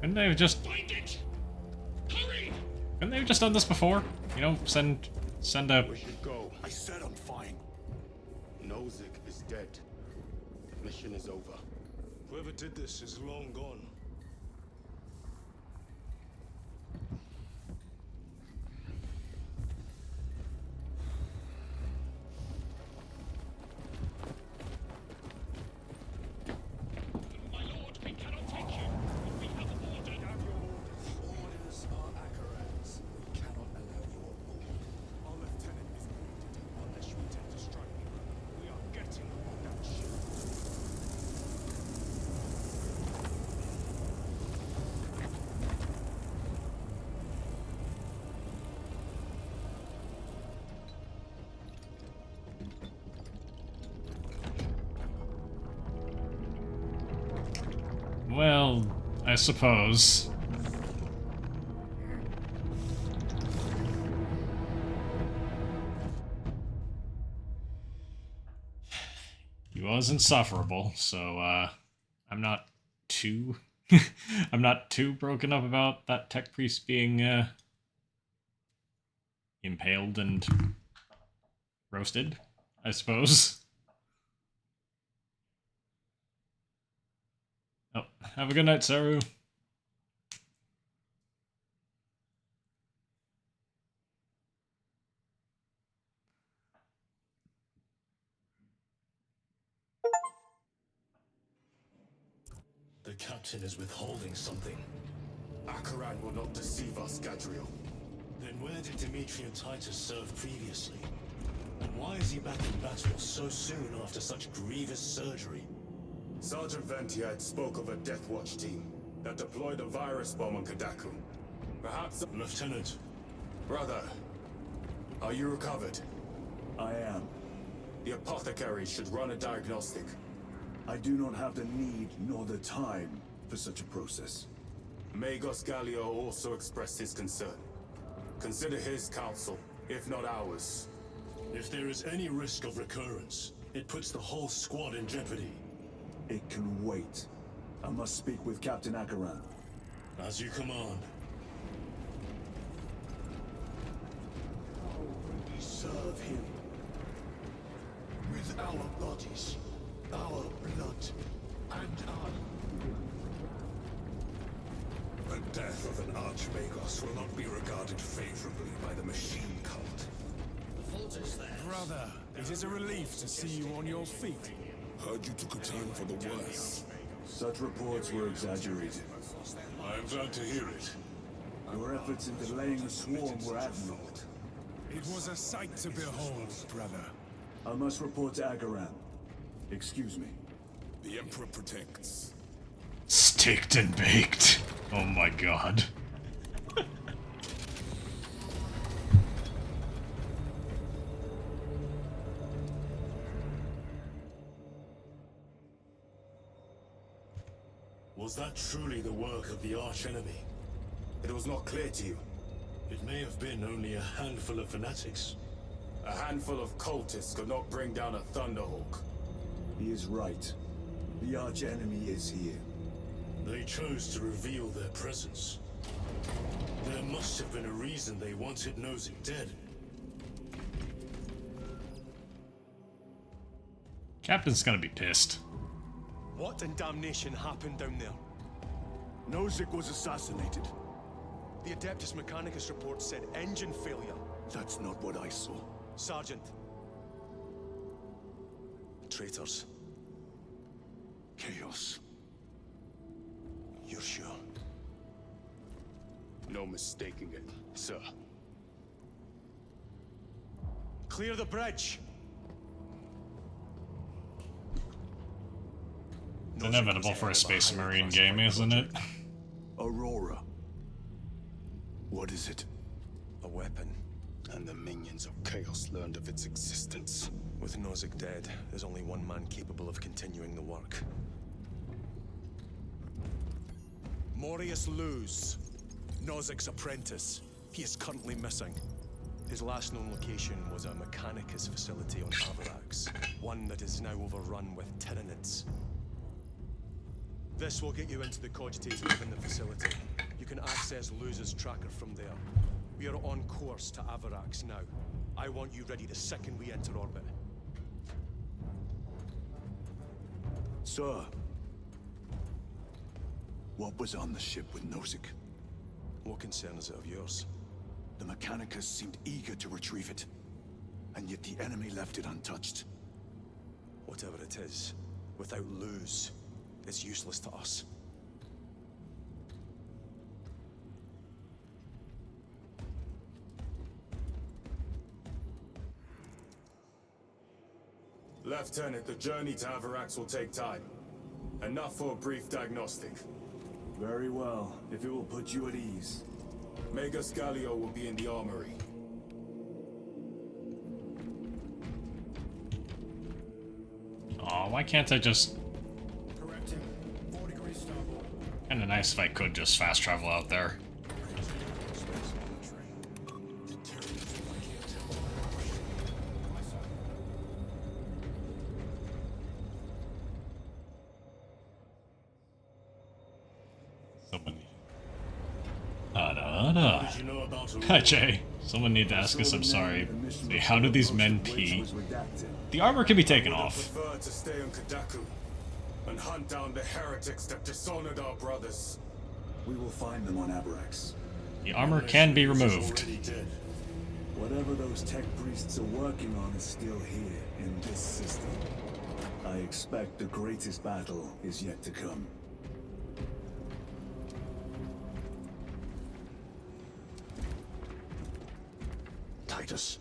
Couldn't they have just... Find it! Hurry! Couldn't they have just done this before? You know, send a... We should go. I said I'm fine. Nozick is dead. Mission is over. Whoever did this is long gone. My lord, we cannot take you. We have ordered. Orders are Akaran's. We cannot allow you aboard. Our lieutenant is wounded. Unless you intend to strike me, brother, we are getting on that ship. Well, I suppose. He was insufferable, so I'm not too I'm not too broken up about that tech priest being impaled and roasted, I suppose. Oh, have a good night, Saru. The captain is withholding something. Akaran will not deceive us, Gadriel. Then where did Dimitri and Titus serve previously? And why is he back in battle so soon after such grievous surgery? Sergeant Ventiad spoke of a Death Watch team that deployed a virus bomb on Kadaku. Perhaps... Lieutenant. Brother, are you recovered? I am. The apothecary should run a diagnostic. I do not have the need nor the time for such a process. Magos Gallio also expressed his concern. Consider his counsel, if not ours. If there is any risk of recurrence, it puts the whole squad in jeopardy. It can wait. I must speak with Captain Akaran. As you command. We serve him. With our bodies, our blood, and our... The death of an Archmagos will not be regarded favorably by the machine cult. Brother, it is a relief to see you on your feet. Heard you took a turn for the worse. Such reports were exaggerated. I am glad to hear it. Your efforts in delaying the swarm were admirable. It was a sight to behold, brother. I must report to Akaran. Excuse me. The Emperor protects. Staked and baked. Oh my god. Was that truly the work of the archenemy? It was not clear to you. It may have been only a handful of fanatics. A handful of cultists could not bring down a Thunderhawk. He is right. The archenemy is here. They chose to reveal their presence. There must have been a reason they wanted Nozick dead. Captain's gonna be pissed. What in damnation happened down there? Nozick was assassinated. The Adeptus Mechanicus report said engine failure. That's not what I saw. Sergeant. Traitors. Chaos. You're sure? No mistaking it, sir. Clear the bridge! It's inevitable for a Space Marine game, isn't it? Aurora. What is it? A weapon. And the minions of Chaos learned of its existence. With Nozick dead, there's only one man capable of continuing the work. Morius Luz, Nozick's apprentice. He is currently missing. His last known location was a Mechanicus facility on Avarax, one that is now overrun with Tyranids. This will get you into the cogitator within the facility. You can access Luz's tracker from there. We are on course to Avarax now. I want you ready the second we enter orbit. Sir. What was on the ship with Nozick? What concern is it of yours? The Mechanicus seemed eager to retrieve it. And yet the enemy left it untouched. Whatever it is, without Luz, it's useless to us. Lieutenant, the journey to Avarax will take time. Enough for a brief diagnostic. Very well, if it will put you at ease. Magus Gallio will be in the armory. Aw, why can't I just... Correcting. 4 degrees starboard. Kinda nice if I could just fast travel out there. Did you know about Hi, Jay. Someone need to ask us, I'm sorry. See, how do these men pee? The armor can be taken off. Prefer to stay on Kadaku and hunt down the heretics that dishonored our brothers. We will find them on Avarax. The armor can be removed. Whatever those tech priests are working on is still here in this system. I expect the greatest battle is yet to come. Titus,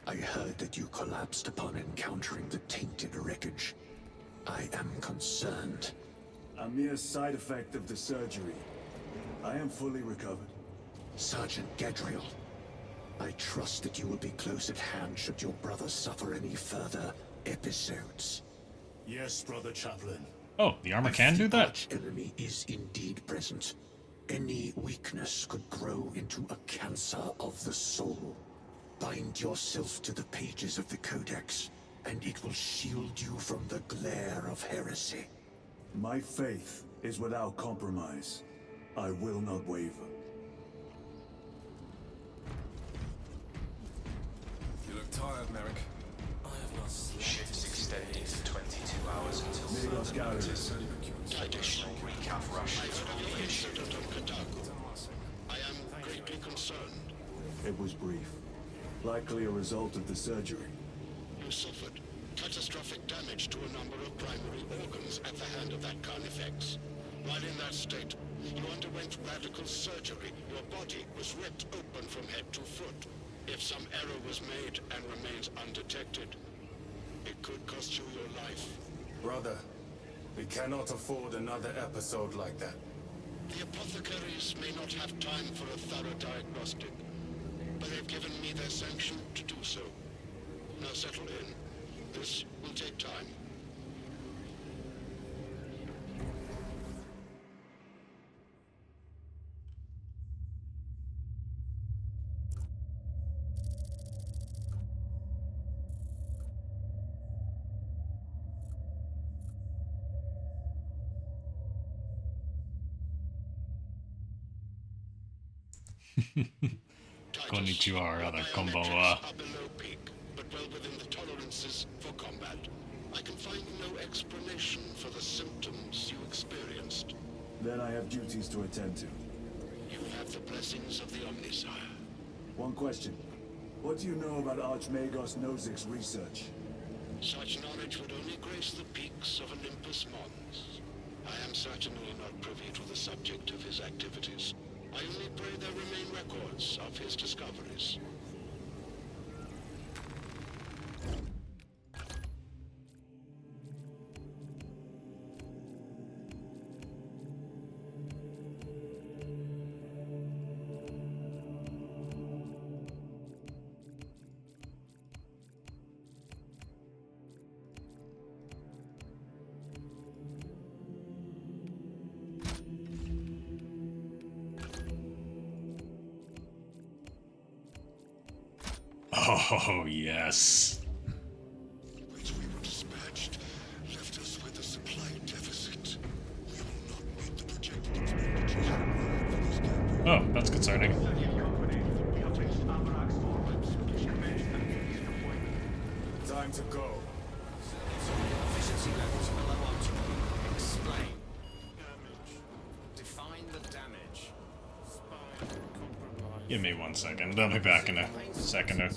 I heard that you collapsed upon encountering the tainted wreckage. I am concerned. A mere side effect of the surgery. I am fully recovered. Sergeant Gadriel, I trust that you will be close at hand should your brother suffer any further episodes. Yes, Brother Chaplain. Oh, the armor can do that? The enemy is indeed present. Any weakness could grow into a cancer of the soul. Bind yourself to the pages of the Codex, and it will shield you from the glare of heresy. My faith is without compromise. I will not waver. You look tired, Merrick. I have not slept. Shifts extended to 22 hours until Migos Garrett. additional recap rush. I am greatly concerned. It was brief. Likely a result of the surgery. You suffered catastrophic damage to a number of primary organs at the hand of that carnifex. While in that state, you underwent radical surgery. Your body was ripped open from head to foot. If some error was made and remains undetected, it could cost you your life. Brother, we cannot afford another episode like that. The apothecaries may not have time for a thorough diagnostic, but they've given me their sanction to do so. Now settle in. This will take time. Konnichiwa, or other Biometrics konbanwa. are below peak, but well within the tolerance defenses for combat. I can find no explanation for the symptoms you experienced. Then I have duties to attend to. You have the blessings of the Omnisire. One question. What do you know about Archmagos Nozik's research? Such knowledge would only grace the peaks of Olympus Mons. I am certainly not privy to the subject of his activities. I only pray there remain records of his discoveries. Oh, yes. Which we were dispatched, left us with a supply deficit. We will not meet the projected expenditures required for this campaign. Oh, that's concerning. Time to go. Efficiency levels below optimal. Explain. Damage. Define the damage. Give me 1 second. I'll be back in a second.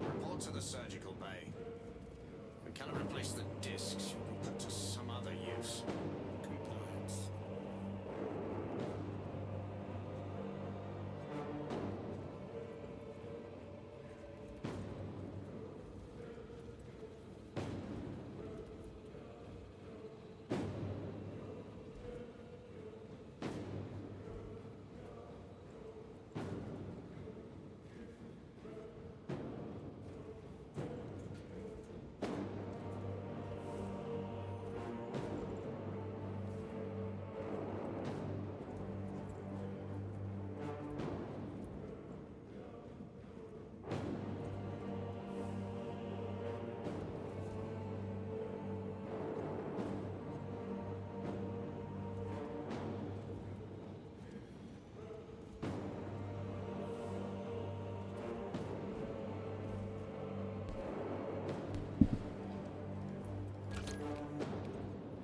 Report to the surgical bay. We cannot replace the discs. You can put to some other use. Compliance.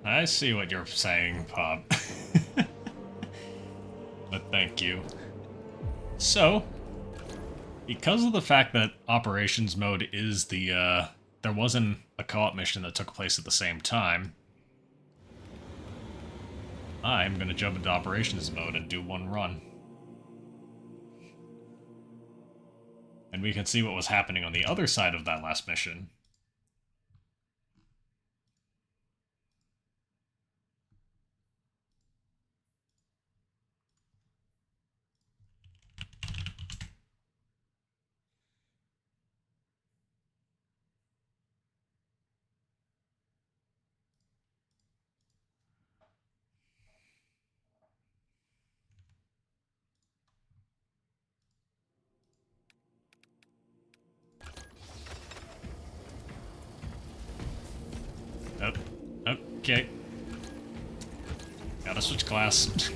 I see what you're saying, Pop. But thank you. So, because of the fact that Operations Mode is the, there wasn't a co-op mission that took place at the same time, I'm gonna jump into Operations Mode and do one run. And we can see what was happening on the other side of that last mission. Oh, okay. Gotta switch class.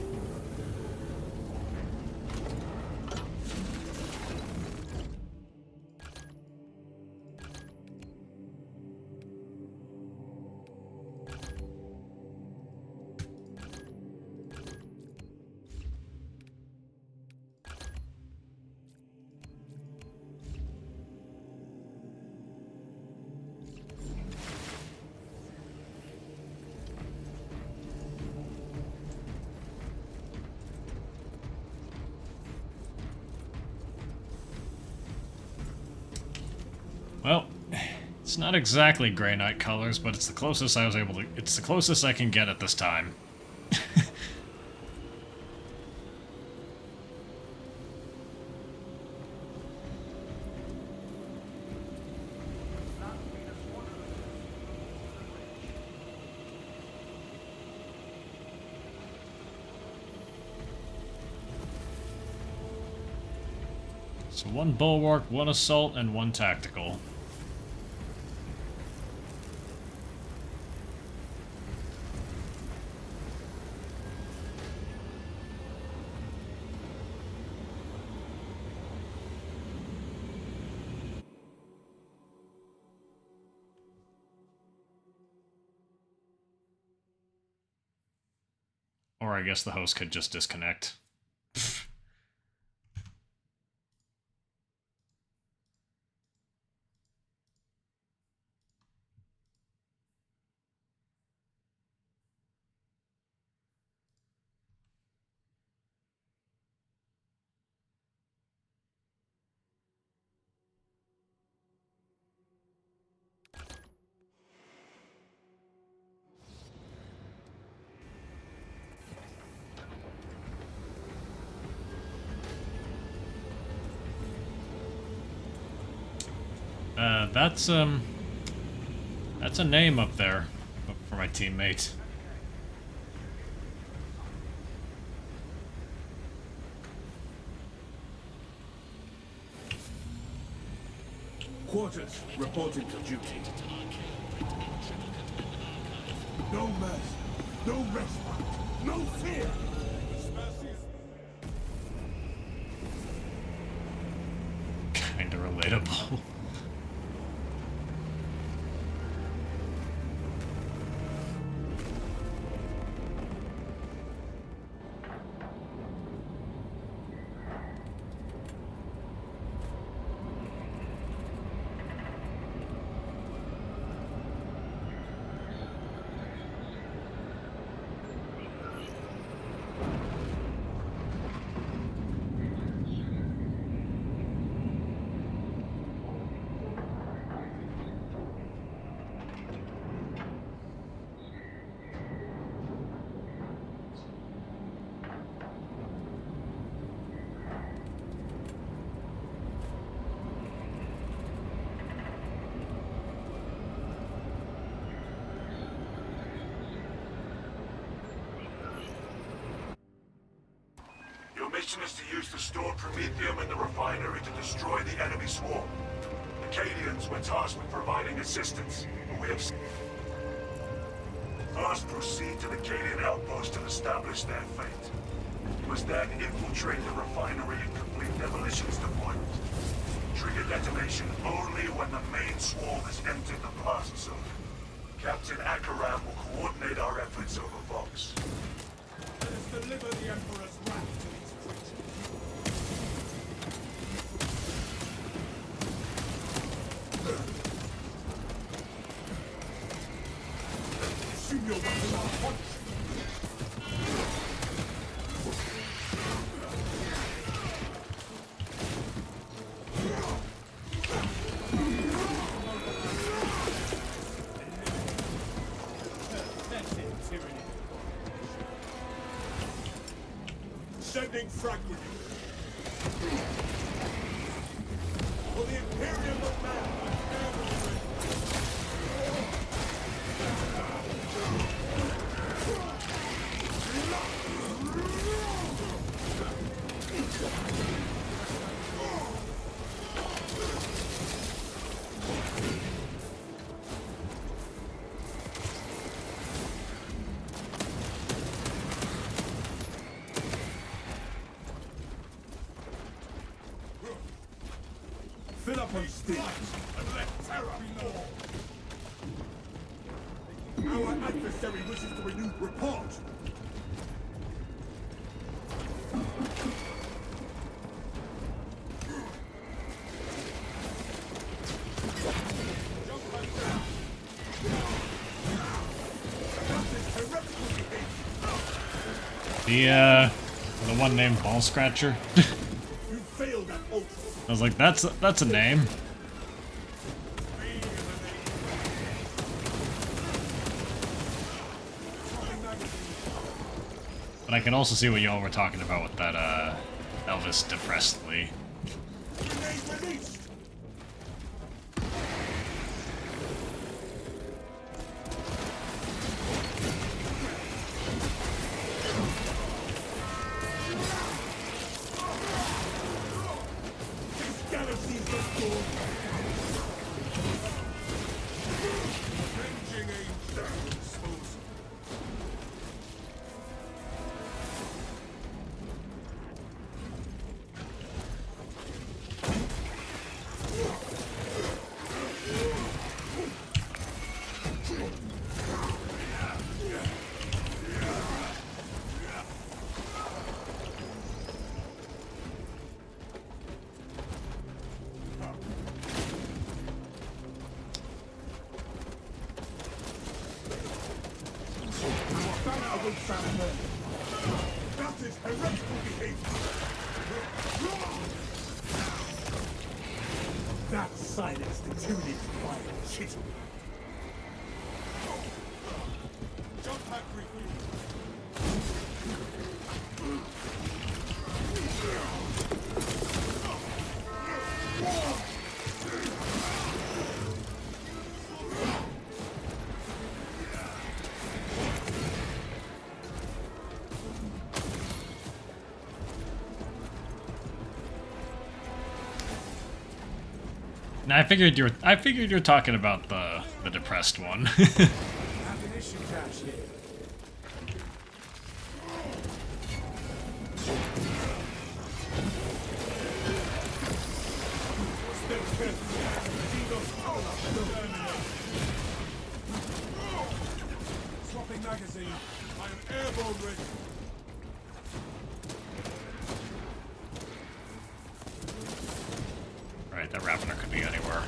Well, it's not exactly Grey Knight colors, but it's the closest I was able to... It's the closest I can get at this time. So 1 bulwark, 1 assault, and 1 tactical. Or I guess the host could just disconnect. That's a name up there for my teammate. Quarters, reporting to duty. No mercy, no respite, no fear! Kinda relatable. Your mission is to use the stored Promethium in the refinery to destroy the enemy swarm. The Cadians were tasked with providing assistance, but we have... First, proceed to the Cadian outpost and establish their fate. You must then infiltrate the refinery and complete demolitions deployment. Trigger detonation only when the main swarm has entered the blast zone. Captain Akaram will coordinate our efforts over Vox. Let us deliver the Emperor's wrath to these creatures. Assume your weapon on punch. Sending frag grenade. For the Imperium of Man. Fill up on steel and let terror be law. Our adversary wishes to renew report. The one named Ball Scratcher. You failed at ultra. I was like, that's a name. But I can also see what y'all were talking about with that Elvis depressedly. Grenade released. will sound them. That is heretical behavior. That silenced the Tyranids' vile chitter. Jump back briefly. Now, I figured you were talking about the depressed one. Ammunition cache here. Swapping magazine. I am airborne ready. Right, that Ravener could be anywhere.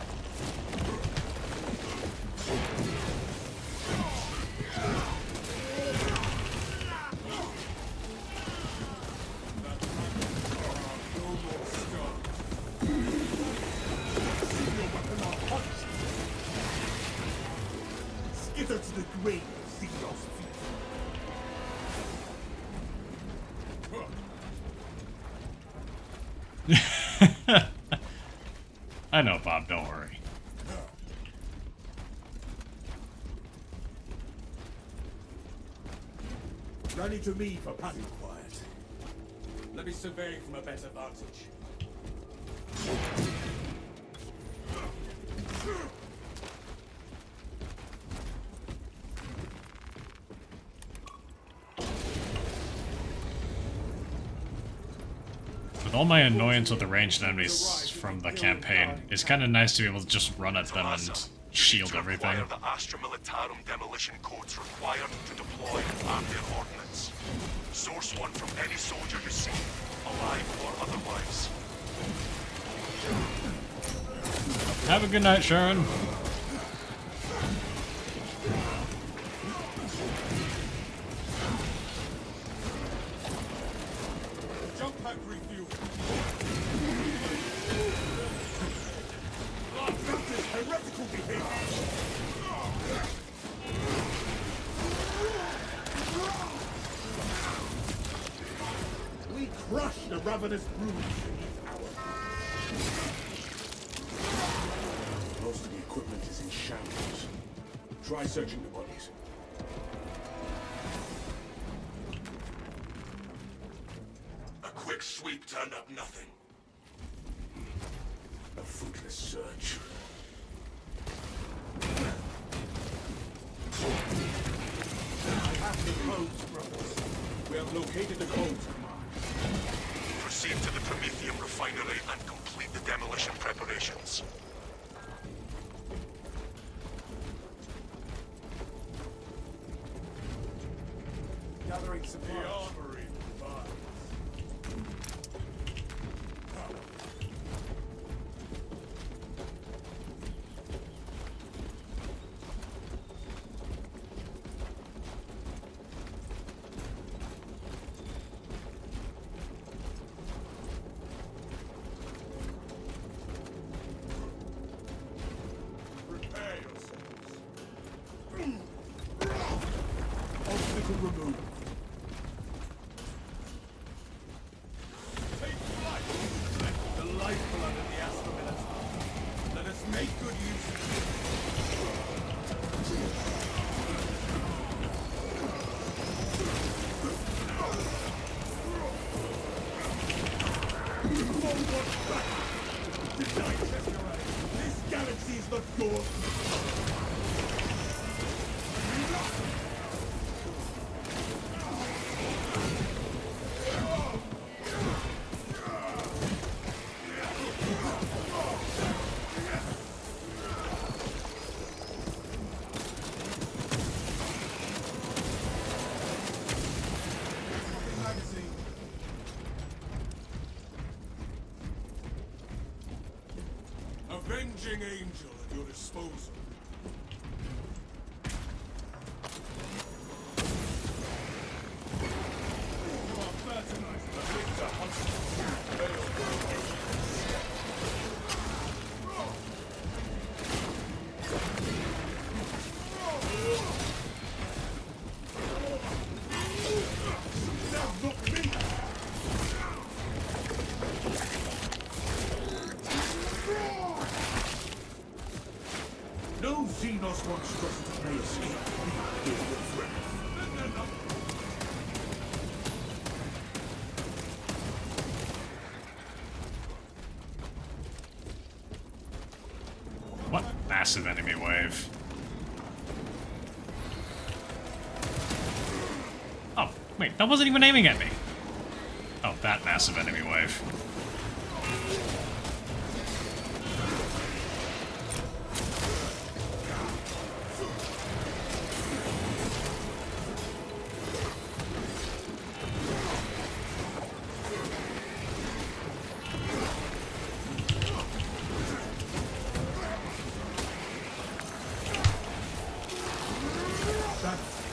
Skither to the grave, Xenos feet. I know, Bob, don't worry. Running to me for padding quiet. Let me survey from a better vantage. With all my annoyance with the ranged enemies from the campaign, it's kind of nice to be able to just run at them and shield everything. The Astra Militarum demolition codes required to deploy and arm their ordnance. Source one from any soldier you see, alive or otherwise. Have a good night, Sharon. Jump pack refuel. That is heretical behavior. We crush the ravenous brood beneath our. Most of the equipment is in shambles. Try searching the bodies. A quick sweep turned up nothing. A fruitless search. I have the codes, brothers. We have located the codes, Command. Proceed to the Prometheum refinery and complete the demolition preparations. Gathering supplies. The armory provides. Prepare yourselves. Obstacle removed. Take flight! The lifeblood of the Astra Militarum. Let us make good use of it. This galaxy is not yours. Magazine. Avenging angel at your disposal. What massive enemy wave? Oh, wait, that wasn't even aiming at me. Oh, that massive enemy wave.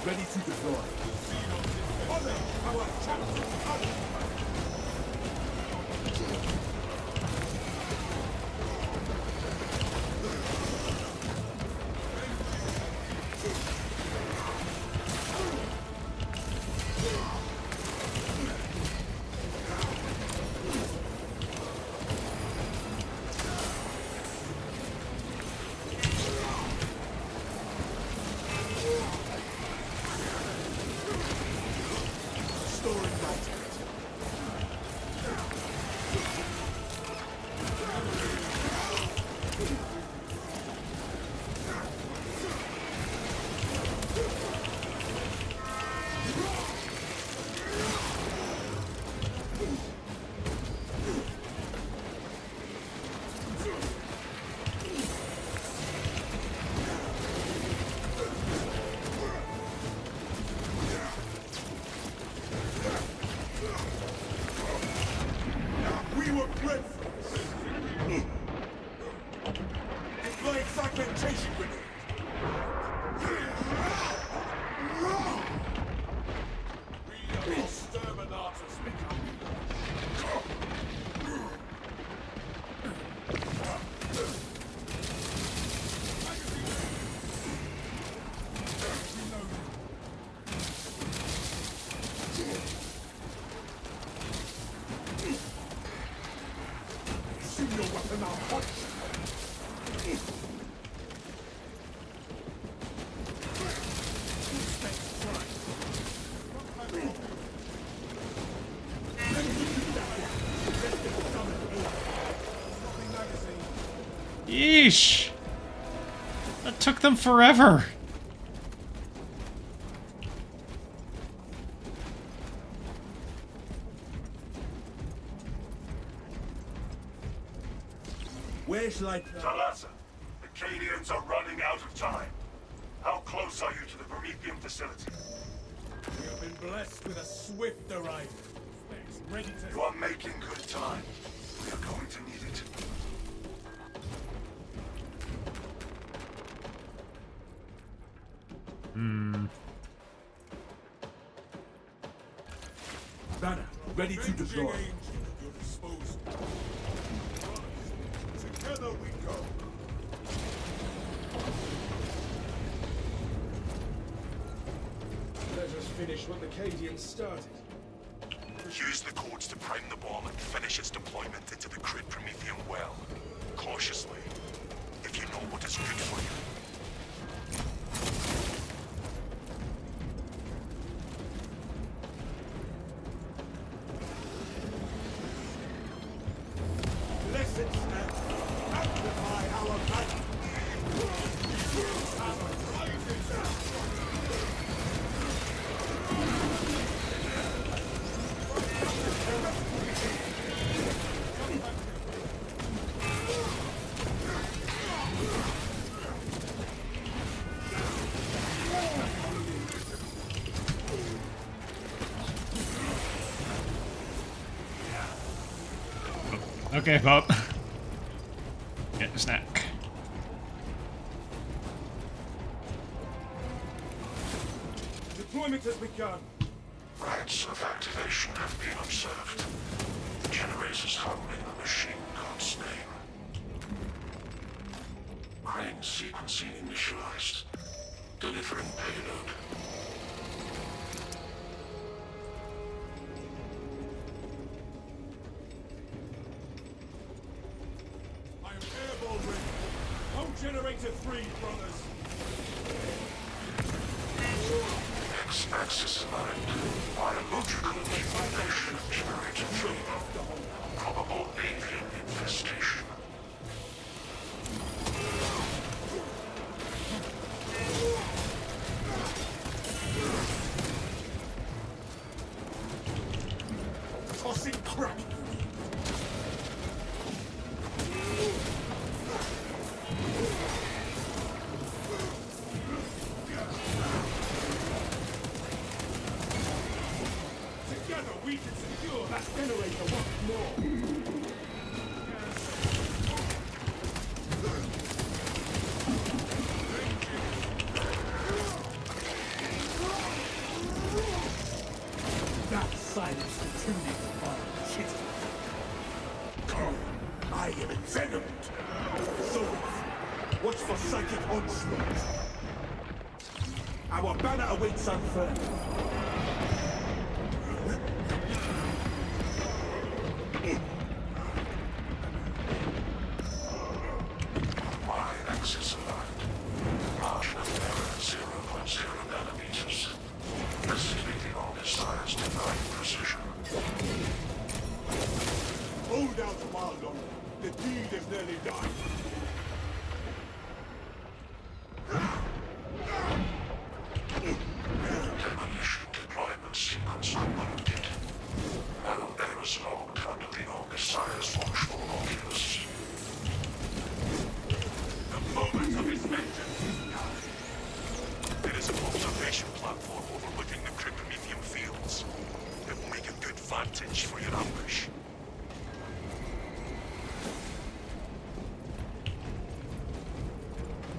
Ready to deploy. We were bred for this. Deploying fragmentation grenade. We are exterminators becoming. Yeesh! That took them forever! Where shall I... Talassa, the Cadians are running out of time. How close are you to the Promethean facility? We have been blessed with a swift arrival. Ready to... You are making good time. We are going to need it. Banner, ready to deploy. Together we go. Let us finish what the Cadians started. Use the codes to prime the bomb and finish its deployment into the crude Promethean well. Cautiously, if you know what is good for you. Listen, Snap. Amplify our battle. Okay, Bob. Get a snack. Deployment has begun. Rites of activation have been observed. The generators holding the machine god's name. Crane sequencing initialized. Delivering payload. I am airball ready. Home generator 3, brothers. This axis aligned. Biological deformation generated from probable avian infestation. Tossing crap! Together we can secure that generator once more! That silence continues to fire shit. Come, I am envenomed. Souls, watch for psychic onslaught. Our banner awaits unfurled. Y-axis aligned. Margin of error 0.0 nanometers. Estimating all desires divine precision. Hold out a while longer. The deed is nearly done. Demolition deployment sequence completed. No errors logged under the August's watchful oculus. The moment of his vengeance is nigh. It is an observation platform overlooking the cryptomedium fields. It will make a good vantage for your ambush.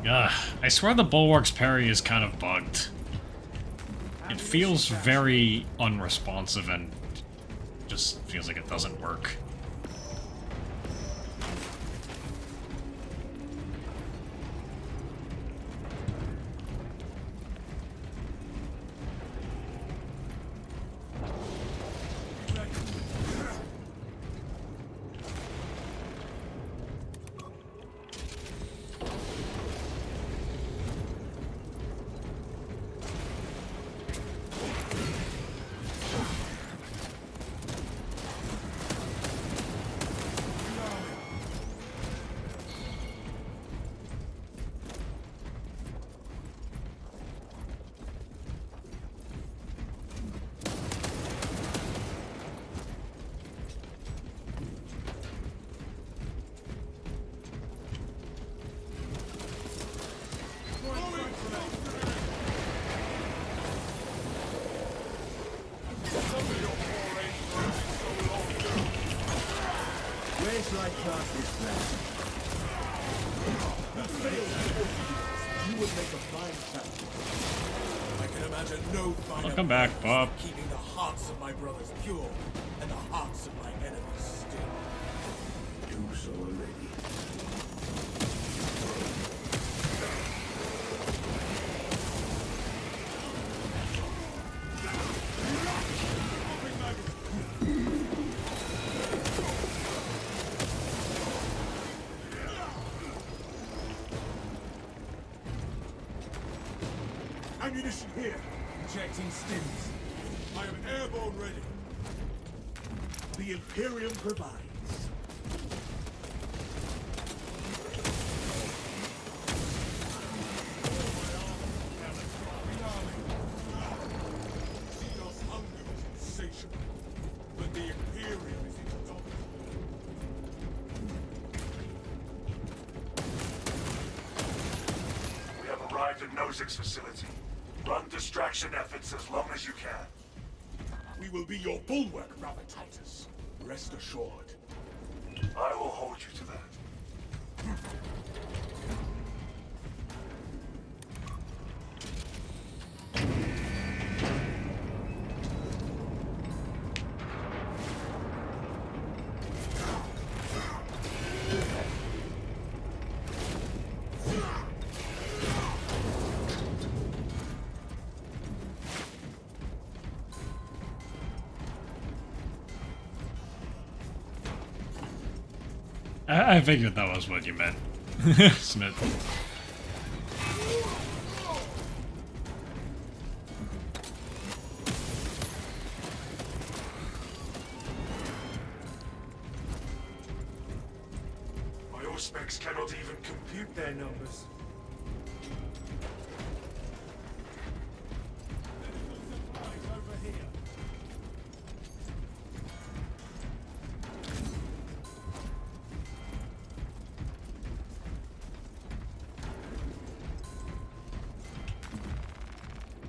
Ugh, I swear the Bulwark's parry is kind of bugged. It feels very unresponsive and just feels like it doesn't work. Where shall I cast this flag? You failed. You would make a fine champion. I can imagine no finer Welcome back, purpose Bob. than keeping the hearts of my brothers pure and the hearts of my enemies still. Do so already. Ammunition here. Injecting stims. I am airborne ready. The Imperium provides. Xenos hunger is insatiable, but the Imperium is indomitable. We have arrived at Nozick's facility. Run distraction efforts as long as you can. We will be your bulwark, Brother Titus. Rest assured. I will hold you to that. I figured that was what you meant, Smith. Specs cannot even compute their numbers. Over here.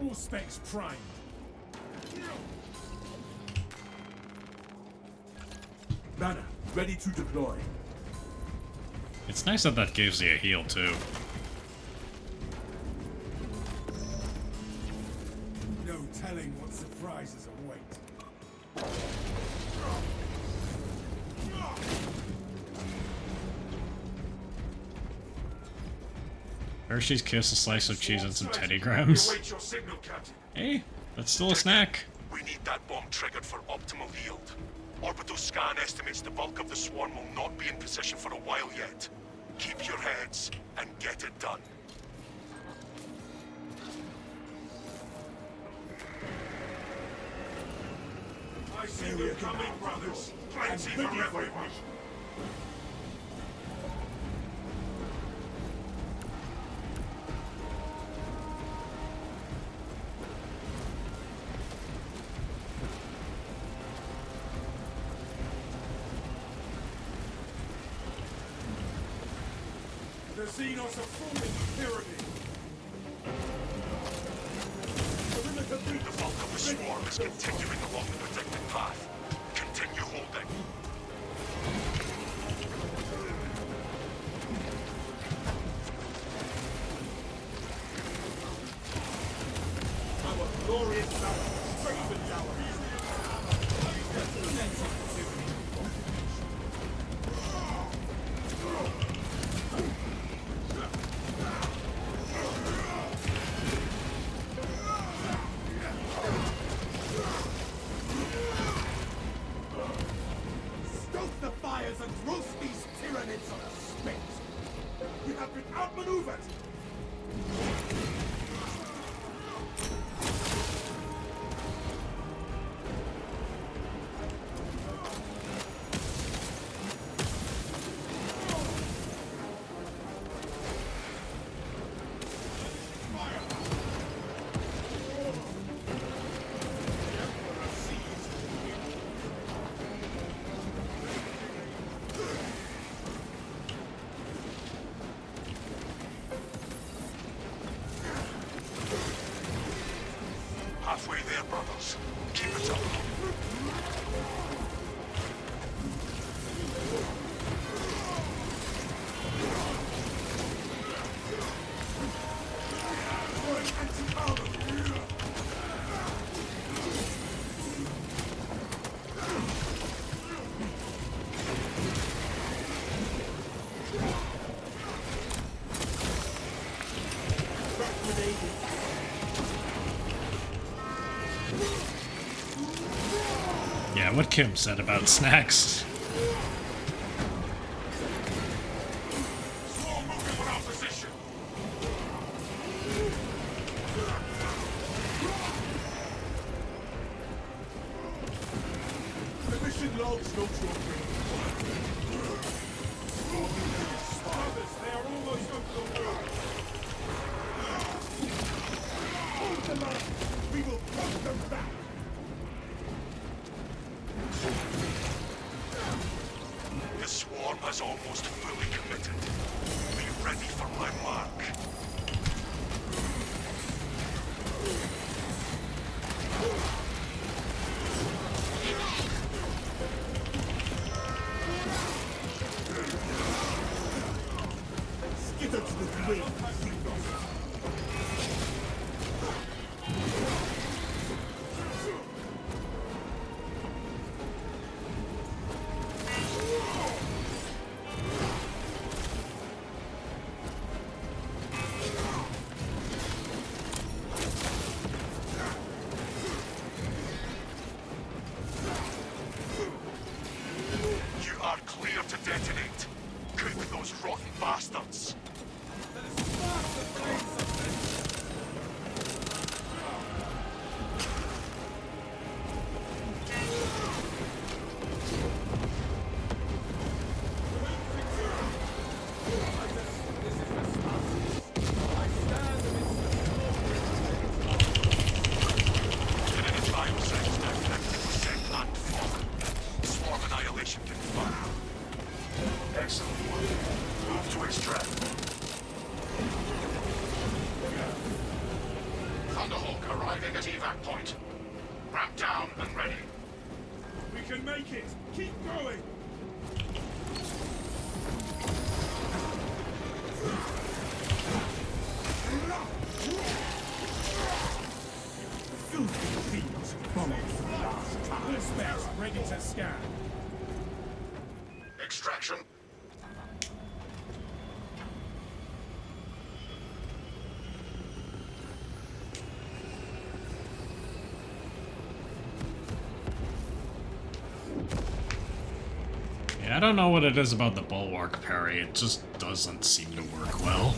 All specs primed. Banner, ready to deploy. It's nice that that gives you a heal too. No telling what surprises await. Hershey's Kiss, a slice of cheese, and some Teddy Grahams. Await your signal, Captain. Hey, that's still a snack. We need that bomb triggered for optimal yield. Orbital scan estimates the bulk of the swarm will not be in position for a while yet. Keep your heads and get it done. I see you coming, brothers. Plenty for everyone. The Xenos are forming a pyramid. The bulk of the swarm is continuing along the predicted path. Continue holding. Our glorious battle strengthens our stoke the fires and roast these tyrannids on a spit. You have been outmaneuvered. Halfway there, brothers. Keep it up. Yeah, what Kim said about snacks. Swarm moving with our position. The mission logs note your Brothers, they are almost over the wall. Hold them up. We will push them back. The swarm has almost fully committed. Be ready for my mark. Skitter to the wind. make it! Keep going! Filthy thieves followed from last time. This space ready to scan. Extraction. Yeah, I don't know what it is about the bulwark parry, it just doesn't seem to work well.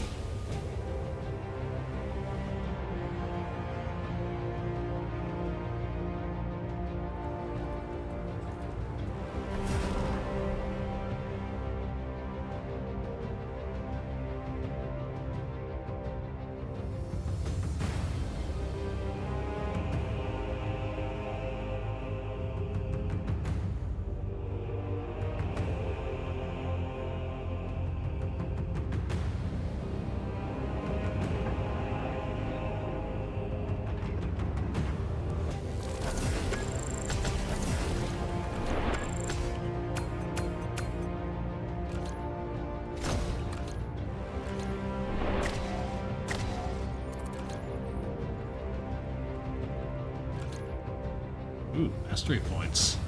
Ooh, mastery points.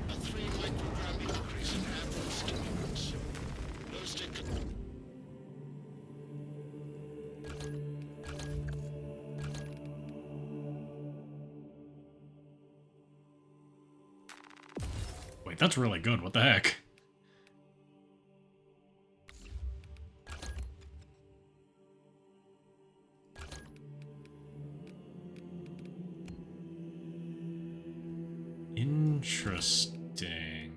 A 3 microgram increase in animal stimulants. No stick. Wait, that's really good, what the heck? Interesting.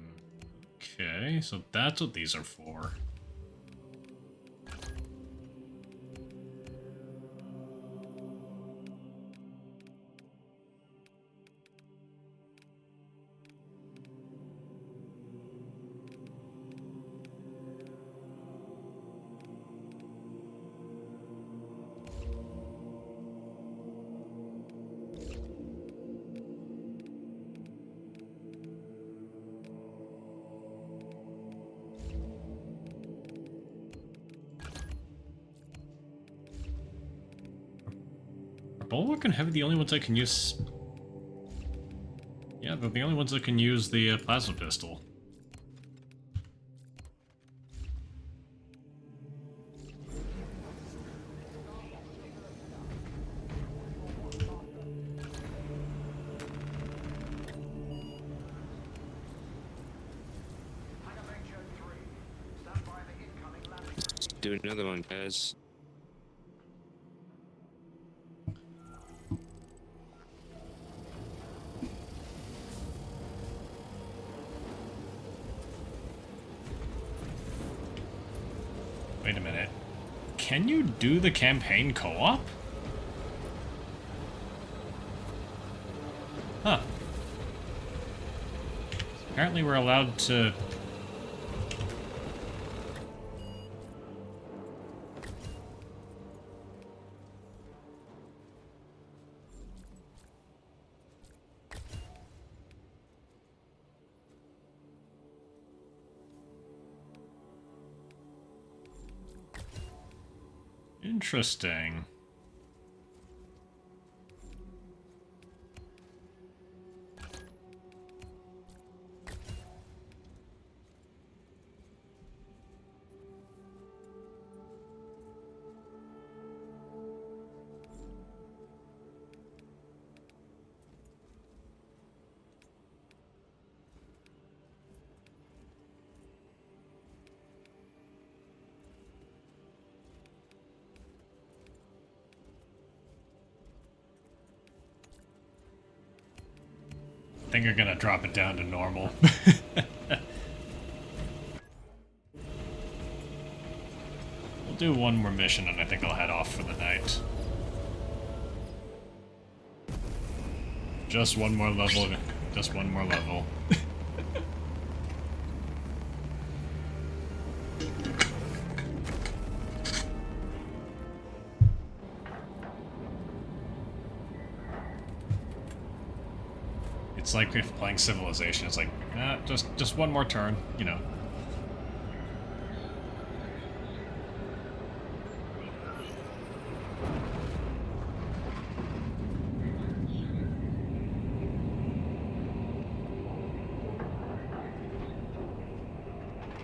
Okay, so that's what these are for. Bulwark and Heavy the only ones I can use... Yeah, they're the only ones that can use the plasma pistol. Do another one, guys. Wait a minute. Can you do the campaign co-op? Huh. Apparently we're allowed to... Interesting. I think you're gonna drop it down to normal. We'll do one more mission and I think I'll head off for the night. Just one more level. Just one more level. It's like if playing Civilization, it's like, just one more turn, you know.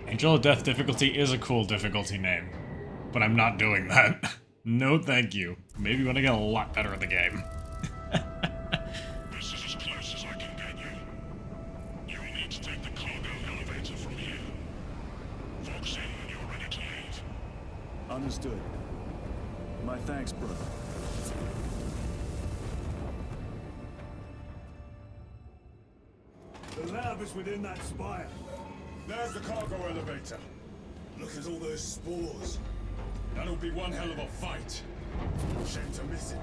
Angel of Death difficulty is a cool difficulty name, but I'm not doing that. No thank you. Maybe when I get a lot better at the game. This is as close as I can get you. You will need to take the cargo elevator from here. Fox in when you're ready to leave. Understood. My thanks, brother. The lab is within that spire. There's the cargo elevator. Look at all those spores. That'll be one hell of a fight. Shame to miss it.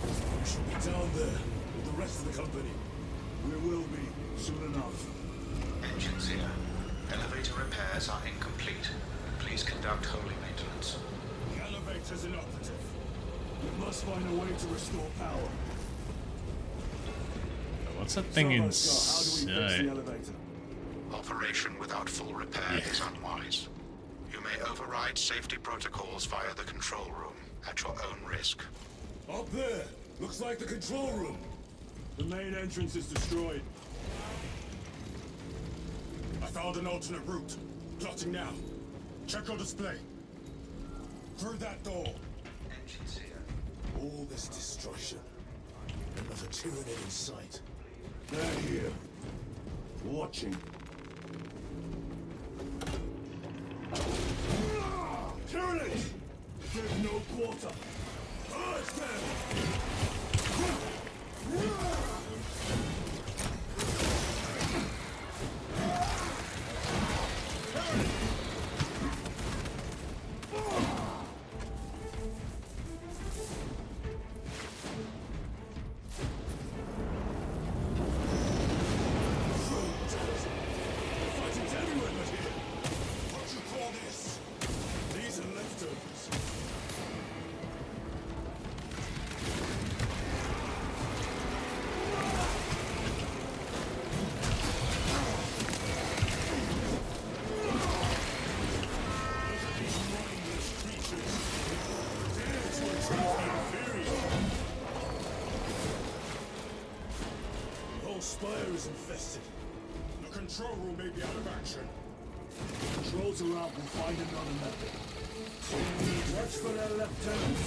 We should be down there with the rest of the company. We will be, soon enough. Engines here. Elevator repairs are incomplete. Please conduct holy maintenance. The elevator's inoperative. We must find a way to restore power. What's that thing How do we fix the inside? elevator? Operation without full repair is unwise. You may override safety protocols via the control room at your own risk. Up there! Looks like the control room. The main entrance is destroyed. I found an alternate route. Plotting now. Check your display. Through that door. Engines here. All this destruction. Another tyranid in sight. They're here. Watching. Tyrannies! Give no quarter. Urge them! Fighting's everywhere but here. What you call this? These are leftovers. These mindless creatures. Dare to attack the inferior. The whole spire is infested. The control room may be out of action. Controls are out. We'll find another method. Watch for their left turns.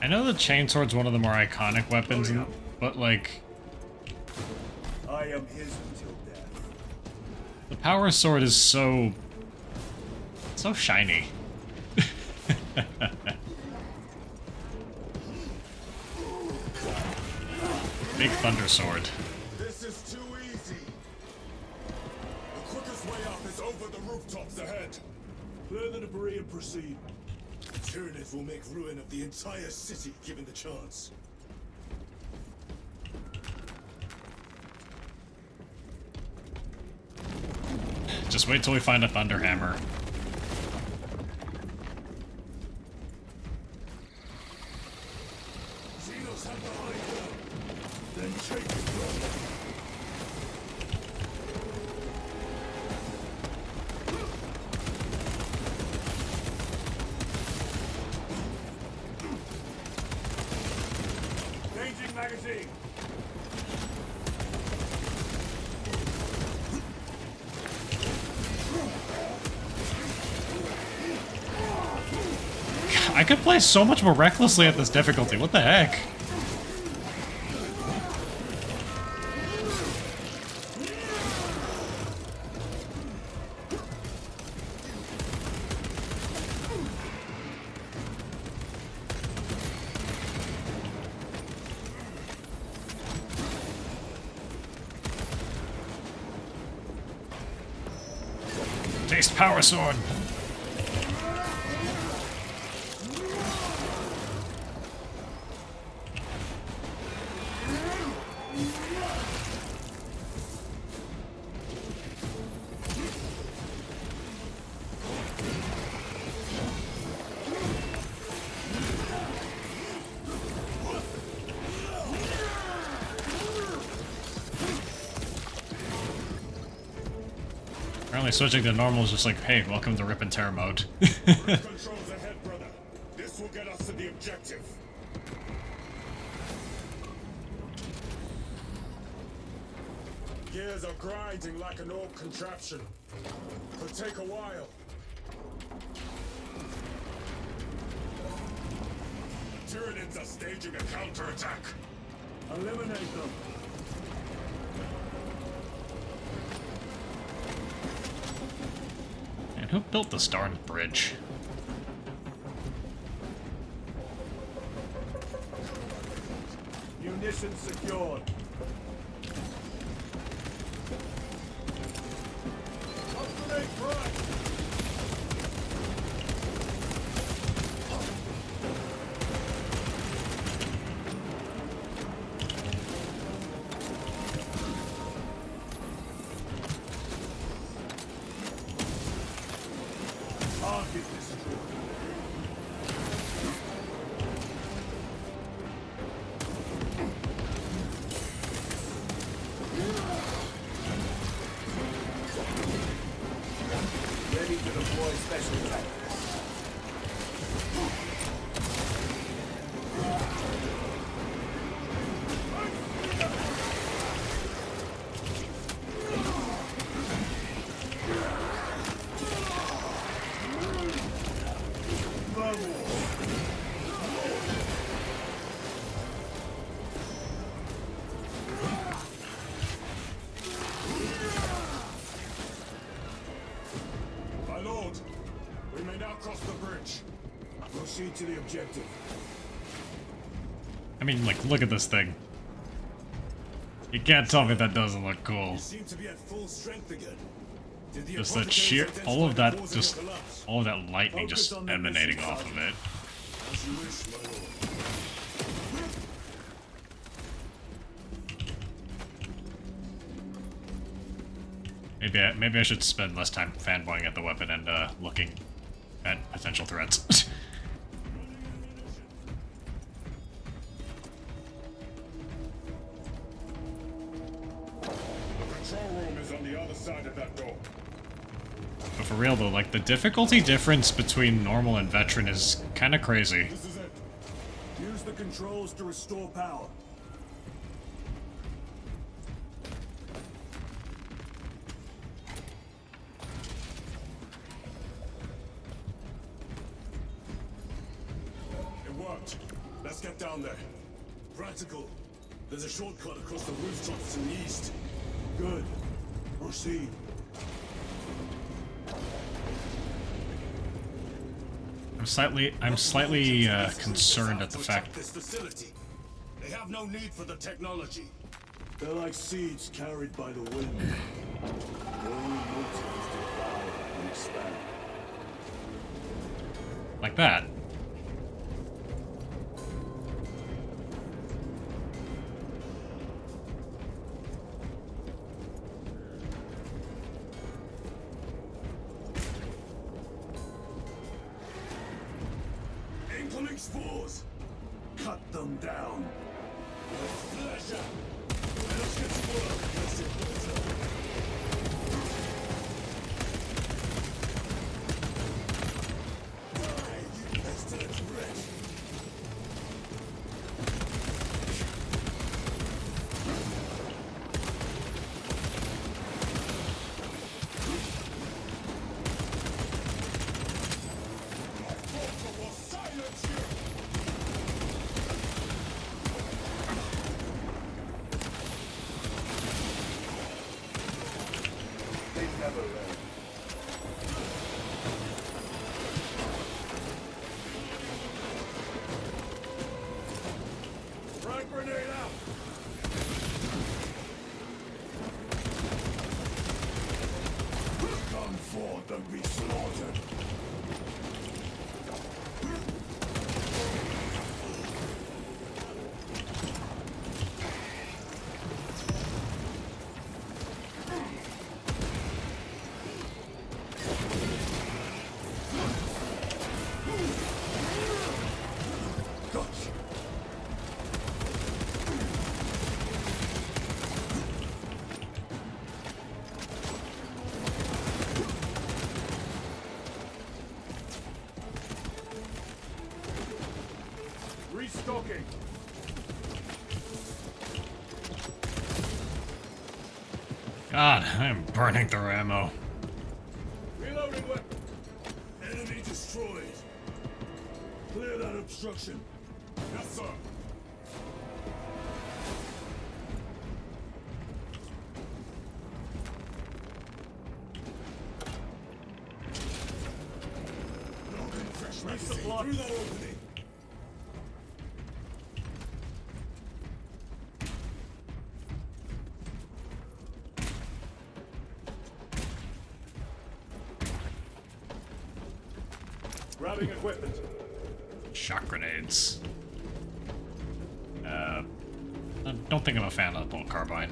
I know the chainsword's one of the more iconic weapons, but like I am his until death. the power sword is so shiny. Big thunder sword. This is too easy. The quickest way up is over the rooftops ahead. Clear the debris and proceed. The Tyranids will make ruin of the entire city given the chance. Just wait till we find a thunder hammer. Xenos have the high ground. Then take it, brother. Changing magazine. I could play so much more recklessly at this difficulty. What the heck? Taste power sword. Apparently switching to normal is just like, hey, welcome to Rip and Tear mode. Controls ahead, brother. This will get us to the objective. Gears are grinding like an old contraption. Could take a while. Tyranids are staging a counterattack. Eliminate them. And who built this darn bridge? Munitions secured. Upgrade front. Target destroyed. Ready to deploy special tactics. My lord, we may now cross the bridge. Proceed to the objective. I mean, like, look at this thing. You can't tell me that doesn't look cool. You seem to be at full strength again. Did the Just that apothecaries sheer, identify all of the that, cause just, your collapse? all of that lightning Focus just on the emanating mission, off of it. As you wish, my lord. Maybe I should spend less time fanboying at the weapon and looking at potential threats. The control room is on the other side of that door. But for real though, like the difficulty difference between normal and veteran is kind of crazy. This is it. Use the controls to restore power. It worked. Let's get down there. Practical. There's a shortcut across the rooftops to the east. Good. Proceed. I'm slightly concerned at the fact. This facility. They have no need for the technology. They're like seeds carried by the wind. Their only motive is to devour and expand. Like that. Incoming spores. Cut them down. With pleasure. Let us get to work. Let's get Die, you pestilent wretch. Will silence you. They never learn. Frag grenade out. Come for the and be slaughtered. Gotcha. Restocking. God, I'm burning through ammo. Reloading weapon. Enemy destroyed. Clear that obstruction. Yes, sir. Resupply. Through that opening. Grabbing equipment. Shock grenades. I don't think I'm a fan of the bolt carbine.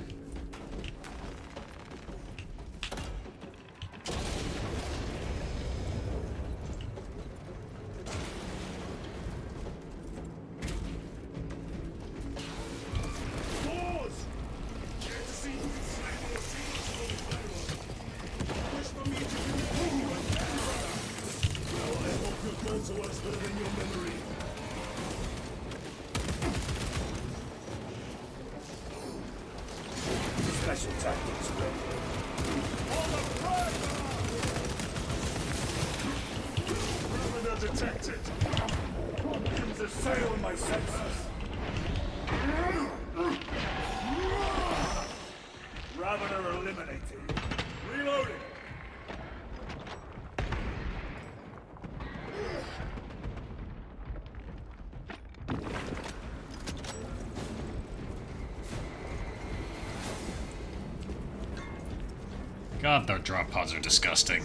Pause! Care to see who can slay more shields for the payload? Wish for me to do you and well, I hope you're going to us better than your memory. Special tactics ready. On the front! Criminal detected. Pumpkins assail my senses. Ravener eliminated. Reloading. God, their drop pods are disgusting.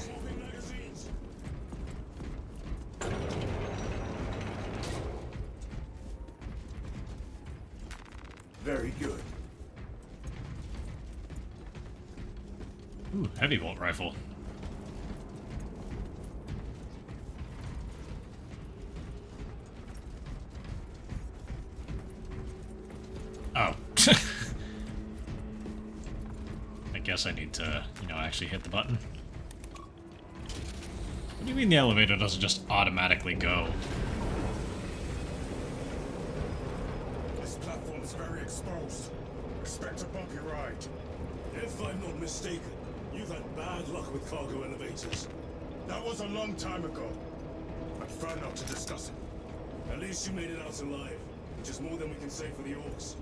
Very good. Ooh, heavy bolt rifle. Oh. I guess I need to, actually hit the button. What do you mean the elevator doesn't just automatically go? This platform's very exposed. Expect a bumpy ride. If I'm not mistaken, you've had bad luck with cargo elevators. That was a long time ago. I prefer not to discuss it. At least you made it out alive, which is more than we can say for the orcs.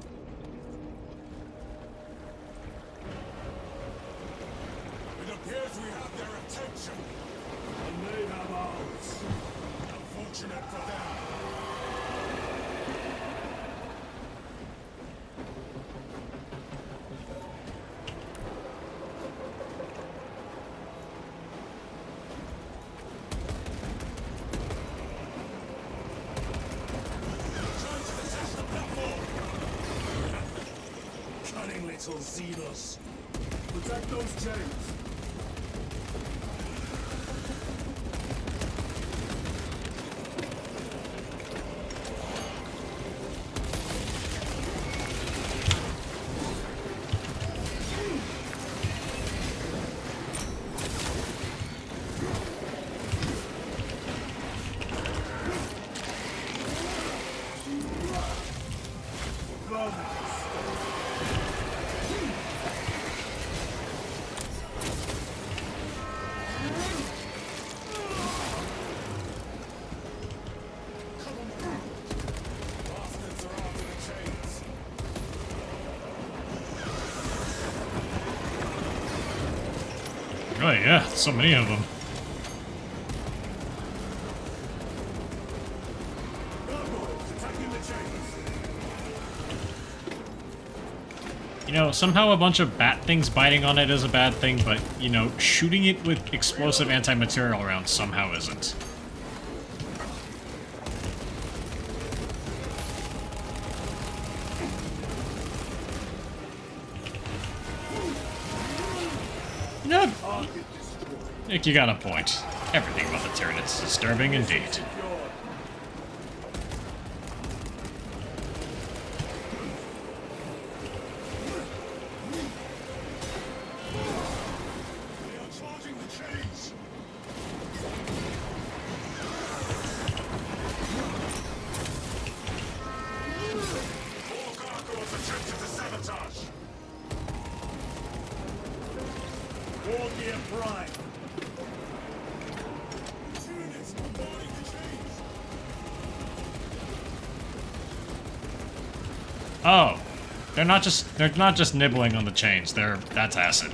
It appears we have their attention. And they have ours. Unfortunate for them. Cunning little Xenos. Protect those chains. Oh yeah, so many of them. You know, somehow a bunch of bat things biting on it is a bad thing, but, you know, shooting it with explosive anti-material rounds somehow isn't. You know, Nick, you got a point. Everything about the Tyranids is disturbing indeed. Oh, they're not just nibbling on the chains. That's acid.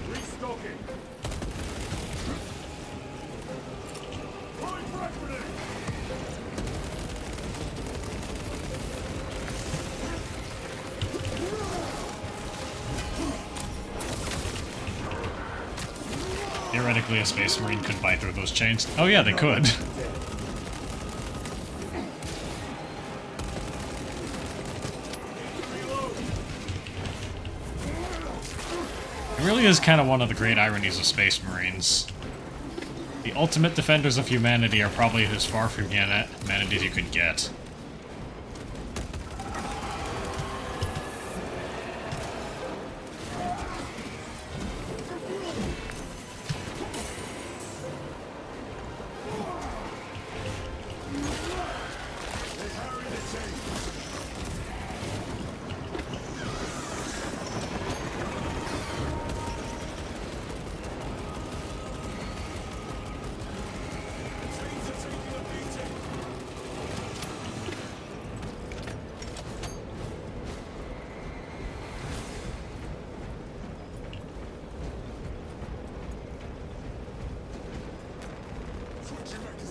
Theoretically, a Space Marine could bite through those chains. Oh yeah, they could. It really is kind of one of the great ironies of Space Marines. The ultimate defenders of humanity are probably as far from humanity as you could get.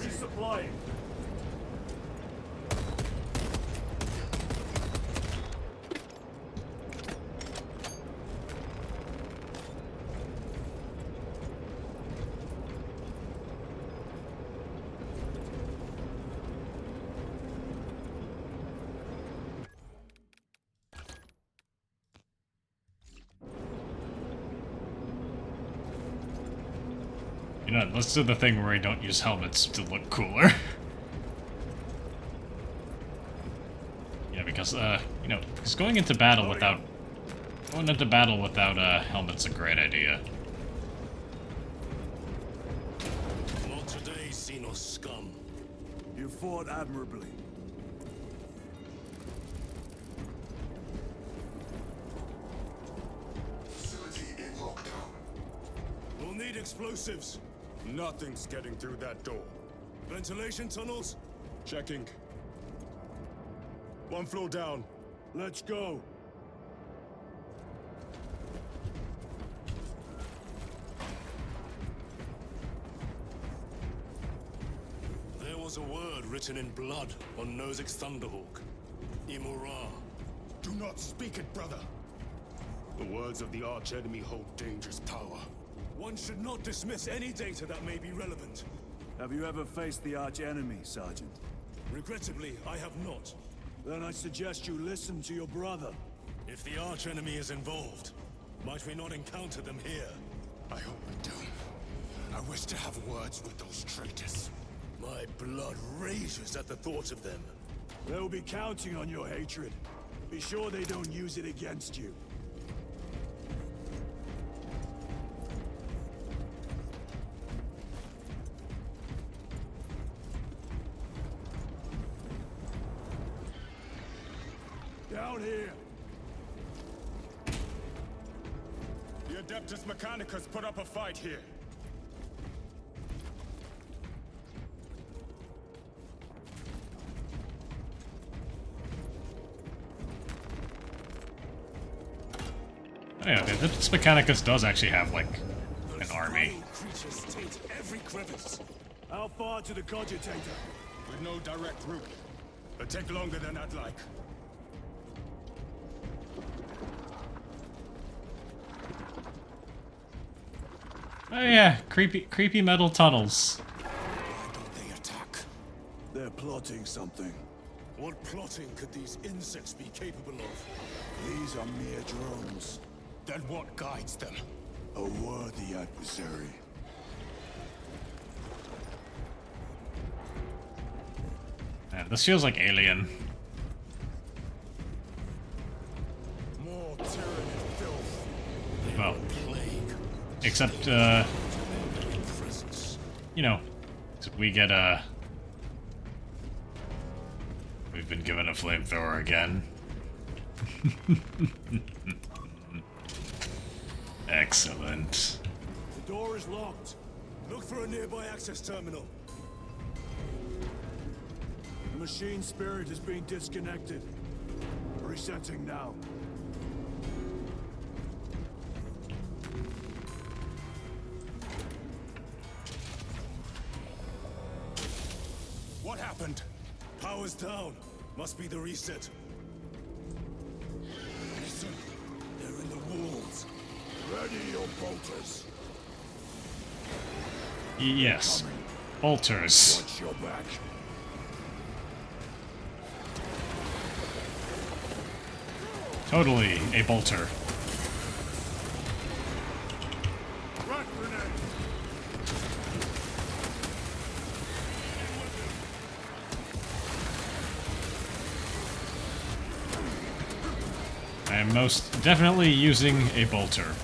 Resupplying. You know, let's do the thing where we don't use helmets to look cooler. Yeah, because, you know, because going into battle without helmets is a great idea. Not today, Xenos scum. You fought admirably. Facility in lockdown. We'll need explosives. Nothing's getting through that door. Ventilation tunnels? Checking. One floor down. Let's go. There was a word written in blood on Nozick's Thunderhawk. Imura. Do not speak it, brother. The words of the archenemy hold dangerous power. One should not dismiss any data that may be relevant. Have you ever faced the arch-enemy, Sergeant? Regrettably, I have not. Then I suggest you listen to your brother. If the archenemy is involved, might we not encounter them here? I hope we do. I wish to have words with those traitors. My blood rages at the thought of them. They'll be counting on your hatred. Be sure they don't use it against you. Down here! The Adeptus Mechanicus put up a fight here. Oh yeah, the Adeptus Mechanicus does actually have, like, an army. Creatures taint every crevice. How far to the cogitator? With no direct route. It'll take longer than I'd like. Oh yeah, creepy metal tunnels. They attack. They're plotting something. What plotting could these insects be capable of? These are mere drones. Then what guides them? A worthy adversary. Man, this feels like Alien. More tyranny and filth. Well, Plague. except, you know, we get we've been given a flamethrower again. Excellent. The door is locked. Look for a nearby access terminal. The machine spirit is being disconnected. Resetting now. What happened? Power's down. Must be the reset. Listen, they're in the walls. Ready your bolters. Yes. Bolters. Watch your back. Totally a bolter. Rat grenade. I am most definitely using a bolter.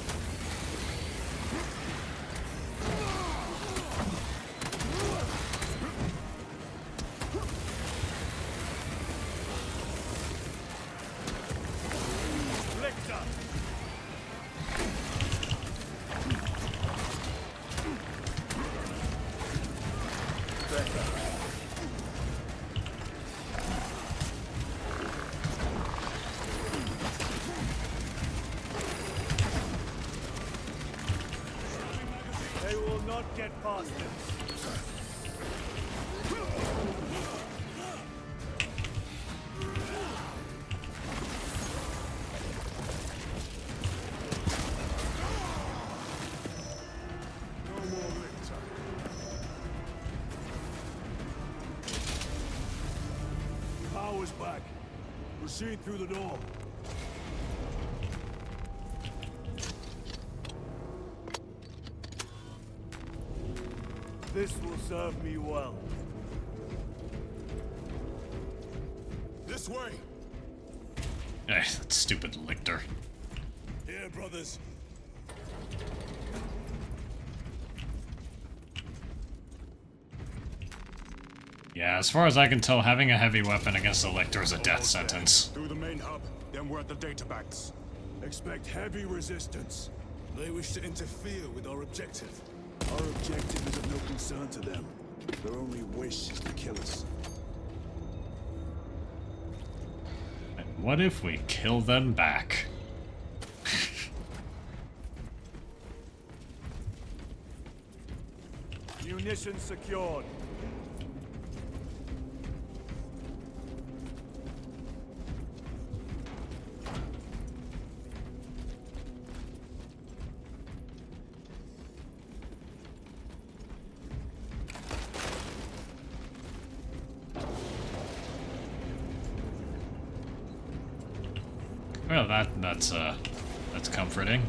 They will not get past him. No more lictor. Power's back. Proceed through the door. This will serve me well. This way! Eh, that stupid lictor. Here, brothers. Yeah, as far as I can tell, having a heavy weapon against a lictor is a death sentence. Through the main hub, then we're at the data banks. Expect heavy resistance. They wish to interfere with our objective. Our objective is of no concern to them. Their only wish is to kill us. And what if we kill them back? Munitions secured. Well, that's comforting.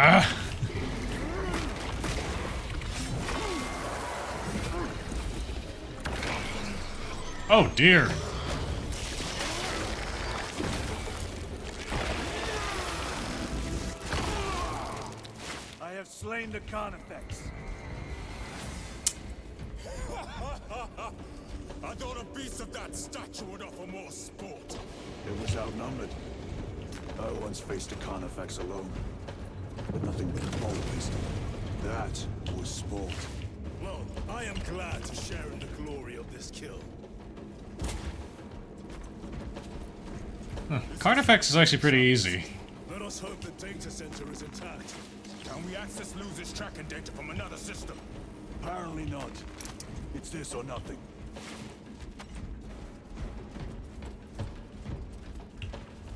Ah. Oh dear. I have slain the Carnifex. I thought a beast of that stature would offer more sport. It was outnumbered. I once faced a Carnifex alone, but nothing but a bold beast. That was sport. Well, I am glad to share in the glory of this kill. Carnifex is actually pretty easy. Let us hope the data center is intact. Can we access losers tracking data from another system? Apparently not. It's this or nothing.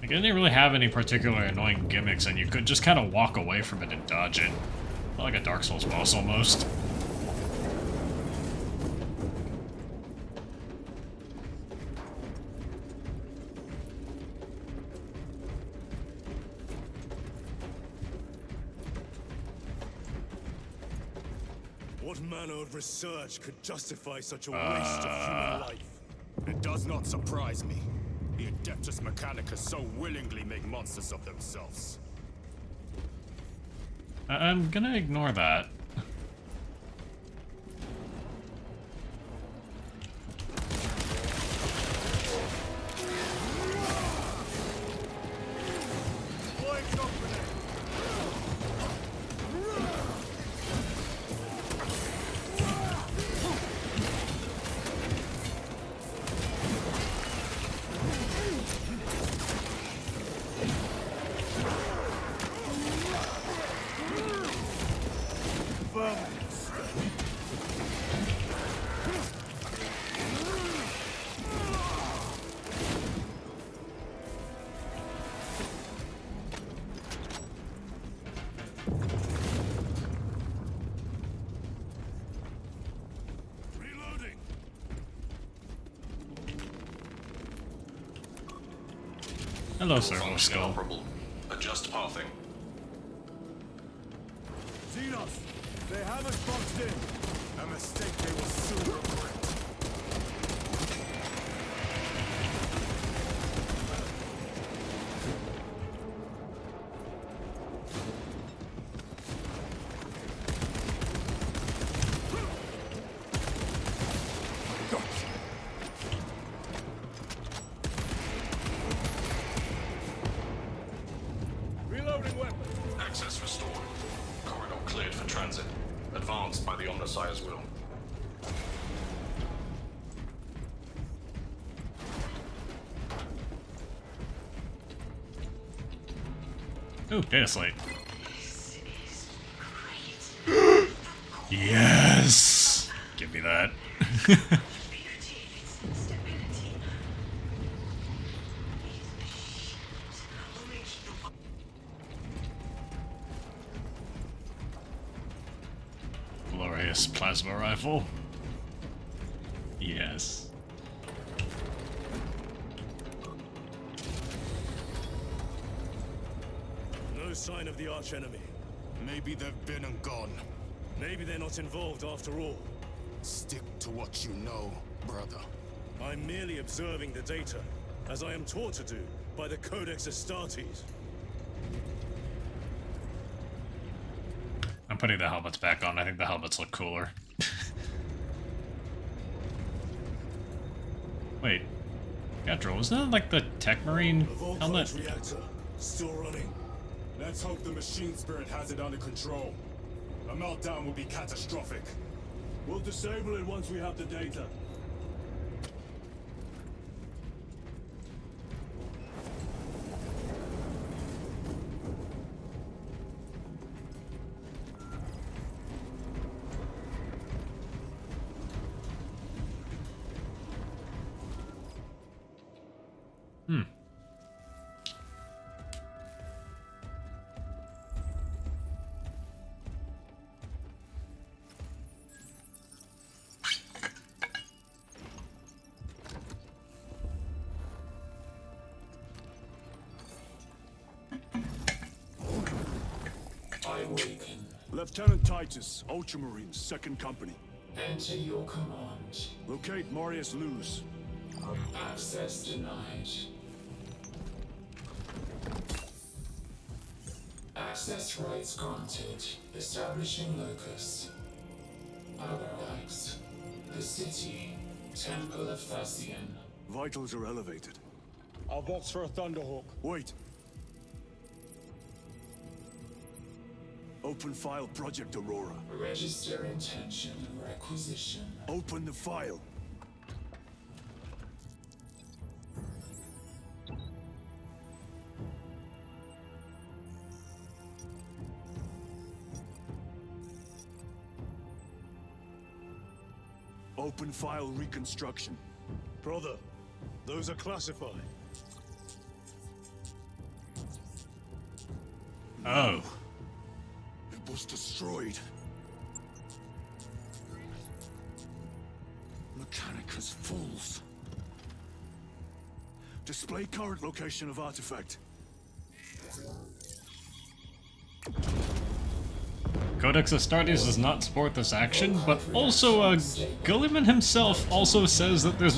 Like, it didn't really have any particular annoying gimmicks, and you could just kind of walk away from it and dodge it. Like a Dark Souls boss, almost. What manner of research could justify such a waste of human life? It does not surprise me. The Adeptus Mechanicus so willingly make monsters of themselves. I'm gonna ignore that. Hello, Servo Skull. Adjust pathing. Xenos, they have us boxed in. A mistake they will soon regret. Access restored. Corridor cleared for transit. Advanced by the Omnissiah's will. Ooh, data slate. Yes! Give me that. Glorious plasma rifle. Yes. No sign of the archenemy. Maybe they've been and gone. Maybe they're not involved after all. Stick to what you know, brother. I'm merely observing the data, as I am taught to do by the Codex Astartes. I'm putting the helmets back on. I think the helmets look cooler. Wait. Gadril, isn't that like the Tech Marine helmet? Reactor, still running. Let's hope the machine spirit has it under control. A meltdown will be catastrophic. We'll disable it once we have the data. Hmm. Lieutenant Titus, Ultramarines, 2nd Company. Enter your command. Locate Marius Luz. Access denied. Access rights granted. Establishing locus. Otherwise, the city, Temple of Thasian. Vitals are elevated. I'll box for a Thunderhawk. Wait. Open file Project Aurora. Register intention requisition. Open the file. Open file reconstruction. Brother, those are classified. Oh. It was destroyed. Mechanicus fools. Display current location of artifact. Codex Astartes does not support this action, but also Gilliman himself also says that there's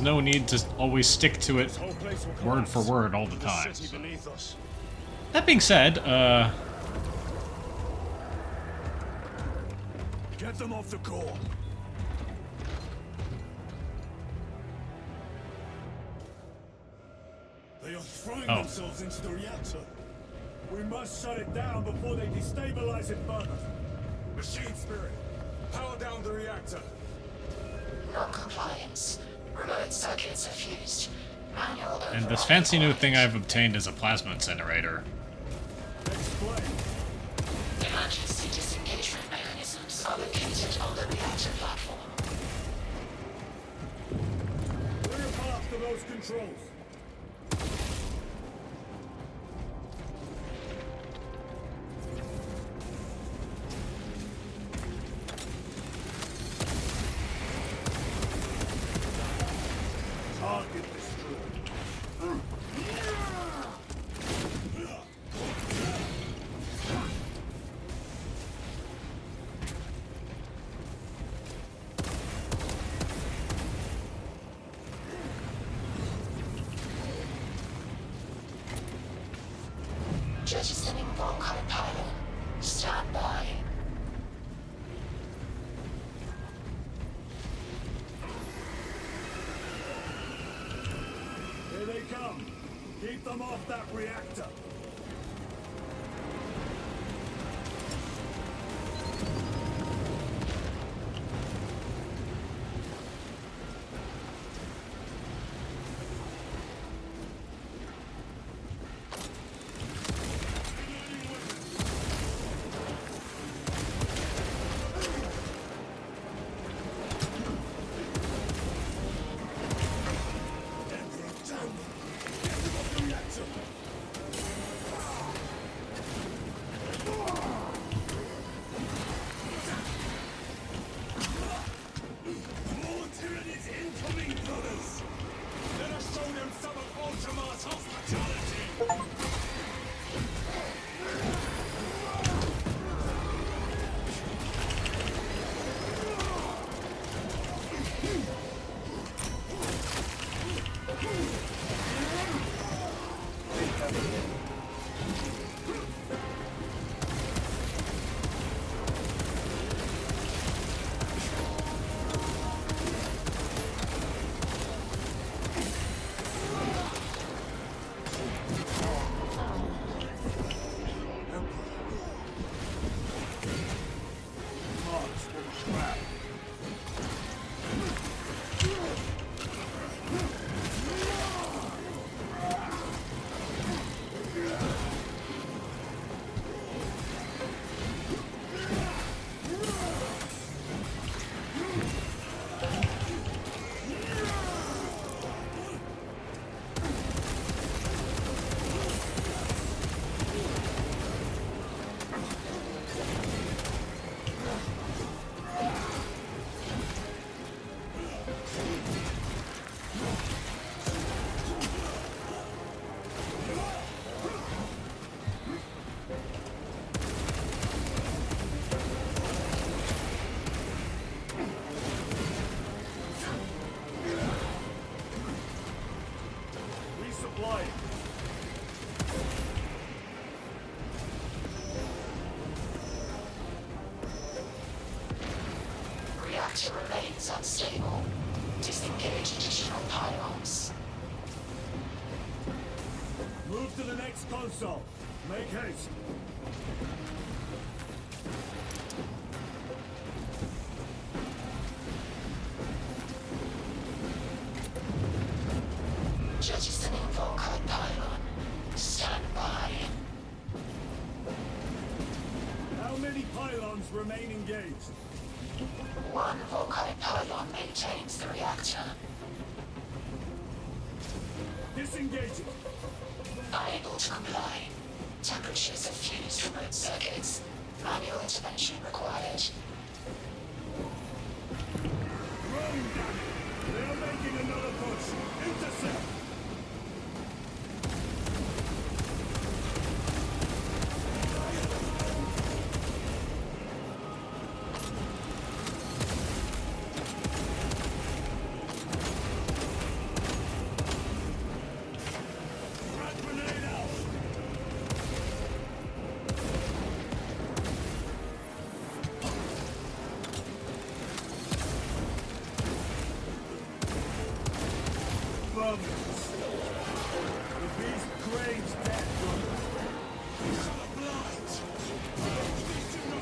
no need to always stick to it word for word all the time. So. That being said, Get them off the core. They are throwing Oh. themselves into the reactor. We must shut it down before they destabilize it further. Machine Spirit, power down the reactor. Non-compliance. Remote circuits are fused. Manual and this fancy new thing I've obtained is a plasma incinerator. Emergency disengagement mechanisms are located on the reactor platform. Clear path to those controls. Target destroyed. Jettisoning Volkite pylon. Stand by. Here they come. Keep them off that reactor. More tyrannies incoming, brothers! Let us show them some of Ultramar's hospitality! reactor remains unstable. Disengage additional pylons. Move to the next console. Make haste. Jettisoning Volkite pylon. Stand by. How many pylons remain engaged? One Volkite pylon maintains the reactor. Disengage it. Unable to comply. Temperatures have fused remote circuits. Manual intervention required. Run, damn it! They are making another push. Intercept! The beast craves death.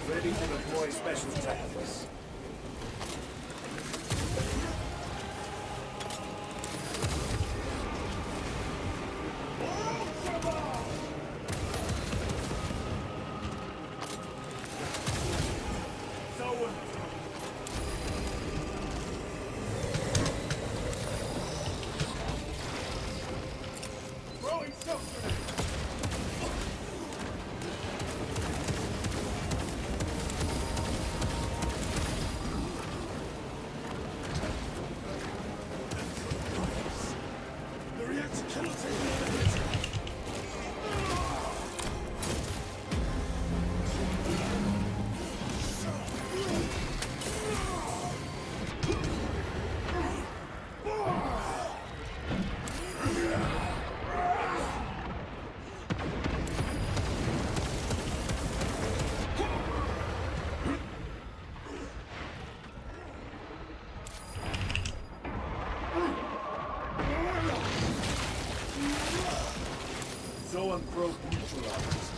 Ready to deploy special tactics. Zoan probe neutralized.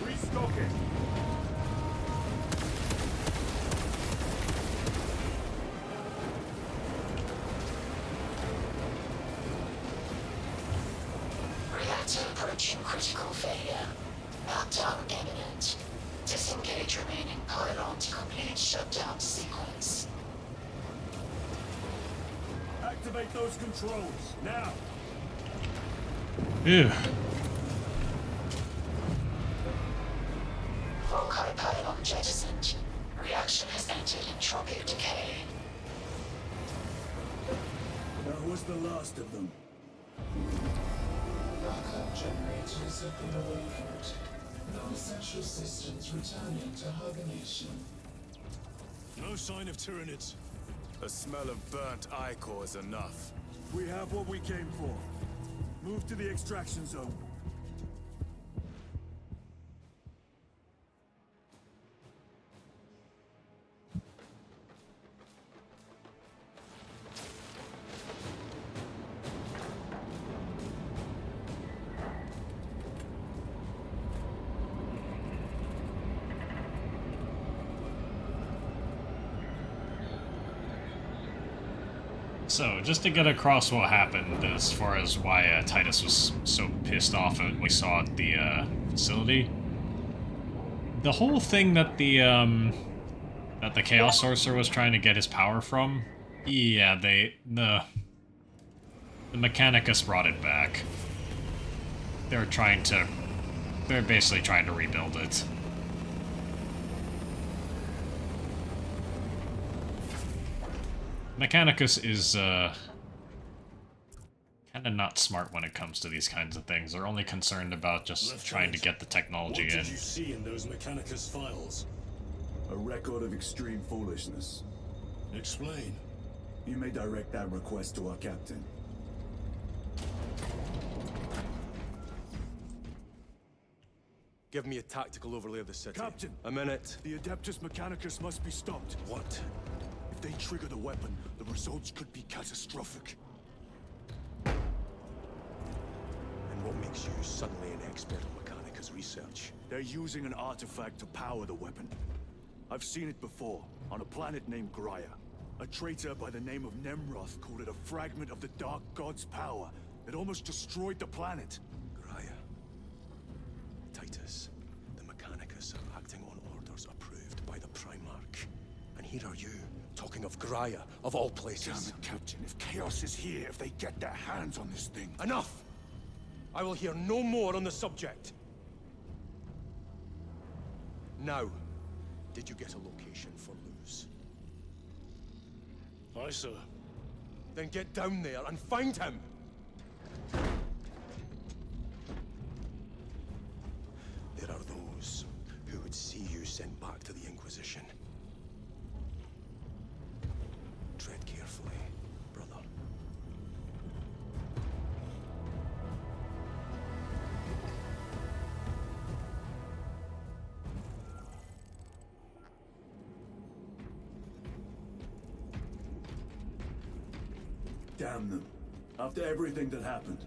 Restocking. Reactor approaching critical failure. Meltdown imminent. Disengage remaining pylon to complete shutdown sequence. Activate those controls, now! Ew. Volkite pylon jettisoned. Reaction has entered entropic decay. That was the last of them. Backup generators have been awakened. Non-essential systems returning to hibernation. No sign of Tyranids. The smell of burnt ichor is enough. We have what we came for. Move to the extraction zone. So, just to get across what happened as far as why Titus was so pissed off at what we saw at the facility. The whole thing that the Chaos Sorcerer was trying to get his power from, yeah, the Mechanicus brought it back. They're basically trying to rebuild it. Mechanicus is, kind of not smart when it comes to these kinds of things. They're only concerned about just Lieutenant, trying to get the technology what in. did you see in those Mechanicus files? A record of extreme foolishness. Explain. You may direct that request to our captain. Give me a tactical overlay of the city. Captain! A minute. The Adeptus Mechanicus must be stopped. What? If they trigger the weapon, the results could be catastrophic. And what makes you suddenly an expert in Mechanicus research? They're using an artifact to power the weapon. I've seen it before, on a planet named Graia. A traitor by the name of Nemroth called it a fragment of the Dark God's power that almost destroyed the planet. Graia. Titus, the Mechanicus are acting on orders approved by the Primarch. And here are you, talking of Graia, of all places. Damn it, Captain. If Chaos is here, if they get their hands on this thing... Enough! I will hear no more on the subject. Now, did you get a location for Luz? Aye, sir. Then get down there and find him! There are those who would see you sent back to the Inquisition. Tread carefully, brother. Damn them. After everything that happened.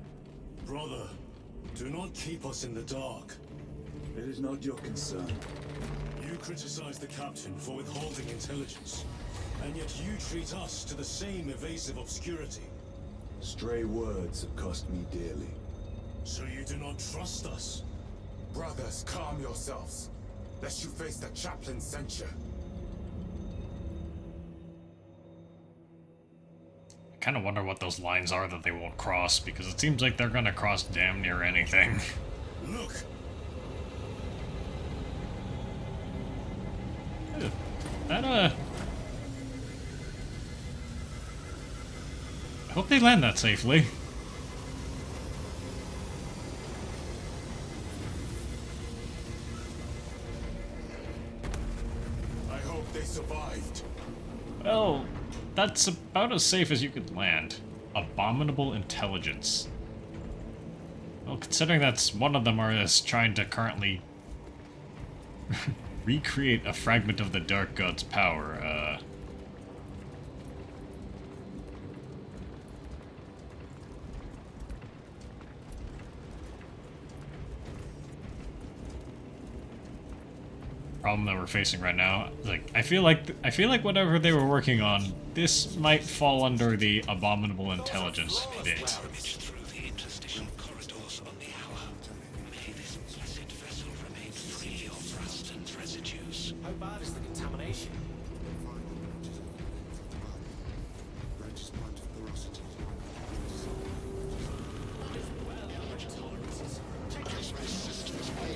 Brother, do not keep us in the dark. It is not your concern. You criticize the captain for withholding intelligence, and yet you treat us to the same evasive obscurity. Stray words have cost me dearly. So you do not trust us? Brothers, calm yourselves, lest you face the chaplain's censure. I kind of wonder what those lines are that they won't cross, because it seems like they're gonna cross damn near anything. Look! That, I hope they land that safely. I hope they survived. Well, that's about as safe as you could land. Abominable intelligence. Well, considering that's one of them is trying to currently recreate a fragment of the Dark God's power, problem that we're facing right now. Like, I feel like whatever they were working on, this might fall under the abominable intelligence bit. How bad is the contamination?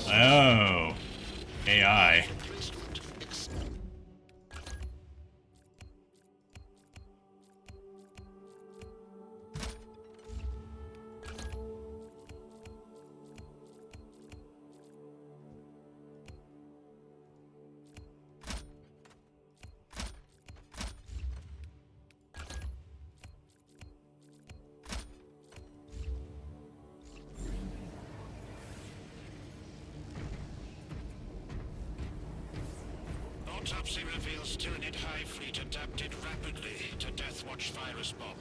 Oh, AI. Autopsy reveals Tyranid Hive Fleet adapted rapidly to Deathwatch virus bomb.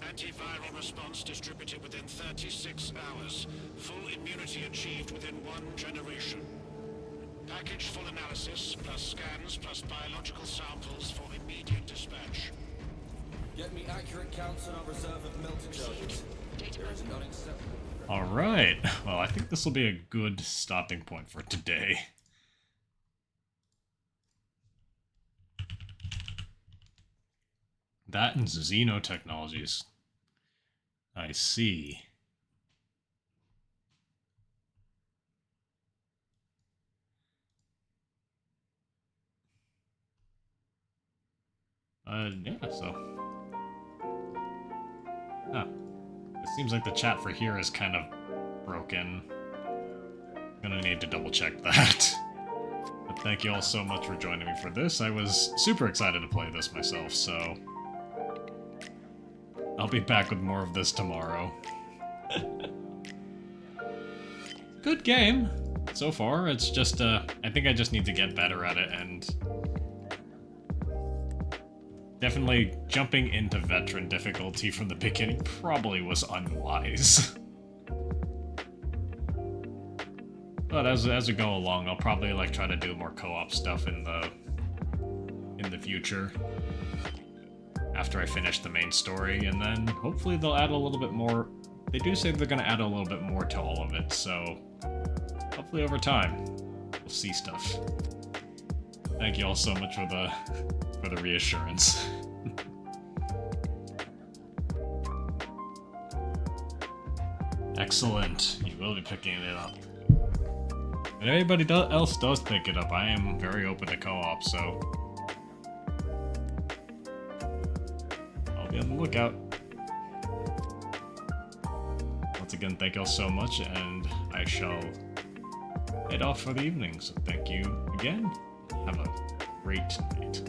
Antiviral response distributed within 36 hours. Full immunity achieved within 1 generation. Package full analysis, plus scans, plus biological samples for immediate dispatch. Get me accurate counts on our reserve of melt intelligence. There is an unacceptable... Alright, well, I think this will be a good stopping point for today. That and xenotechnologies. I see. Yeah, so... Huh. Seems like the chat for here is kind of broken. Gonna need to double check that. But thank you all so much for joining me for this. I was super excited to play this myself, so I'll be back with more of this tomorrow. Good game so far. It's just I think I just need to get better at it, and definitely jumping into veteran difficulty from the beginning probably was unwise. But as we go along, I'll probably like try to do more co-op stuff in the future after I finish the main story, and then hopefully they'll add a little bit more. They do say they're going to add a little bit more to all of it, so hopefully over time we'll see stuff. Thank you all so much for the reassurance. Excellent. You will be picking it up. If anybody else does pick it up, I am very open to co-op, so I'll be on the lookout. Once again, thank you all so much, and I shall head off for the evening, so thank you again. Have a great night.